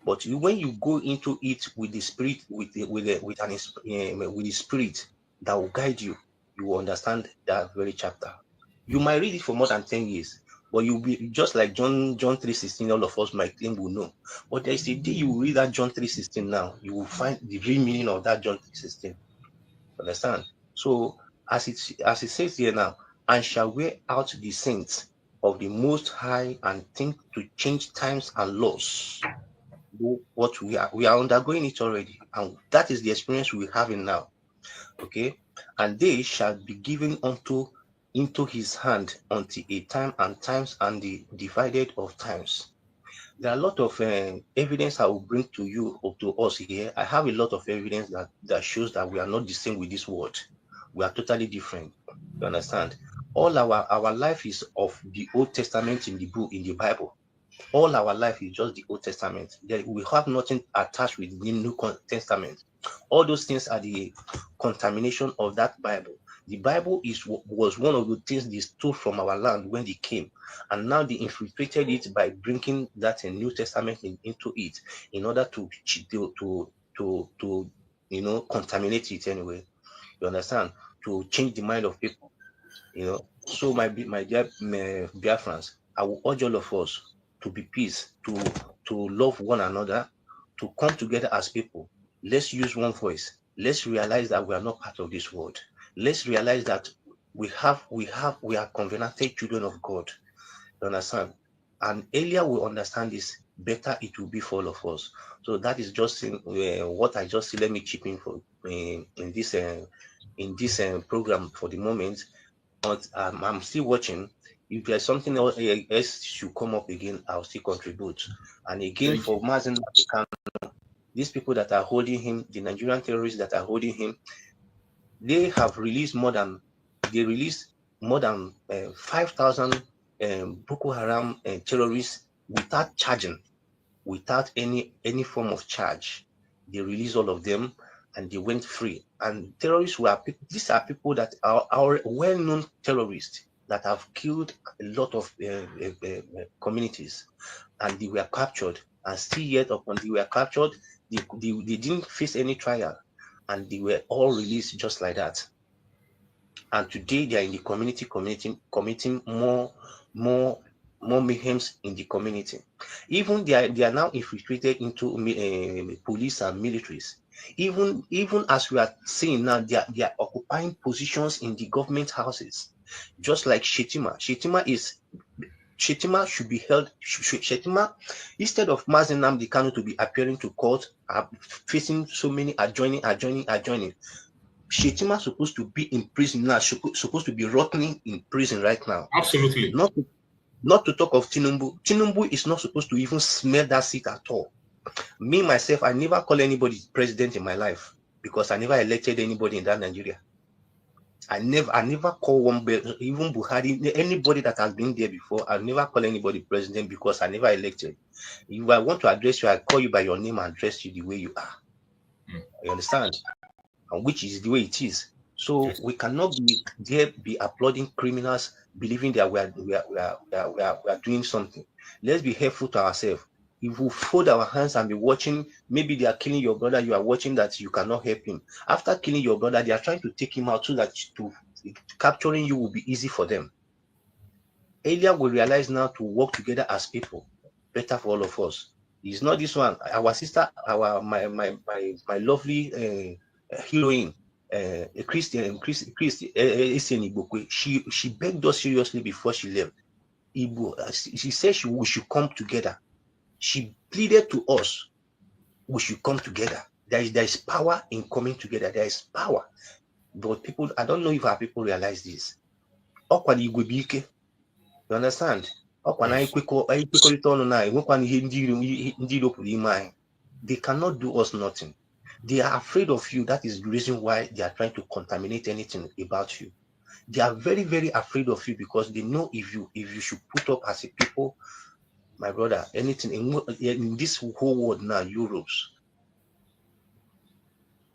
But when you go into it with the spirit, with the spirit that will guide you, you will understand that very chapter. You might read it for more than 10 years, but you'll be just like John 3:16. All of us might think will know. But there's a day you will read that John 3:16 now, you will find the real meaning of that John 3:16. Understand? So as it says here now, and shall wear out the saints of the Most High and think to change times and laws. What we are undergoing it already, and that is the experience we're having now. Okay, and they shall be given into his hand until a time and times and the divided of times. There are a lot of evidence I will bring to you or to us here. I have a lot of evidence that shows that we are not the same with this world. We are totally different. You understand? All our life is of the Old Testament in the Bible. All our life is just the Old Testament. We have nothing attached with the New Testament. All those things are the contamination of that Bible. The Bible was one of the things they stole from our land when they came, and now they infiltrated it by bringing that New Testament into it in order to contaminate it anyway. You understand? To change the mind of people. So my dear Biafrans, I will urge all of us to be peace, to love one another, to come together as people. Let's use one voice. Let's realize that we are not part of this world. Let's realize that we are covenanted children of God. You understand? And earlier we understand this, better it will be for all of us. So that is just what I just see. Let me chip in for in this program for the moment. But I'm still watching. If there's something else should come up again, I'll still contribute. And again, for Mazi, these people that are holding him, the Nigerian terrorists that are holding him, they released more than 5,000 Boko Haram terrorists without charging, without any form of charge. They released all of them and they went free. And terrorists these are people that are well-known terrorists that have killed a lot of communities, and they were captured. And still yet upon they were captured, they didn't face any trial, and they were all released just like that. And today they are in the community committing more mayhems in the community. Even they are now infiltrated into police and militaries. Even as we are seeing now, they are occupying positions in the government houses, just like Shetima. Shetima should be held. Shetima, instead of Mazi Nnamdi Kanu to be appearing to court, facing so many adjoining. Shetima supposed to be in prison now. Supposed to be rotting in prison right now. Absolutely. Not to talk of Tinubu. Tinubu is not supposed to even smell that seat at all. Me, myself, I never call anybody president in my life because I never elected anybody in that Nigeria. I never call one, even Buhari, anybody that has been there before. I never call anybody president because I never elected. If I want to address you, I call you by your name and address you the way you are. You understand? And which is the way it is. So we cannot be applauding criminals, believing that we are doing something. Let's be helpful to ourselves. If we fold our hands and be watching, maybe they are killing your brother, you are watching that you cannot help him. After killing your brother, they are trying to take him out so that capturing you will be easy for them. Earlier, we realize now to work together as people, better for all of us. It's not this one. Our sister, my lovely heroine, Christian, she begged us seriously before she left. She said we should come together. She pleaded to us, we should come together. There is power in coming together. There is power. But people, I don't know if our people realize this. You understand? They cannot do us nothing. They are afraid of you. That is the reason why they are trying to contaminate anything about you. They are very, very afraid of you because they know if you should put up as a people, my brother, anything in this whole world now, Europe's,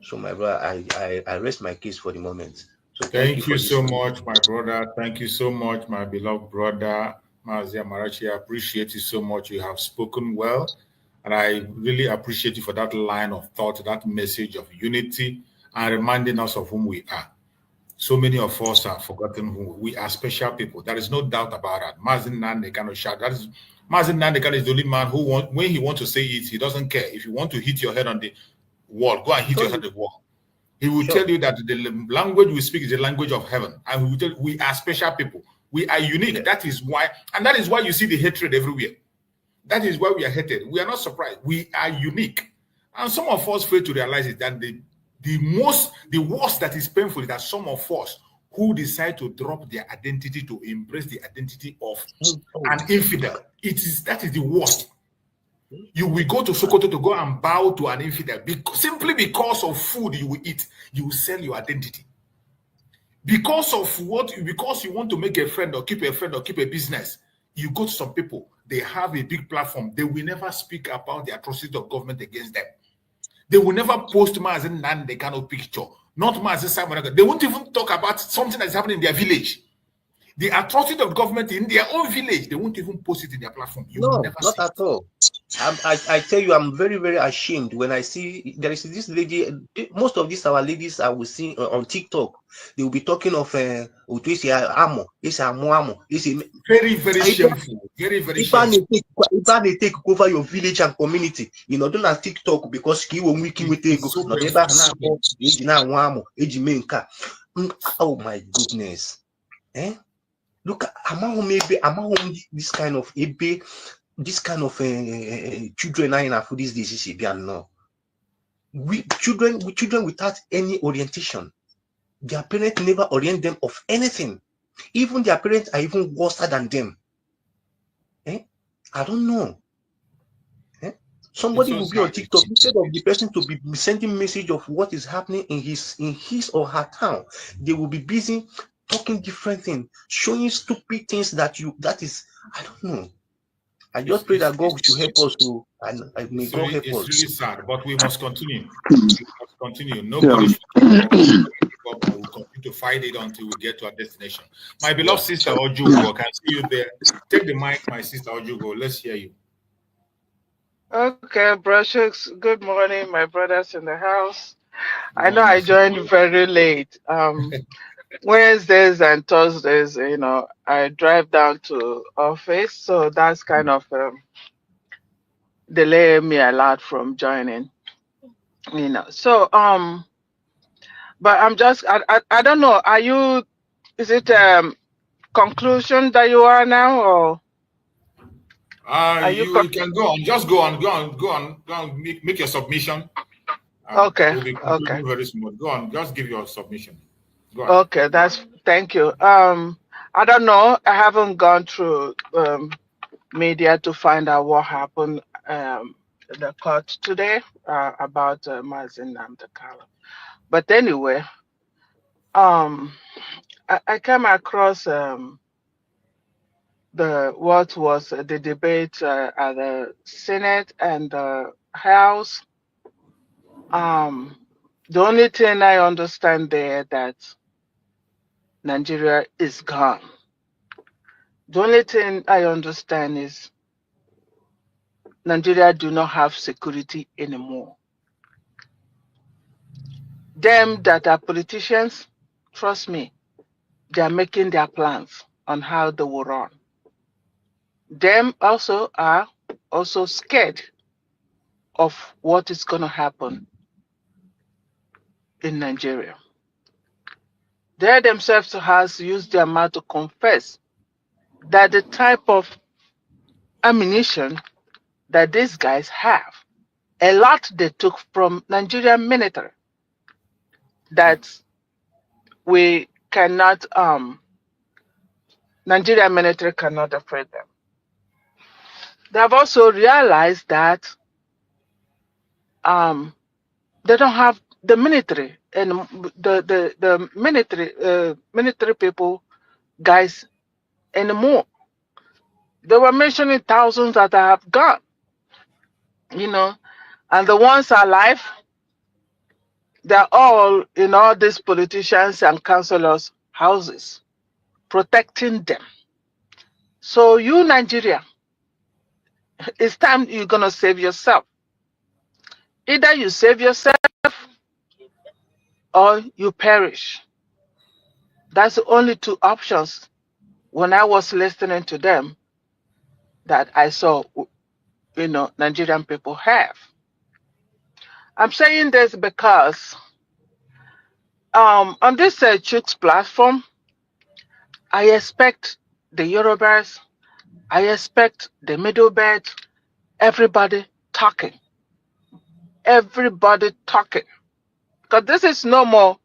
So, my brother, I rest my case for the moment. So, thank you Thank you for this. so much, my brother. Thank you so much, my beloved brother, Mazi Amarachi. I appreciate you so much. You have spoken well. And I really appreciate you for that line of thought, that message of unity, and reminding us of whom we are. So many of us have forgotten who we are. Special people. There is no doubt about that. Mazi Nnamdi Kanu shout. That is Mazi Nnamdi Kanu is the only man who when he wants to say it, he doesn't care. If you want to hit your head on the wall, go and hit your head on the wall. He will tell you that the language we speak is the language of heaven, and we will tell we are special people. We are unique. Yeah. That is why you see the hatred everywhere. That is why we are hated. We are not surprised. We are unique, and some of us fail to realize it. That the worst that is painful is that some of us who decide to drop their identity to embrace the identity of an infidel. That is the worst. You will go to Sokoto to go and bow to an infidel simply because of food you will eat. You will sell your identity. Because you want to make a friend or keep a business, you go to some people, they have a big platform. They will never speak about the atrocity of government against them. They will never post Mazi Nnamdi Kanu picture, not Mazi Simon. They won't even talk about something that's happening in their village. The atrocity of government in their own village, they won't even post it in their platform. No, not at all. I tell you, I'm very, very ashamed when I see there is this lady. Most of these our ladies I will see on TikTok. They will be talking of amo. It's amo. It's very, very shameful. Very, very shameful. If they take over your village and community, you know, don't have TikTok because he will make you with ego. Oh my goodness. Look, among this kind of children are in for this disease. No, children without any orientation, their parents never orient them of anything. Even their parents are even worse than them. I don't know. Somebody will be on TikTok instead of the person to be sending message of what is happening in his or her town. They will be busy talking different things, showing stupid things that is, I don't know. I just pray that God should help us to, and may God help us. It's really sad, but we must continue. We must continue. Nobody should give up, and we'll continue to fight it until we get to our destination. My beloved sister Ojugo, I can see you there. Take the mic, my sister Ojugo. Let's hear you. Okay, Brushers, good morning, my brothers in the house. I know I joined very late. Wednesdays and Thursdays, you know, I drive down to office, so that's kind of delaying me a lot from joining. You know, so but I'm just I don't know. Are you? Is it conclusion that you are now, or? You can go on. Just go on. Make your submission. Okay. We'll be concluding very smooth. Go on. Just give your submission. Go on. Okay, thank you. I don't know. I haven't gone through media to find out what happened in the court today about Mazi Nnamdi Kanu. But anyway, I came across what was the debate at the Senate and the House. The only thing I understand there that Nigeria is gone. The only thing I understand is Nigeria do not have security anymore. Them that are politicians, trust me, they are making their plans on how they will run. Them also are also scared of what is going to happen in Nigeria. They themselves has used their mouth to confess that the type of ammunition that these guys have, a lot they took from Nigerian military, that we cannot, Nigerian military cannot afford them. They have also realized that they don't have the military and the military people guys anymore. They were mentioning thousands that have gone, you know, and the ones alive, They're all in all these politicians and councillors' houses, protecting them. So you, Nigeria, it's time you're going to save yourself. Either you save yourself or you perish. That's the only two options when I was listening to them that I saw, Nigerian people have. I'm saying this because on this Chooks platform, I expect the Yorubas, I expect the Middle Belt, everybody talking. Everybody talking. Because this is no more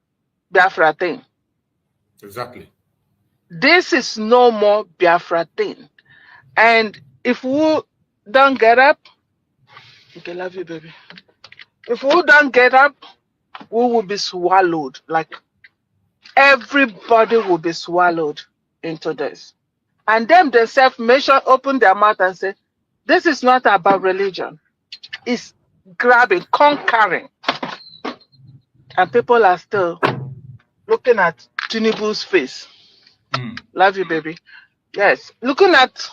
Biafra thing. Exactly. This is no more Biafra thing. And if we don't get up, okay, love you, baby. If we don't get up, we will be swallowed. Like everybody will be swallowed into this. And them themselves open their mouth and say, this is not about religion. It's grabbing, conquering. And people are still looking at Tinubu's face. Love you, baby. Yes. Looking at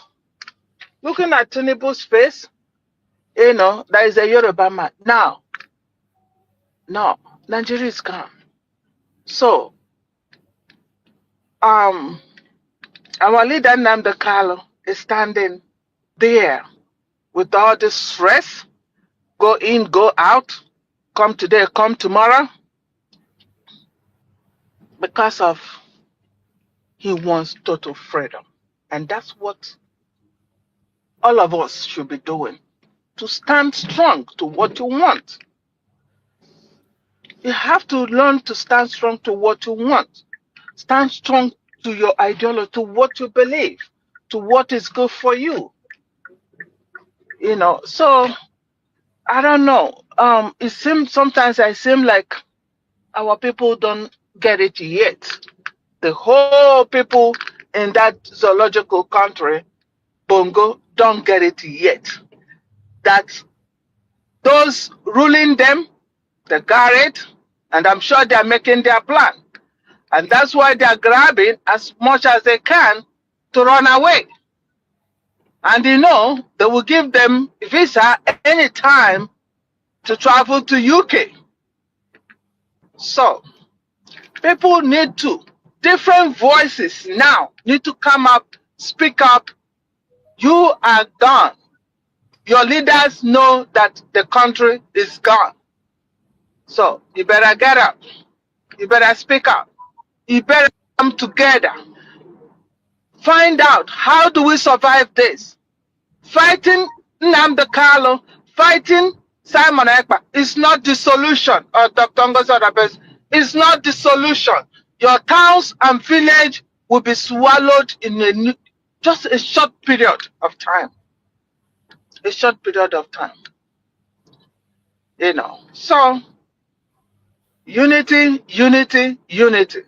Tinubu's face, there is a Yoruba man. Now, no, Nigeria is gone. So, our leader Nnamdi Kanu is standing there with all this stress. Go in, go out, come today, come tomorrow. Because of he wants total freedom. And that's what all of us should be doing. To stand strong to what you want. You have to learn to stand strong to what you want. Stand strong to your ideology, to what you believe, to what is good for you. So I don't know. Sometimes I seem like our people don't get it yet. The whole people in that zoological country, Bongo, don't get it yet. That those ruling them, they got it, and I'm sure they're making their plan. And that's why they're grabbing as much as they can to run away. And they will give them visa anytime to travel to UK. So, people need to, different voices now need to come up, speak up. You are gone. Your leaders know that the country is gone. So, you better get up. You better speak up. You better come together. Find out, how do we survive this? Fighting Nnamdi Kanu, fighting Simon Ekpa is not the solution. Or Dr. Ngozi is not the solution. Your towns and village will be swallowed in just a short period of time. A short period of time. So, unity, unity, unity.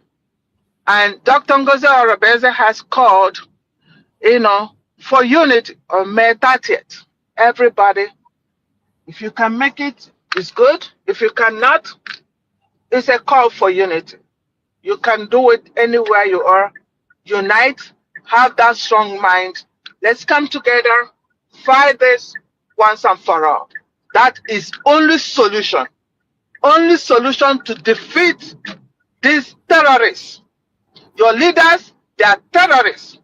And Dr. Ngozi Orebeze has called, for unity on May 30th. Everybody, if you can make it, it's good. If you cannot, it's a call for unity. You can do it anywhere you are. Unite, have that strong mind. Let's come together, fight this once and for all. That is only solution. Only solution to defeat these terrorists. Your leaders, they are terrorists.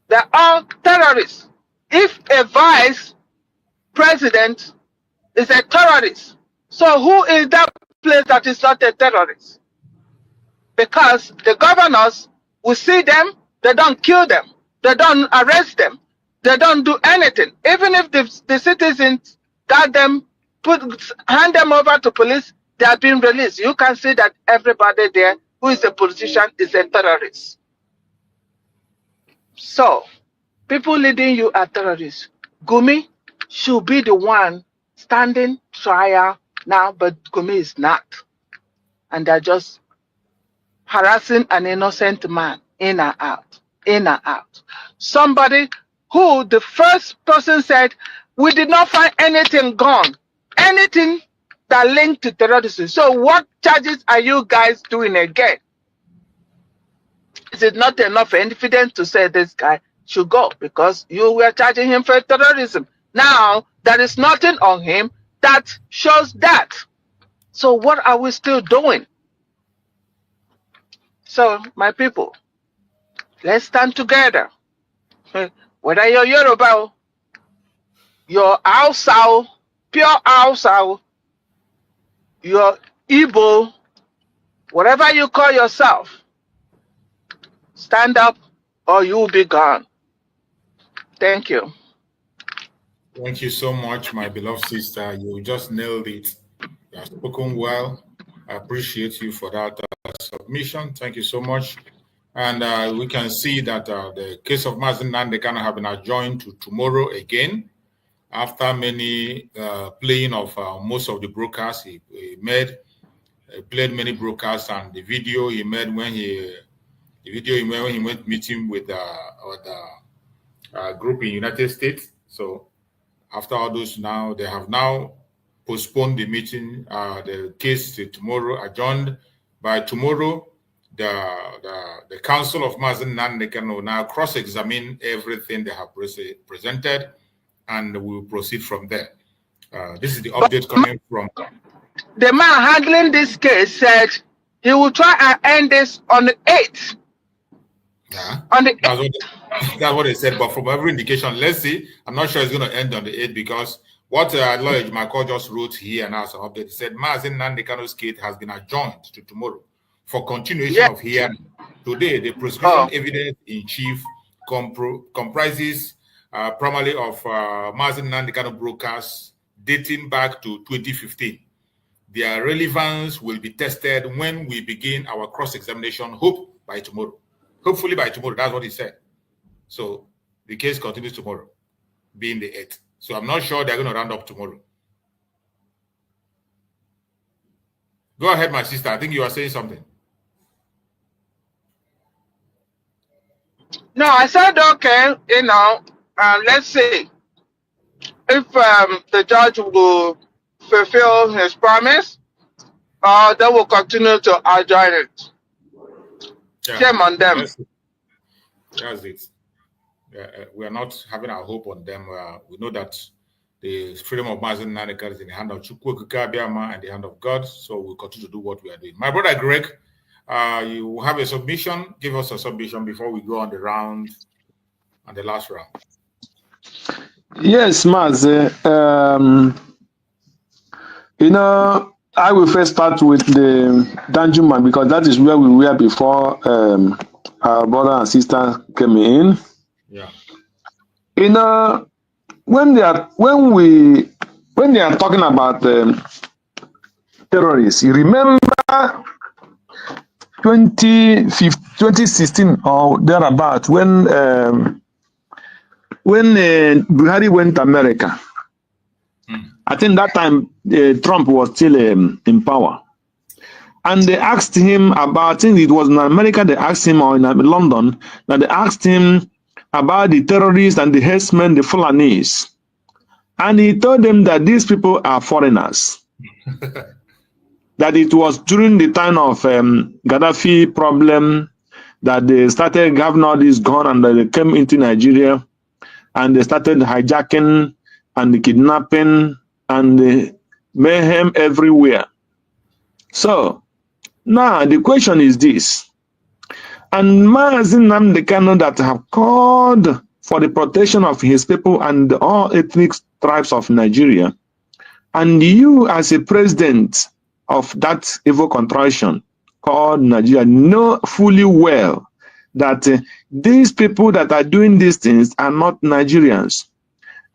They are all terrorists. If a vice president is a terrorist, so who is that place that is not a terrorist? Because the governors will see them, they don't kill them, they don't arrest them, they don't do anything. Even if the citizens got them, hand them over to police, they are being released. You can see that everybody there who is a politician is a terrorist. So, people leading you are terrorists. Gumi should be the one standing trial now, but Gumi is not. And they're just harassing an innocent man in and out, in and out. Somebody who the first person said, we did not find anything gone. Anything that link to terrorism. So what charges are you guys doing again? Is it not enough evidence to say this guy should go because you were charging him for terrorism? Now, there is nothing on him that shows that. So what are we still doing? So, my people, let's stand together. Whether you're Yoruba, you're Hausa, pure Hausa, you're Igbo, whatever you call yourself, stand up or you'll be gone. Thank you. Thank you so much, my beloved sister. You just nailed it. You have spoken well. I appreciate you for that submission. Thank you so much. And we can see that the case of Mazi Nnamdi Kanu have been adjourned to tomorrow again. After many playing of most of the broadcasts he made, he played many broadcasts, and the video he made when he went meeting with the group in United States. So after all those, now they have now postponed the meeting, the case to tomorrow, adjourned. By tomorrow, the Council of Mazi Nnamdi Kanu will now cross-examine everything they have presented, and we will proceed from there. This is the update coming from... The man handling this case said he will try and end this on the 8th. Yeah, on the that's what they said, but from every indication, let's see. I'm not sure it's going to end on the 8th because what Lawyer Michael just wrote here and as an update, he said Mazi Nnamdi Kanu's case has been adjourned to tomorrow for continuation of hearing. Today, the prosecution evidence in chief comprises primarily of Mazi Nnamdi Kanu broadcasts dating back to 2015. Their relevance will be tested when we begin our cross-examination, hope by tomorrow. Hopefully by tomorrow, that's what he said. So the case continues tomorrow, being the 8th. So I'm not sure they're going to round up tomorrow. Go ahead, my sister. I think you are saying something. No, I said, okay, let's see if the judge will fulfill his promise, they will continue to adjourn it. Yeah. Shame on them. That's it. We are not having our hope on them. We know that the freedom of Mazi Nnamdi Kanu is in the hand of Chukwu Abiyama and the hand of God. So we'll continue to do what we are doing. My brother Greg, you have a submission. Give us a submission before we go on the round, on the last round. Yes, Mazi. I will first start with the Danjuma because that is where we were before our brother and sister came in. Yeah. When they are talking about terrorists, you remember 2016 or thereabout when Buhari went to America. I think that time Trump was still in power. And they asked him about, I think it was in America, they asked him, or in London, that they asked him about the terrorists and the herdsmen, the Fulanis. And he told them that these people are foreigners. That it was during the time of Gaddafi problem that they started having all this gun and they came into Nigeria and they started hijacking and the kidnapping and the mayhem everywhere. So now the question is this. And Mazi Nnamdi Kanu that have called for the protection of his people and all ethnic tribes of Nigeria, and you as a president of that evil contraction called Nigeria know fully well that these people that are doing these things are not Nigerians.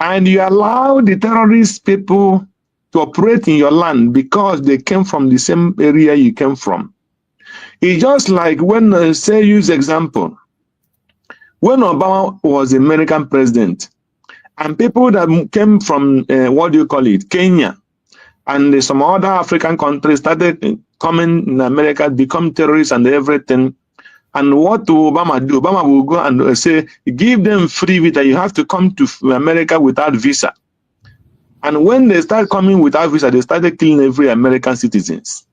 And you allow the terrorist people to operate in your land because they came from the same area you came from. It's just like when, say, use example, when Obama was American president, and people that came from, Kenya, and some other African countries started coming in America, become terrorists and everything. And what will Obama do? Obama will go and say, give them free visa. You have to come to America without visa. And when they start coming without visa, they started killing every American citizens.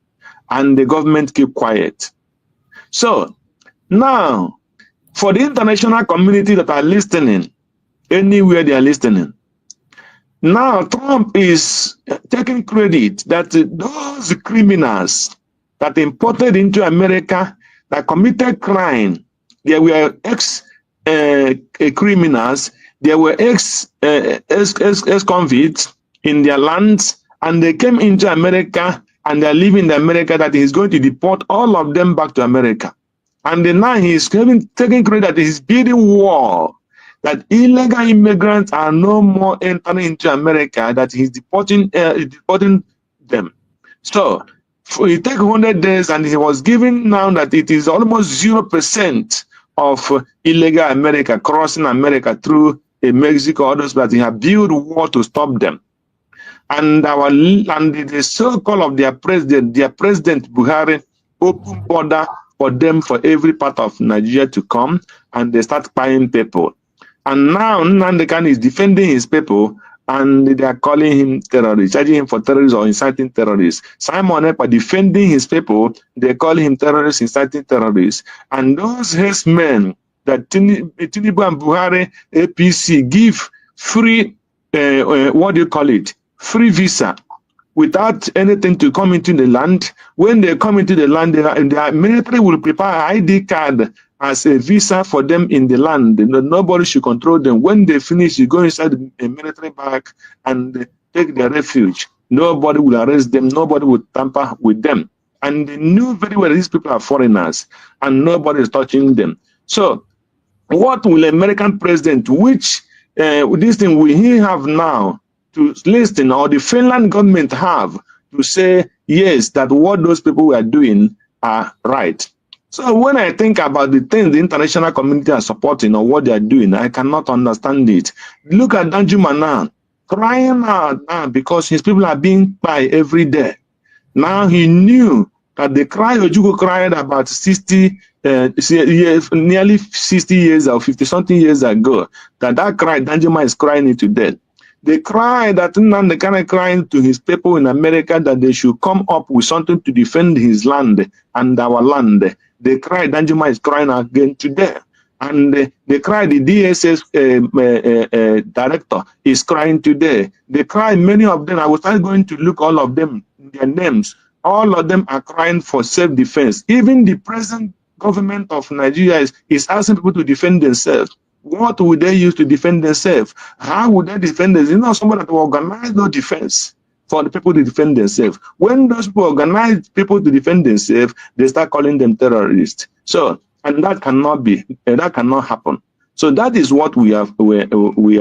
And the government keep quiet. So now, for the international community that are listening, anywhere they are listening, now Trump is taking credit that those criminals that imported into America, that committed crime, they were ex-criminals, they were ex-convicts in their lands, and they came into America, and they're living in America, that he's going to deport all of them back to America. And then now he's taking credit that he's building wall, that illegal immigrants are no more entering into America, that he's deporting them. So it takes 100 days, and he was given now that it is almost 0% of illegal America crossing America through Mexico, others, but he have built wall to stop them. And the so-called of their president Buhari, open border for them, for every part of Nigeria to come, and they start buying people. And now Nnamdi Kanu is defending his people, and they are calling him terrorist, charging him for terrorism or inciting terrorists. Simon Ekpa defending his people, they call him terrorist, inciting terrorists. And those men that Tinubu and Buhari APC give free, free visa, without anything to come into the land. When they come into the land, the military will prepare an ID card as a visa for them in the land. Nobody should control them. When they finish, you go inside a military barrack and take their refuge. Nobody will arrest them. Nobody will tamper with them. And they knew very well these people are foreigners, and nobody is touching them. So what will American president, which this thing will he have now to listen, or the Finland government have to say, yes, that what those people were doing are right? So when I think about the things the international community are supporting or what they are doing, I cannot understand it. Look at Danjuma now, crying out now because his people are being killed every day. Now he knew that the cry Ojukwu cried about 60 years, nearly 60 years or 50-something years ago, that cry, Danjuma is crying it to death. They cry that Nnamdi Kanu crying to his people in America that they should come up with something to defend his land and our land. They cry, Danjuma is crying again today. And they cry, the DSS director is crying today. They cry, many of them, I was not going to look all of them, their names. All of them are crying for self-defense. Even the present government of Nigeria is asking people to defend themselves. What would they use to defend themselves? How would they defend themselves? You know, somebody that will organize no defense for the people to defend themselves. When those people organize people to defend themselves, they start calling them terrorists. So, and that cannot be, that cannot happen. So that is what we are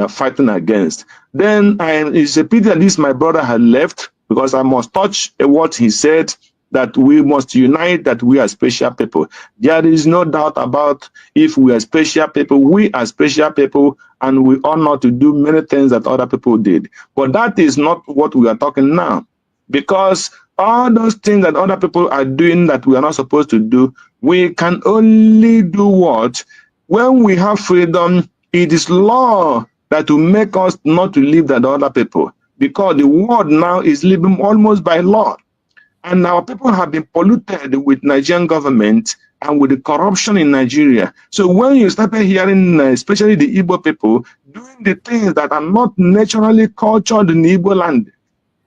fighting against. Then it's a pity that this my brother had left, because I must touch what he said, that we must unite, that we are special people. There is no doubt about, if we are special people, we are special people, and we ought not to do many things that other people did. But that is not what we are talking now, because all those things that other people are doing that we are not supposed to do, we can only do what? When we have freedom, it is law that will make us not to live than other people, because the world now is living almost by law. And our people have been polluted with Nigerian government and with the corruption in Nigeria. So when you started hearing, especially the Igbo people, doing the things that are not naturally cultured in the Igbo land,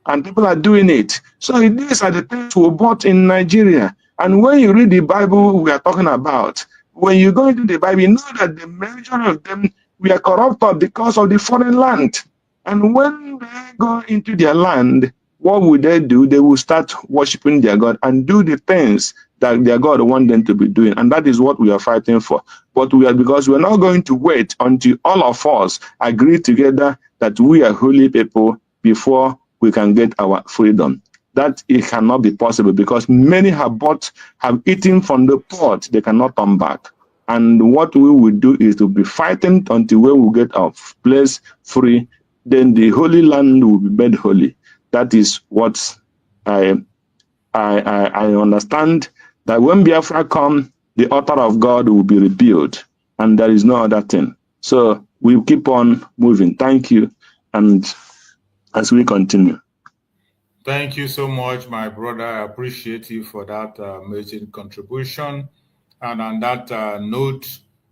and people are doing it. So these are the things we bought in Nigeria. And when you read the Bible we are talking about, when you go into the Bible, you know that the majority of them were corrupted because of the foreign land. And when they go into their land, what would they do? They will start worshiping their God and do the things that their God wants them to be doing. And that is what we are fighting for. But because we're not going to wait until all of us agree together that we are holy people before we can get our freedom. That it cannot be possible, because many have eaten from the pot, they cannot turn back. And what we will do is to be fighting until we will get our place free. Then the holy land will be made holy. That is what I understand, that when Biafra comes, the altar of God will be rebuilt, and there is no other thing. So we'll keep on moving. Thank you. And as we continue. Thank you so much, my brother. I appreciate you for that amazing contribution. And on that note,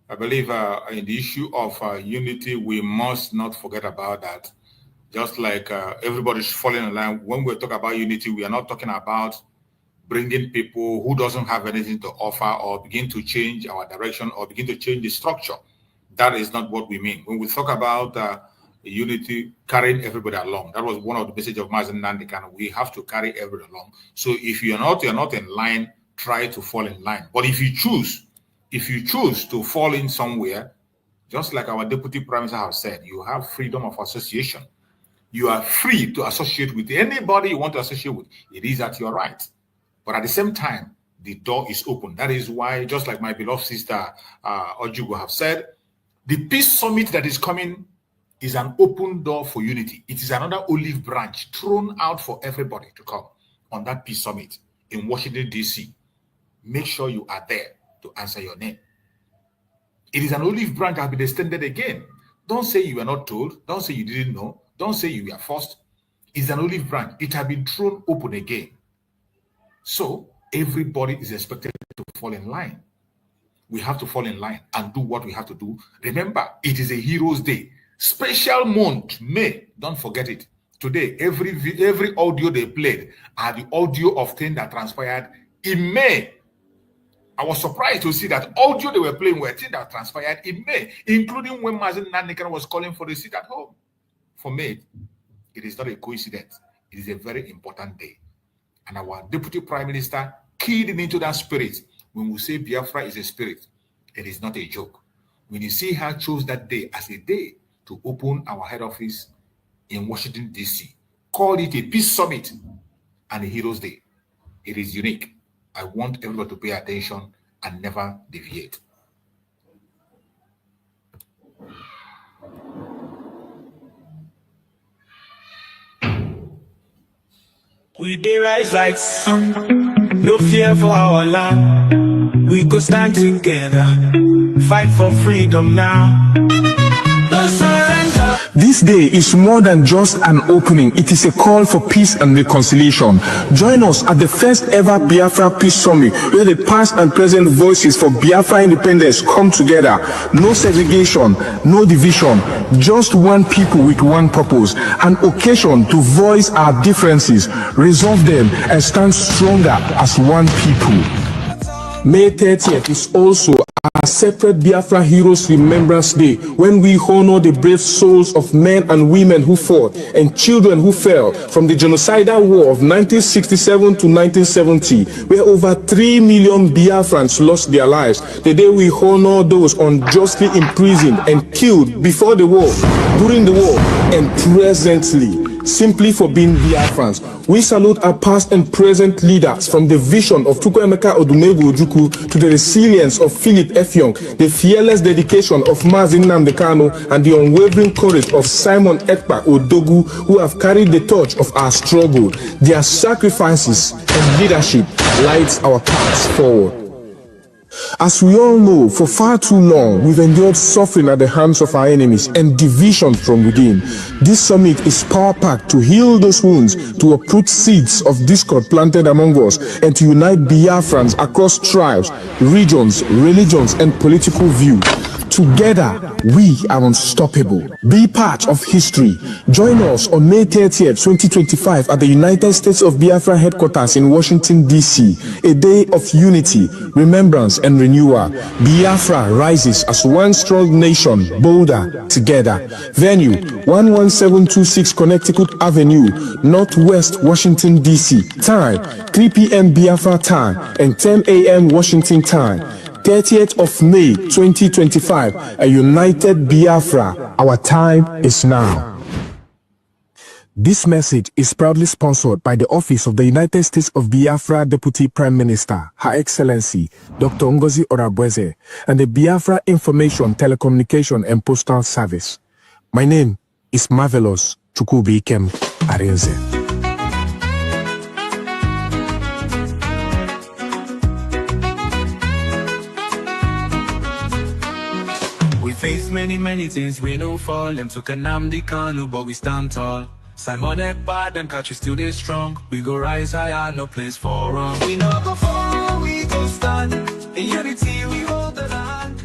I believe in the issue of unity, we must not forget about that. Just like everybody's falling in line, when we talk about unity, we are not talking about bringing people who doesn't have anything to offer or begin to change our direction or begin to change the structure. That is not what we mean. When we talk about unity, carrying everybody along, that was one of the messages of Mazi Nnamdi Kanu. We have to carry everybody along. So if you're not in line, try to fall in line. But if you choose to fall in somewhere, just like our Deputy Prime Minister has said, you have freedom of association. You are free to associate with anybody you want to associate with. It is at your right. But at the same time, the door is open. That is why, just like my beloved sister Ojugo have said, the Peace Summit that is coming is an open door for unity. It is another olive branch thrown out for everybody to come on that Peace Summit in Washington, D.C. Make sure you are there to answer your name. It is an olive branch that has been extended again. Don't say you were not told. Don't say you didn't know. Don't say you were forced. It's an olive branch. It has been thrown open again. So everybody is expected to fall in line. We have to fall in line and do what we have to do. Remember, it is a Heroes Day. Special month, May. Don't forget it. Today, every audio they played are the audio of things that transpired in May. I was surprised to see that audio they were playing were things that transpired in May, including when Mazi Nnamdi Kanu was calling for a seat at home. For me, it is not a coincidence. It is a very important day. And our Deputy Prime Minister keyed into that spirit. When we say Biafra is a spirit, it is not a joke. When you see her chose that day as a day to open our head office in Washington, D.C., call it a Peace Summit and a Heroes Day. It is unique. I want everybody to pay attention and never deviate. We dey rise like sun, no fear for our land. We go stand together, fight for freedom now. No surrender. This day is more than just an opening. It is a call for peace and reconciliation. Join us at the first ever Biafra Peace Summit, where the past and present voices for Biafra independence come together. No segregation, no division, just one people with one purpose. An occasion to voice our differences, resolve them, and stand stronger as one people. May 30th is also a separate Biafra Heroes Remembrance Day, when we honor the brave souls of men and women who fought and children who fell from the genocidal war of 1967 to 1970, where over 3 million Biafrans lost their lives. The day we honor those unjustly imprisoned and killed before the war, during the war, and presently, simply for being Biafrans. We salute our past and present leaders, from the vision of Chukwuemeka Odumegwu Ojukwu to the resilience of Philip Effiong, the fearless dedication of Mazi Nnamdi Kanu, and the unwavering courage of Simon Ekpa Odogu, who have carried the torch of our struggle. Their sacrifices and leadership lights our paths forward. As we all know, for far too long, we've endured suffering at the hands of our enemies and division from within. This summit is power-packed to heal those wounds, to uproot seeds of discord planted among us, and to unite Biafrans across tribes, regions, religions, and political views. Together, we are unstoppable. Be part of history. Join us on May 30th, 2025 at the United States of Biafra headquarters in Washington, D.C. A day of unity, remembrance, and renewal. Biafra rises as one strong nation, bolder together. Venue, 11726 Connecticut Avenue, Northwest Washington, D.C. Time, 3 p.m. Biafra time and 10 a.m. Washington time. 30th of May 2025, a united Biafra. Our time is now. This message is proudly sponsored by the Office of the United States of Biafra Deputy Prime Minister, Her Excellency Dr. Ngozi Orabweze, and the Biafra Information, Telecommunication and Postal Service. My name is Marvelous Chukwubikem Arinze. We face many things, we don't fall. Them took Nnamdi Kanu, but we stand tall. Simon Ekpa, them catch you still they strong. We go rise higher, no place for wrong. We no go fall, we go stand. In unity, we hold the land.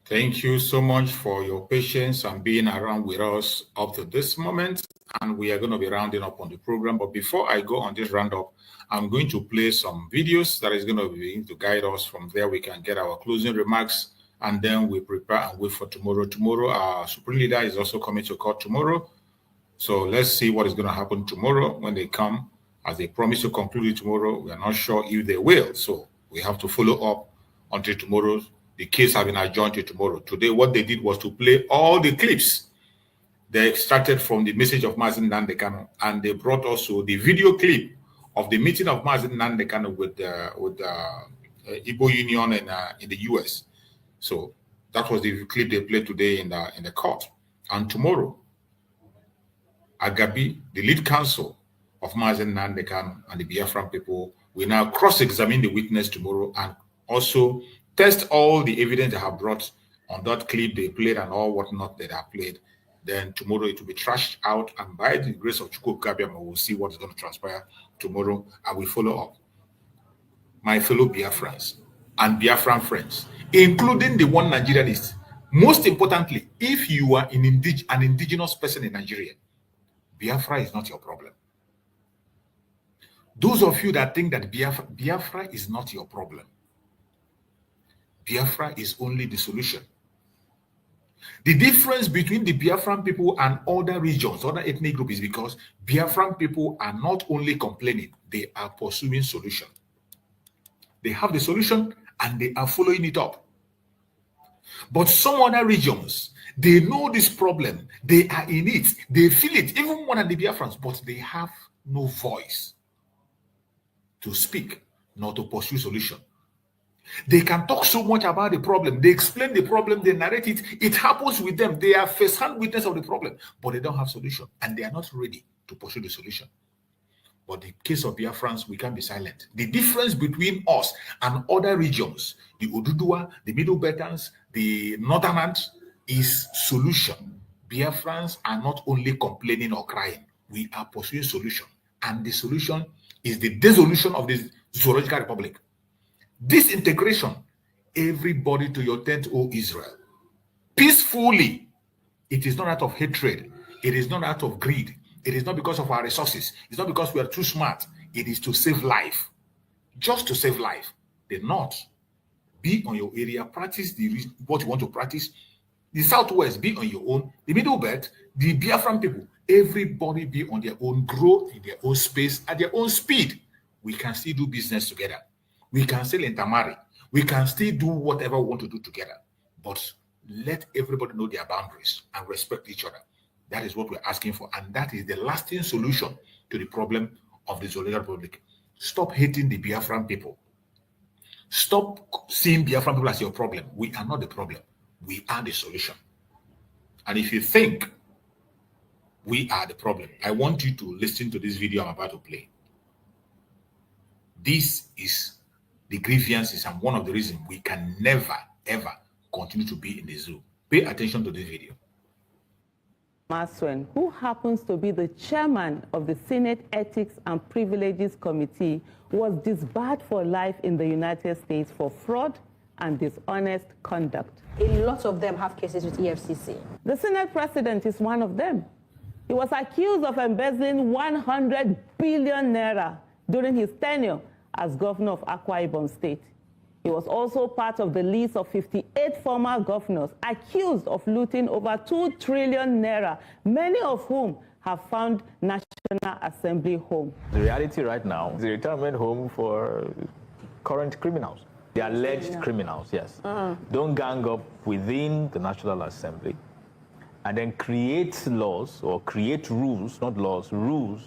Thank you so much for your patience and being around with us up to this moment. And we are going to be rounding up on the program. But before I go on this roundup, I'm going to play some videos that is going to be to guide us. From there, we can get our closing remarks, and then we prepare and wait for tomorrow. Tomorrow, our Supreme Leader is also coming to court tomorrow. So let's see what is going to happen tomorrow when they come. As they promise to conclude it tomorrow, we are not sure if they will. So we have to follow up until tomorrow. The case has been adjourned to tomorrow. Today, what they did was to play all the clips they extracted from the message of Mazi Nnamdi Kanu, and they brought also the video clip of the meeting of Mazi Nnamdi Kanu with Igbo Union in the US. So that was the clip they played today in the court. And tomorrow, Agabi, the lead counsel of Mazi Nnamdi Kanu and the Biafran people, will now cross-examine the witness tomorrow and also test all the evidence they have brought on that clip they played and all whatnot that they have played. Then tomorrow it will be trashed out, and by the grace of Chukwu Kabiama, we'll see what is going to transpire tomorrow, and we follow up. My fellow Biafrans and Biafran friends, including the one Nigerianist, most importantly, if you are an indigenous person in Nigeria, Biafra is not your problem. Those of you that think that Biafra is not your problem, Biafra is only the solution. The difference between the Biafran people and other regions, other ethnic groups, is because Biafran people are not only complaining, they are pursuing solution. They have the solution and they are following it up. But some other regions, they know this problem, they are in it, they feel it, even more than the Biafrans, but they have no voice to speak, nor to pursue solution. They can talk so much about the problem. They explain the problem. They narrate it. It happens with them. They are first-hand witness of the problem, but they don't have solution, and they are not ready to pursue the solution. But in the case of Biafrans, we can't be silent. The difference between us and other regions, the Oduduwa, the Middle Beltans, the Northerners, is solution. Biafrans are not only complaining or crying. We are pursuing solution, and the solution is the dissolution of the Zoological Republic. Disintegration, everybody to your tent, O Israel. Peacefully. It is not out of hatred. It is not out of greed. It is not because of our resources. It's not because we are too smart. It is to save life. Just to save life. The North, be on your area. Practice what you want to practice. The Southwest, be on your own. The Middle Belt, the Biafran people, everybody be on their own, grow in their own space, at their own speed. We can still do business together. We can still intermarry. We can still do whatever we want to do together. But let everybody know their boundaries and respect each other. That is what we're asking for. And that is the lasting solution to the problem of the Zoological Republic. Stop hating the Biafran people. Stop seeing Biafran people as your problem. We are not the problem. We are the solution. And if you think we are the problem, I want you to listen to this video I'm about to play. This is the grievances and one of the reasons we can never, ever continue to be in the zoo. Pay attention to this video. Maswen, who happens to be the chairman of the Senate Ethics and Privileges Committee, was disbarred for life in the United States for fraud and dishonest conduct. A lot of them have cases with EFCC. The Senate president is one of them. He was accused of embezzling 100 billion naira during his tenure as governor of Akwa Ibom State. He was also part of the list of 58 former governors accused of looting over 2 trillion naira, many of whom have found National Assembly home. The reality right now is a retirement home for current criminals. The alleged criminals, yes. Don't gang up within the National Assembly and then create laws or create rules, not laws, rules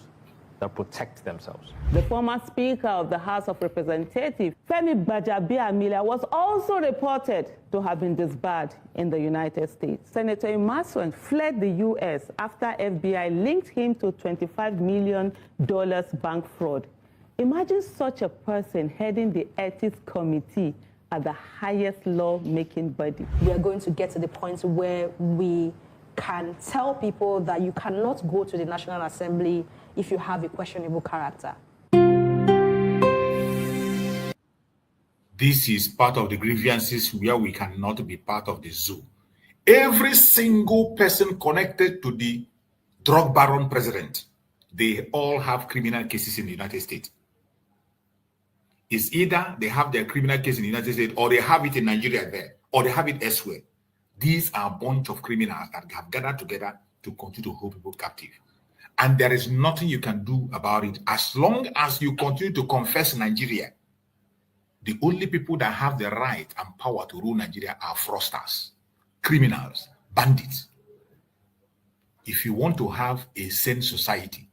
that protect themselves. The former Speaker of the House of Representatives, Femi Gbajabiamila, was also reported to have been disbarred in the United States. Senator Maswen fled the U.S. after FBI linked him to $25 million bank fraud. Imagine such a person heading the Ethics Committee at the highest law-making body. We are going to get to the point where we can tell people that you cannot go to the National Assembly if you have a questionable character. This is part of the grievances where we cannot be part of the zoo. Every single person connected to the drug baron president, they all have criminal cases in the United States. It's either they have their criminal case in the United States or they have it in Nigeria there, or they have it elsewhere. These are a bunch of criminals that have gathered together to continue to hold people captive. And there is nothing you can do about it as long as you continue to confess Nigeria. The only people that have the right and power to rule Nigeria are fraudsters, criminals, bandits. If you want to have a sane society,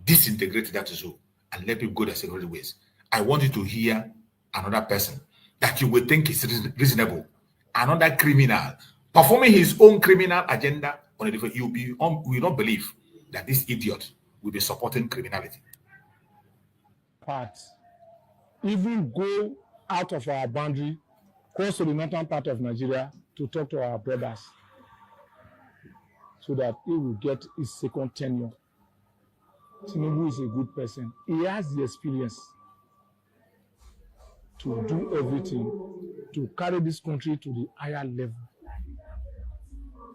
disintegrate that zoo and let people go their separate ways. I want you to hear another person that you will think is reasonable, another criminal performing his own criminal agenda on a different. You will not believe that this idiot will be supporting criminality. Even go out of our boundary, cross to the northern part of Nigeria to talk to our brothers so that he will get his second tenure. Tinubu is a good person. He has the experience to do everything to carry this country to the higher level.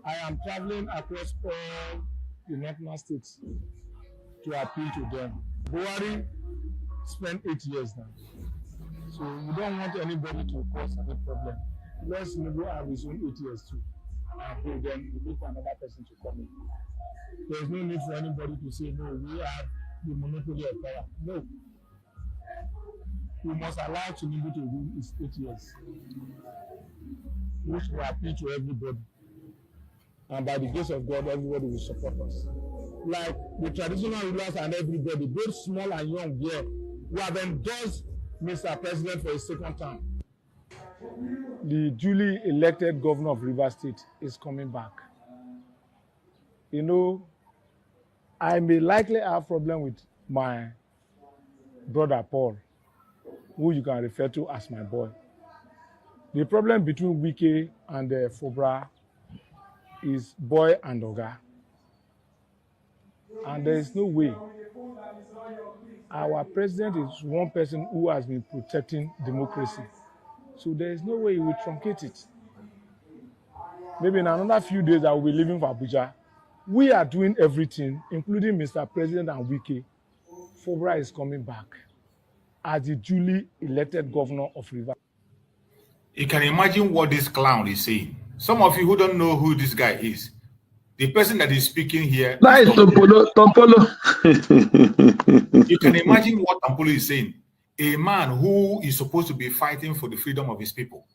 I am traveling across all the northern states to appeal to them. Buhari spent 8 years now. So you don't want anybody to cause any problem. Let Tinubu have his own 8 years too. And then we look for another person to come in. There is no need for anybody to say, no, we have the monopoly of power. No. We must allow Tinubu to rule his 8 years, which will appeal to everybody. And by the grace of God, everybody will support us. Like the traditional rulers and everybody, both small and young here, who have endorsed Mr. President for his second term. The duly elected governor of Rivers State is coming back. You know, I may likely have a problem with my brother Paul, who you can refer to as my boy. The problem between Wike and Fobra is boy and Oga. And there is no way. Our president is one person who has been protecting democracy. So there is no way he will truncate it. Maybe in another few days I will be leaving for Abuja. We are doing everything, including Mr. President and Wike. Fobra is coming back as the duly elected governor of Rivers. You can imagine what this clown is saying. Some of you who don't know who this guy is, the person that is speaking here. That is Tompolo. You can imagine what Tompolo is saying. A man who is supposed to be fighting for the freedom of his people.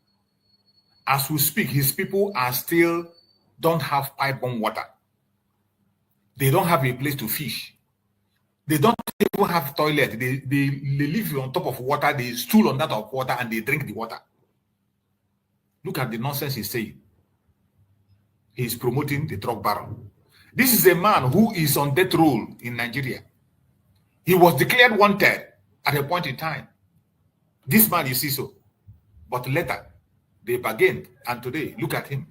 As we speak, his people are still don't have pipe-borne water. They don't have a place to fish. They don't even have toilet. They live on top of water. They stool on that of water and they drink the water. Look at the nonsense he's saying. He's promoting the drug baron. This is a man who is on death row in Nigeria. He was declared wanted at a point in time. This man, you see so. But later, they bargained. And today, look at him.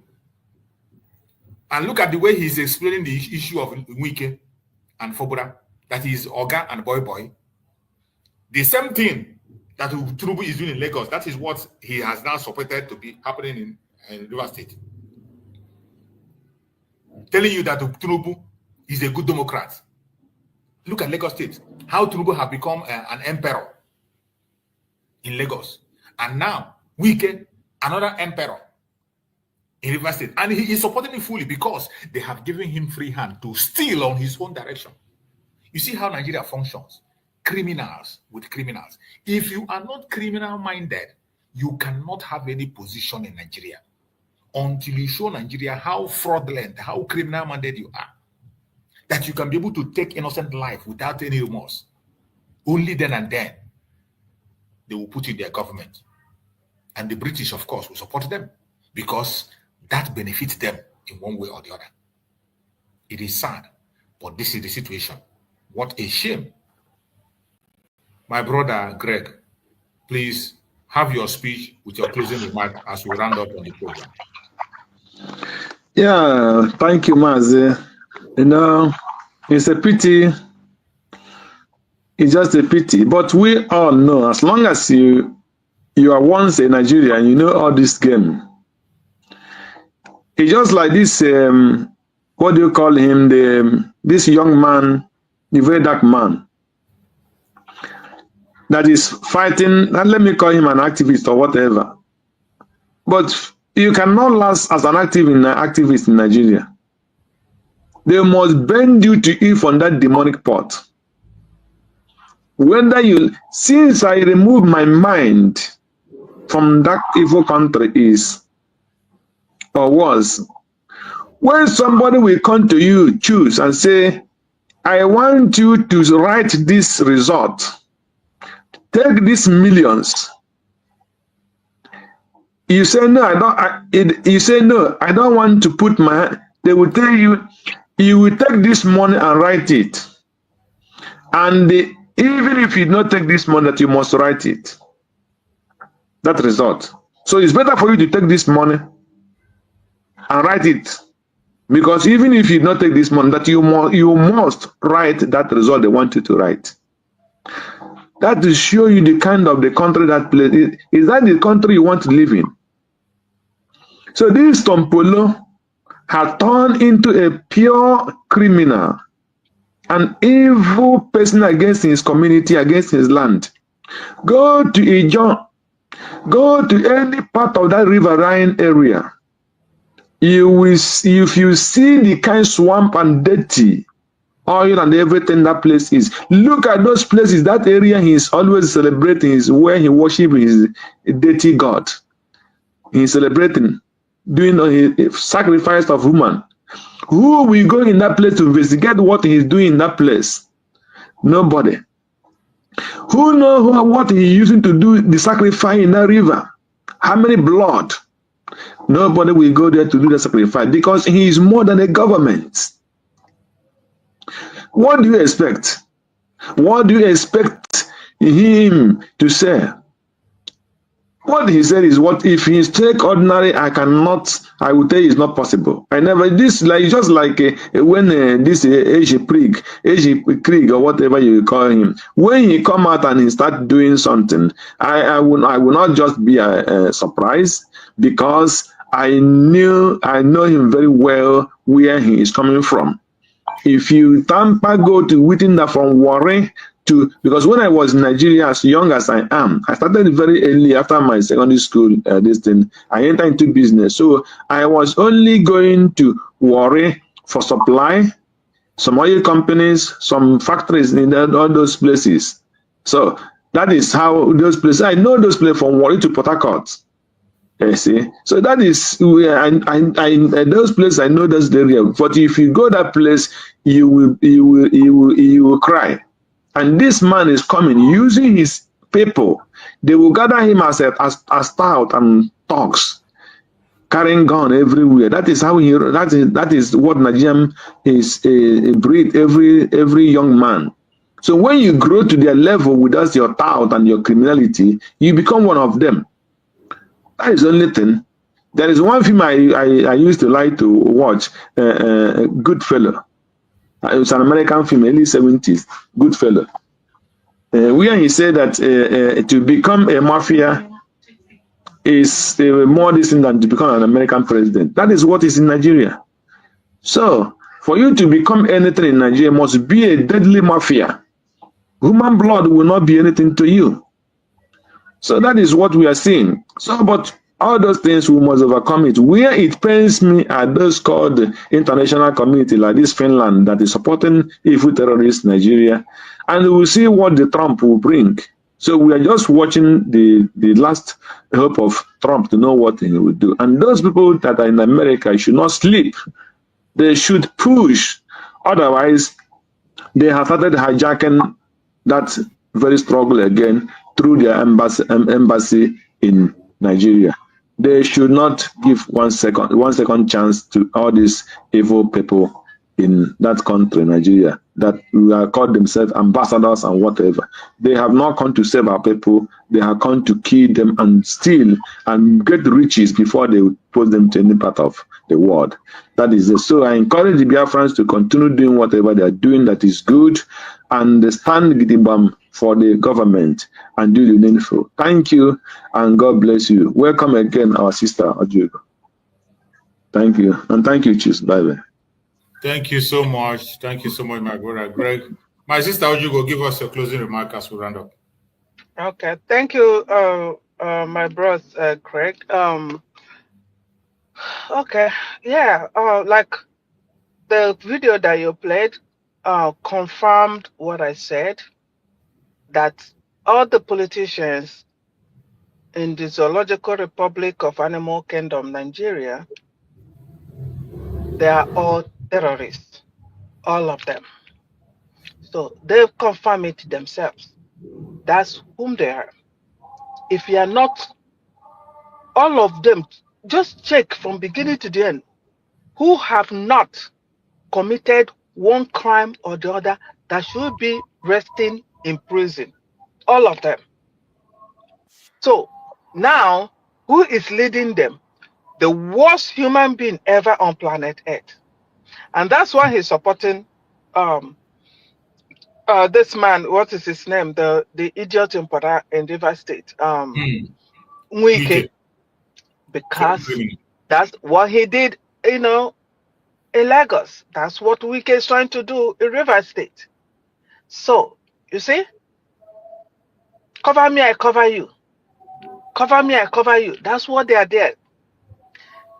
And look at the way he's explaining the issue of Wike and Fobra, that is Oga and Boy. The same thing that Tinubu is doing in Lagos, that is what he has now supported to be happening in Rivers State. Telling you that Tinubu is a good Democrat. Look at Lagos State. How Tinubu have become an emperor in Lagos. And now, Wike, another emperor in Rivers State. And he is supporting it fully because they have given him free hand to steal on his own direction. You see how Nigeria functions. Criminals with criminals. If you are not criminal-minded, you cannot have any position in Nigeria until you show Nigeria how fraudulent, how criminal-minded you are. That you can be able to take innocent life without any remorse. Only then and then, they will put in their government. And the British, of course, will support them because that benefits them in one way or the other. It is sad, but this is the situation. What a shame. My brother, Greg, please have your speech with your closing remark as we round up on the program. Yeah, thank you, Mazi. You know, it's a pity. It's just a pity. But we all know, as long as you are once a Nigerian, you know all this game. It's just like this, what do you call him? This young man, the very dark man, that is fighting, and let me call him an activist or whatever. But you cannot last as an activist in Nigeria. They must bend you to eat from that demonic pot. Whether you, since I remove my mind from that evil country is, or was, when somebody will come to you, choose and say, I want you to write this result, take these millions. You say, no, you say, no, I don't want to put my, they will tell you, you will take this money and write it. And even if you don't take this money, that you must write it. That result. So it's better for you to take this money and write it. Because even if you don't take this money, that you must write that result they want you to write. That to show you the kind of the country that place. Is that the country you want to live in? So this Tompolo has turned into a pure criminal, an evil person against his community, against his land. Go to Ijon, go to any part of that riverine area. You will see, if you see the kind of swamp and dirty oil and everything that place is, look at those places. That area he is always celebrating is where he worships his dirty god. He's celebrating, doing a sacrifice of human. Who will go in that place to investigate what he's doing in that place? Nobody. Who knows what he's using to do the sacrifice in that river? How many blood? Nobody will go there to do the sacrifice because he is more than a government. What do you expect? What do you expect him to say? What he said is, what if he take ordinary, I will tell you it's not possible. I never, this like just like when this Asia Krieg or whatever you call him, when he come out and he start doing something, I will not just be surprised, because I know him very well where he is coming from. If you tamper go to within that from Warren to, because when I was in Nigeria, as young as I am, I started very early after my secondary school, I entered into business. So I was only going to Warren for supply, some oil companies, some factories in all those places. So that is how those places, I know those places from Warren to Port Harcourt. You see, so that is where those places I know that's the area. But if you go that place, you will cry. And this man is coming using his people. They will gather him as stout and thugs, carrying gun everywhere. That is how that is what Nigerian is breed every young man. So when you grow to their level with us, your tout and your criminality, you become one of them. That is the only thing. There is one film I used to like to watch, Goodfellow. It was an American film, early 70s, Goodfellow. Where he said that to become a mafia is more distant than to become an American president. That is what is in Nigeria. So, for you to become anything in Nigeria must be a deadly mafia. Human blood will not be anything to you. So that is what we are seeing. So, but all those things we must overcome it. Where it pains me are those called international community like this Finland that is supporting evil terrorists in Nigeria. And we will see what the Trump will bring. So we are just watching the last hope of Trump to know what he will do. And those people that are in America should not sleep. They should push. Otherwise, they have started hijacking that very struggle again through their embassy in Nigeria. They should not give one second chance to all these evil people in that country, Nigeria, that are called themselves ambassadors and whatever. They have not come to save our people. They have come to kill them and steal and get riches before they post them to any part of the world. That is it. So I encourage the Biafrans to continue doing whatever they are doing that is good and stand Gidibam for the government and do the needful. Thank you and God bless you. Welcome again, our sister Ojugo. Thank you. And thank you, Chief. Bye-bye. Thank you so much. Thank you so much, my brother Greg. My sister Ojugo, give us a closing remark as we round up. Okay. Thank you, my bros, Craig. Okay. Yeah. Like the video that you played confirmed what I said, that all the politicians in the Zoological Republic of Animal Kingdom, Nigeria, they are all terrorists, all of them. So they've confirmed it themselves. That's whom they are. If you are not, all of them, just check from beginning to the end, who have not committed one crime or the other that should be resting in prison. All of them. So now, who is leading them? The worst human being ever on planet Earth. And that's why he's supporting this man, what is his name? The idiot in River State. Wike. Because that's what he did, in Lagos. That's what Wike is trying to do in River State. So, you see, cover me, I cover you. Cover me, I cover you. That's what they are there.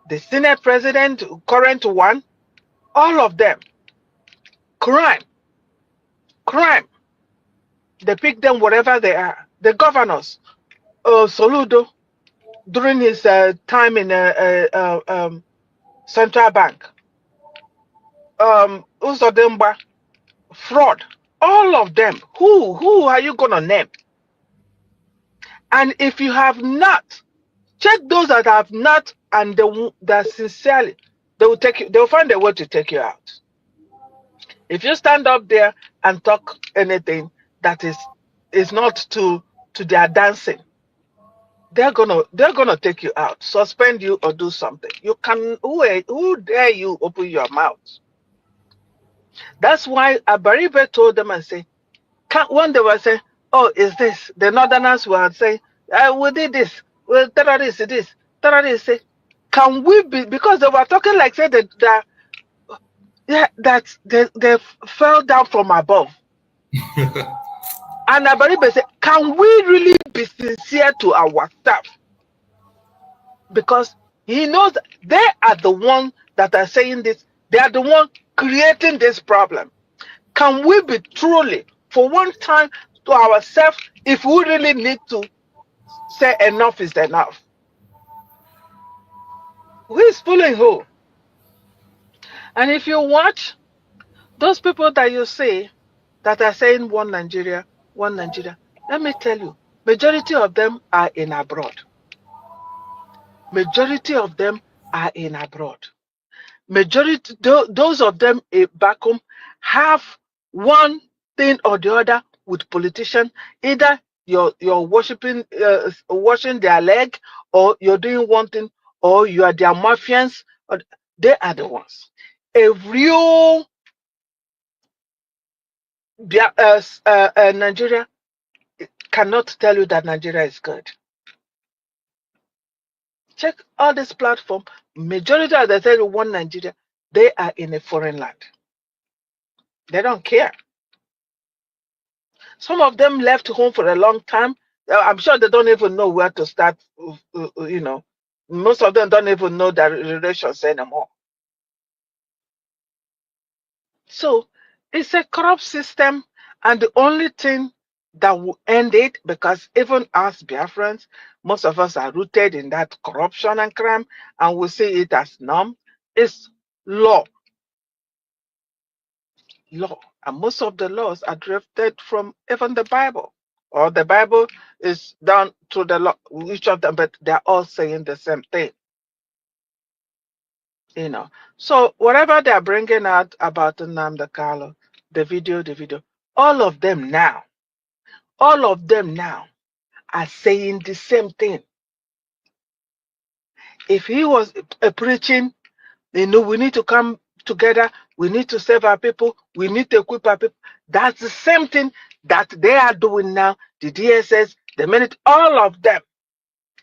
The Senate president, current one, all of them. Crime. Crime. They pick them wherever they are. The governors, Soludo, during his time in Central Bank, Uzodimba, fraud, all of them. Who are you going to name? And if you have not, check those that have not, and that sincerely, they will take you. They will find a way to take you out. If you stand up there and talk anything that is not to their dancing, they're gonna take you out, suspend you, or do something. You can. Who dare you open your mouth? That's why Abaribe told them and say, when they were saying, "Oh, is this?" The Northerners were saying, "We did this. Well, terrorists did this. Terrorists say, can we be?" Because they were talking like say that they fell down from above. And Abaribe said, "Can we really be sincere to our staff?" Because he knows they are the ones that are saying this. They are the ones creating this problem. Can we be truly, for one time, to ourselves, if we really need to say enough is enough? Who is fooling who? And if you watch those people that you see that are saying one Nigeria, let me tell you, majority of them are in abroad. Majority of them are in abroad. Majority, those of them back home have one thing or the other with politicians. Either you're washing their leg, or you're doing one thing, or you are their mafians. Or they are the ones. A real Nigeria cannot tell you that Nigeria is good. Check all this platform. Majority of the 31 Nigeria, they are in a foreign land. They don't care. Some of them left home for a long time. I'm sure they don't even know where to start. Most of them don't even know their relations anymore. So it's a corrupt system, and the only thing that will end it, because even us Biafrans, most of us are rooted in that corruption and crime, and we see it as norm, is law. Law. And most of the laws are drafted from even the Bible. Or the Bible is down to the law, each of them, but they're all saying the same thing. You know, so whatever they're bringing out about Nnamdi Kanu, the video, all of them now are saying the same thing. If he was preaching, we need to come together, we need to save our people, we need to equip our people. That's the same thing that they are doing now. The DSS, the minute, all of them.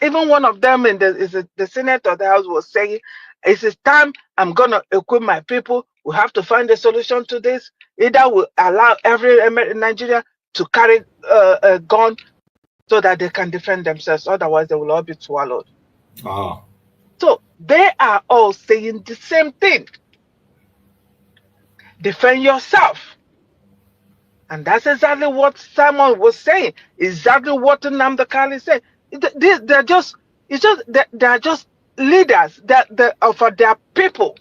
Even one of them in the Senate of the House was saying, it's time I'm going to equip my people. We have to find a solution to this. Either we allow every Nigerian to carry a gun so that they can defend themselves. Otherwise, they will all be swallowed. So they are all saying the same thing. Defend yourself. And that's exactly what Simon was saying. Exactly what Nnamdi Kanu said. They're just leaders for their people.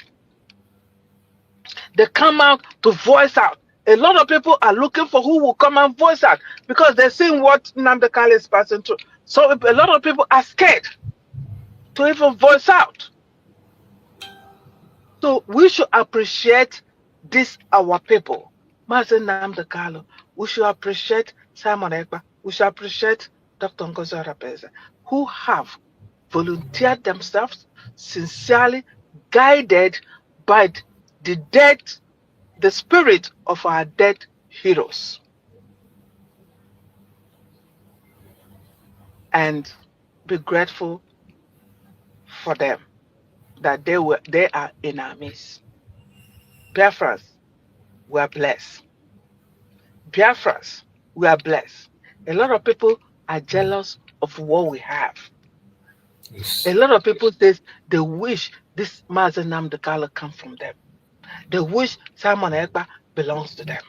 They come out to voice out. A lot of people are looking for who will come and voice out because they're seeing what Nnamdi Kanu is passing through. So a lot of people are scared to even voice out. So we should appreciate this, our people. Mazi Nnamdi Kanu. We should appreciate Simon Ekpa. We should appreciate Dr. Ngozi Arabeze, who have volunteered themselves, sincerely guided by the spirit of our dead heroes. And be grateful for them, that they are in our midst. Biafrans, we are blessed. Biafrans, we are blessed. A lot of people are jealous of what we have. Yes. A lot of people say they wish this Mazi Nnamdi Kanu come from them. They wish Simon Ekpa belongs to them.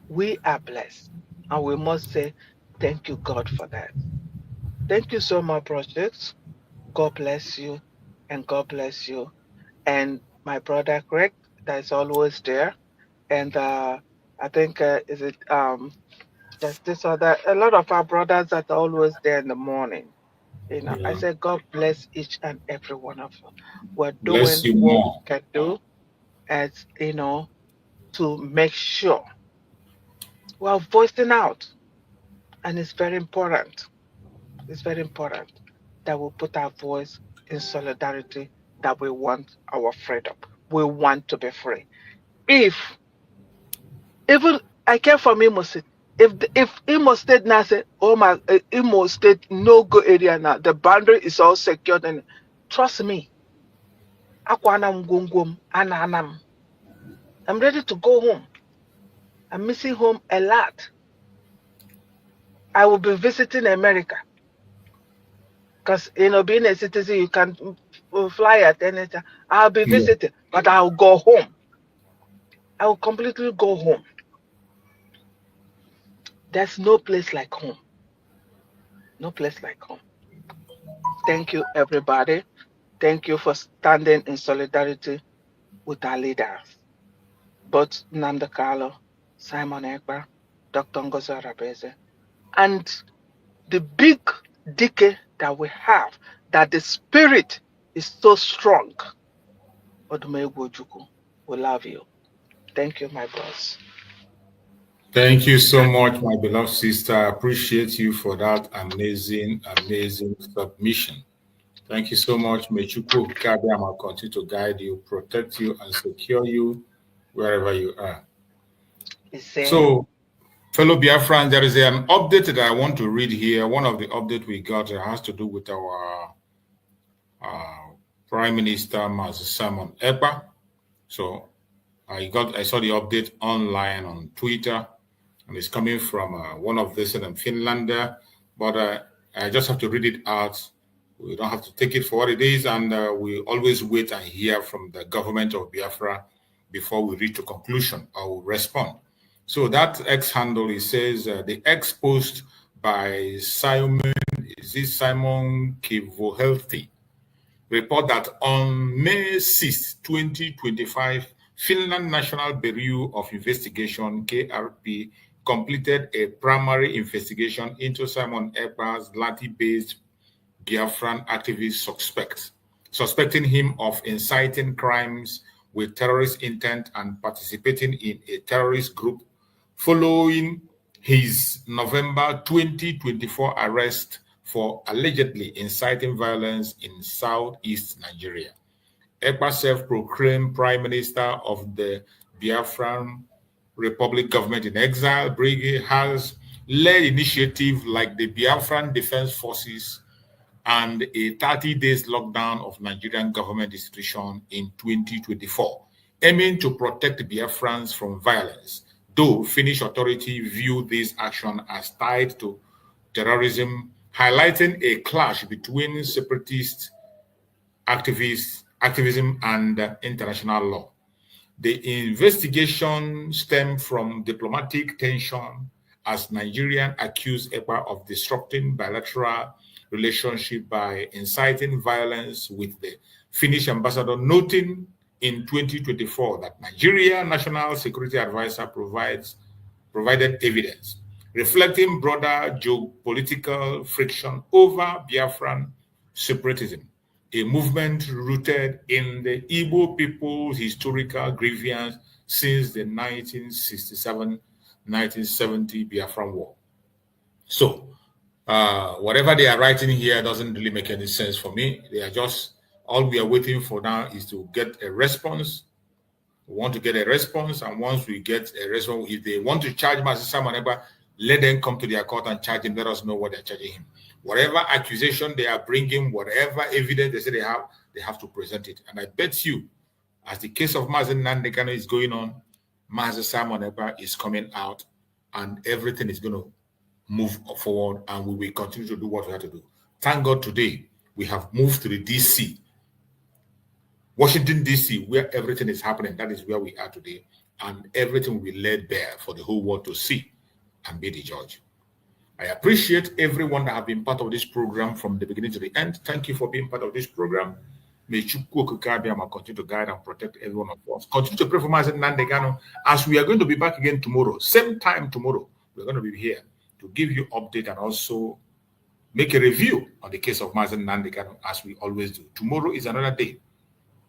We are blessed, and we must say thank you, God, for that. Thank you so much, Project. God bless you, and God bless you. And my brother Greg, that is always there. And I think there's this other, a lot of our brothers that are always there in the morning. You know, I said God bless each and every one of you. We're doing what we can do, as you know, to make sure we're voicing out. And it's very important. It's very important that we put our voice in solidarity, that we want our freedom. We want to be free. Even I came from Imo State. If Imo State now say, oh my, Imo State no go area now, the boundary is all secured, and trust me, I'm ready to go home. I'm missing home a lot. I will be visiting America because being a citizen, you can fly at any time. I'll be visiting, but I'll go home. I will completely go home. There's no place like home. No place like home. Thank you, everybody. Thank you for standing in solidarity with our leaders, both Nnamdi Kanu, Simon Ekpa, Dr. Ngozi Arabeze, and the big decade that we have, that the spirit is so strong. Odumegwu Ojukwu, we love you. Thank you, my boss. Thank you so much, my beloved sister. I appreciate you for that amazing, amazing submission. Thank you so much. May Chukwu Kabiyama continue to guide you, protect you, and secure you wherever you are. So, fellow Biafran, there is an update that I want to read here. One of the updates we got has to do with our Prime Minister, Mazi Simon Ekpa. So, I saw the update online on Twitter, and it's coming from one of this in Finland, but I just have to read it out. We don't have to take it for what it is, and we always wait and hear from the government of Biafra before we reach a conclusion or respond. So that X handle, it says the X post by Simon Kivohealthy report that on May 6, 2025, Finland National Bureau of Investigation, KRP, completed a primary investigation into Simon Ekpa's Lati-based Biafran activist suspect suspecting him of inciting crimes with terrorist intent and participating in a terrorist group following his November 2024 arrest for allegedly inciting violence in southeast Nigeria. Ekpa, self-proclaimed Prime Minister of the Biafran Republic government in exile, Brigade, has led initiatives like the Biafran Defense Forces and a 30 days lockdown of Nigerian government institutions in 2024, aiming to protect Biafrans from violence, though Finnish authorities view this action as tied to terrorism, highlighting a clash between separatist activism and international law. The investigation stemmed from diplomatic tension as Nigerians accused Ekpa of disrupting bilateral relationship by inciting violence with the Finnish ambassador, noting in 2024 that Nigeria National Security Advisor provided evidence reflecting broader geopolitical friction over Biafran separatism, a movement rooted in the Igbo people's historical grievance since the 1967-1970 Biafran War. So, whatever they are writing here doesn't really make any sense for me. They are just, all we are waiting for now is to get a response. We want to get a response, and once we get a response, if they want to charge Mazi Simon Ekpa, let them come to their court and charge him. Let us know what they're charging him. Whatever accusation they are bringing, whatever evidence they say they have to present it. And I bet you, as the case of Mazi Nnamdi Kanu is going on, Mazi Simon Ekpa is coming out, and everything is going to move forward, and we will continue to do what we have to do. Thank God today we have moved to the DC, Washington DC, where everything is happening. That is where we are today, and everything will be laid bare for the whole world to see and be the judge. I appreciate everyone that have been part of this program from the beginning to the end. Thank you for being part of this program. May Chukwu Okike continue to guide and protect every one of us. Continue to pray for Mazi Nnamdi Kanu, as we are going to be back again tomorrow, same time tomorrow. We're going to be here to give you update and also make a review on the case of Mazi Nnamdi Kanu, as we always do. Tomorrow is another day.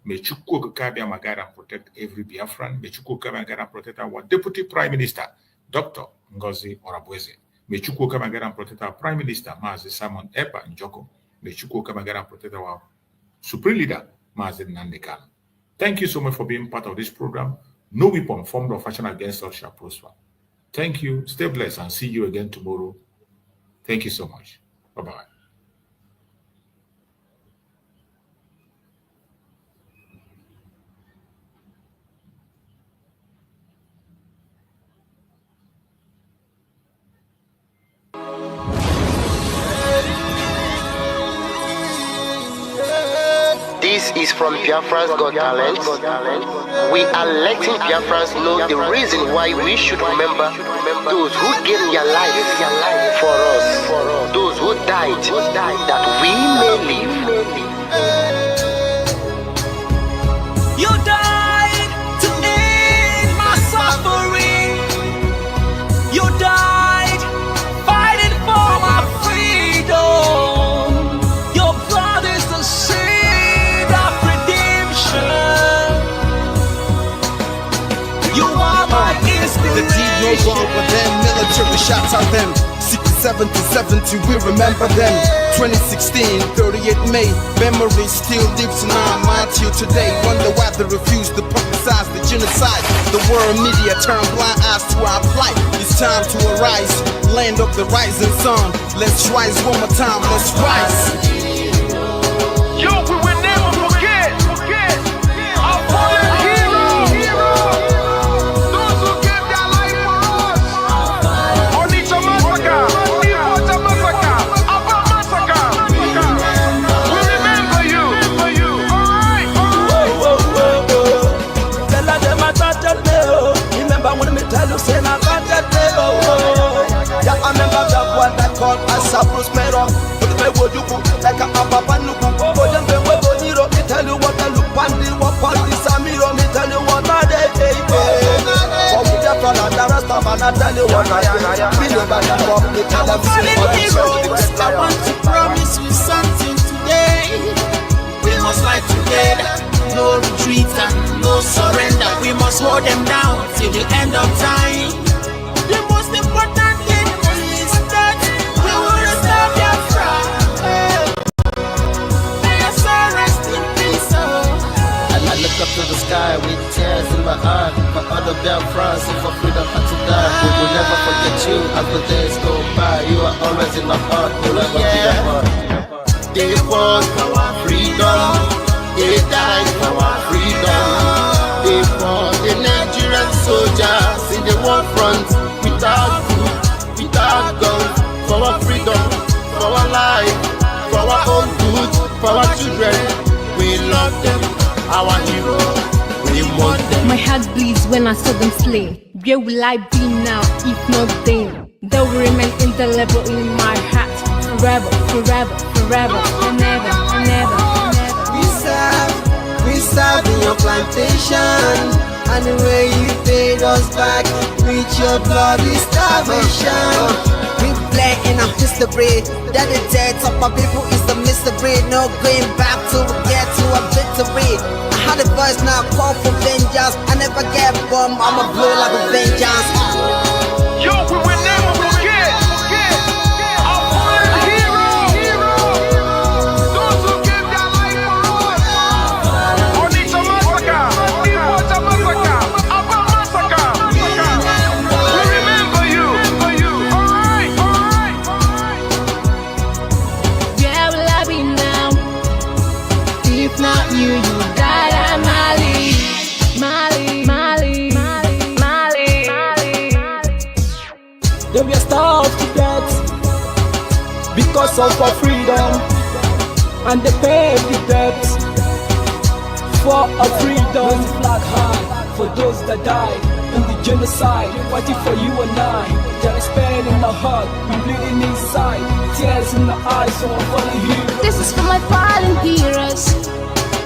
May Chukwu Okike guide and protect every Biafran. May Chukwu Okike guide and protect our Deputy Prime Minister, Dr. Ngozi Orabueze. May Chukwu Okike guide and protect our Prime Minister, Mazi Simon Ekpa Njoko. May Chukwu Okike guide and protect our Supreme Leader, Mazi Nnamdi Kanu. Thank you so much for being part of this program. No weapon formed or fashioned against us shall prosper. Thank you. Stay blessed and see you again tomorrow. Thank you so much. Bye-bye. This is from Biafrans Got Talent. We are letting Biafrans know the reason why we should remember those who gave their life for us, those who died, that we may live. You died to end my suffering. You died fighting for my freedom. Your blood is the seed of redemption. You are my instigate. The deed no wrong with them. Military shots on them. 67 to 70, we remember them. 2016, 38 May, memory still lives in our mind till today. Wonder why they refuse to publicize the genocide. The world media turn blind eyes to our plight. It's time to arise, land of the rising sun. Let's rise one more time, let's rise. Yo, we will never forget our fallen heroes. Those who gave their life for us. Onitsha massacre, Iwata massacre, Aba massacre. We remember you. Alright. Tell them I got that day. Remember when me tell you say I got that day. Yeah, I remember that one that called us a Bruce Mero. Like a papa nuku, but then when we go, me tell you what I look pandi, what pandi samiro, me tell you what I day. For we just run and the rest of man, I tell you what I me never give up, me tell them I want to promise you something today. We must fight together. No retreat and no surrender. We must hold them down till the end of time. The most important thing is that we will restore Biafra. May your soul rest in peace. And I look up to the sky with tears in my heart for other Biafrans and for freedom had to die. We will never forget you as the days go by. You are always in our heart. We'll never be apart. They fought for our freedom. They died for our freedom. They fought the Nigerian soldiers in the war front without food, without guns, for our freedom, for our life, for our own good, for our children. We love them, our heroes. We want them. My heart bleeds when I saw them slain. Where will I be now if not then? They will remain indelible in my heart. Forever, forever, forever, and ever, and ever, and ever. We serve in your plantation, and the way you paid us back with your bloody starvation. We play in our history that the death of our people is the mystery. No going back to get to a victory. I had a voice now call for vengeance. I never get bombed, I'ma blow like a vengeance. Yo, we will never forget. They were starved to death because of our freedom, and they paid the debt for our freedom. Flag high for those that died in the genocide, fighting for you and I. There is pain in our heart, we bleeding inside, tears in the eyes, so I'm falling here. This is for my fallen heroes.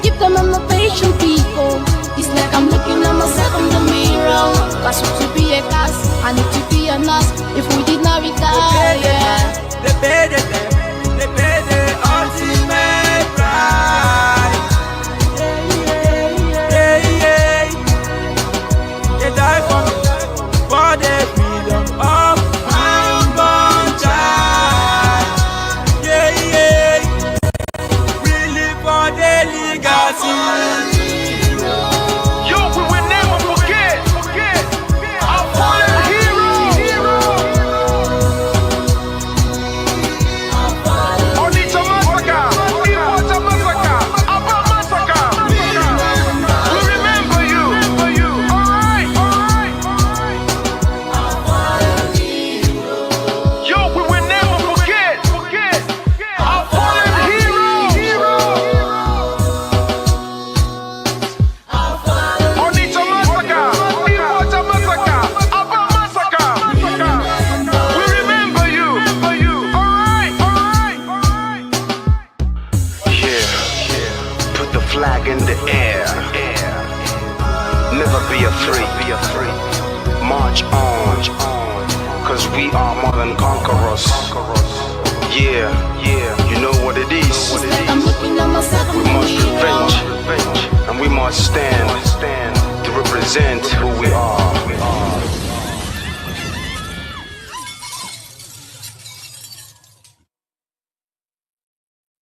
Give them a motivation, people. It's like I'm looking at myself in the mirror. Cause to be a cast, I need to be a nurse. If we did not retire, they paid the ultimate price. They died for the freedom of unborn child. We live for the legacy. March on, cause we are more than conquerors. Yeah, you know what it is. We must revenge, and we must stand to represent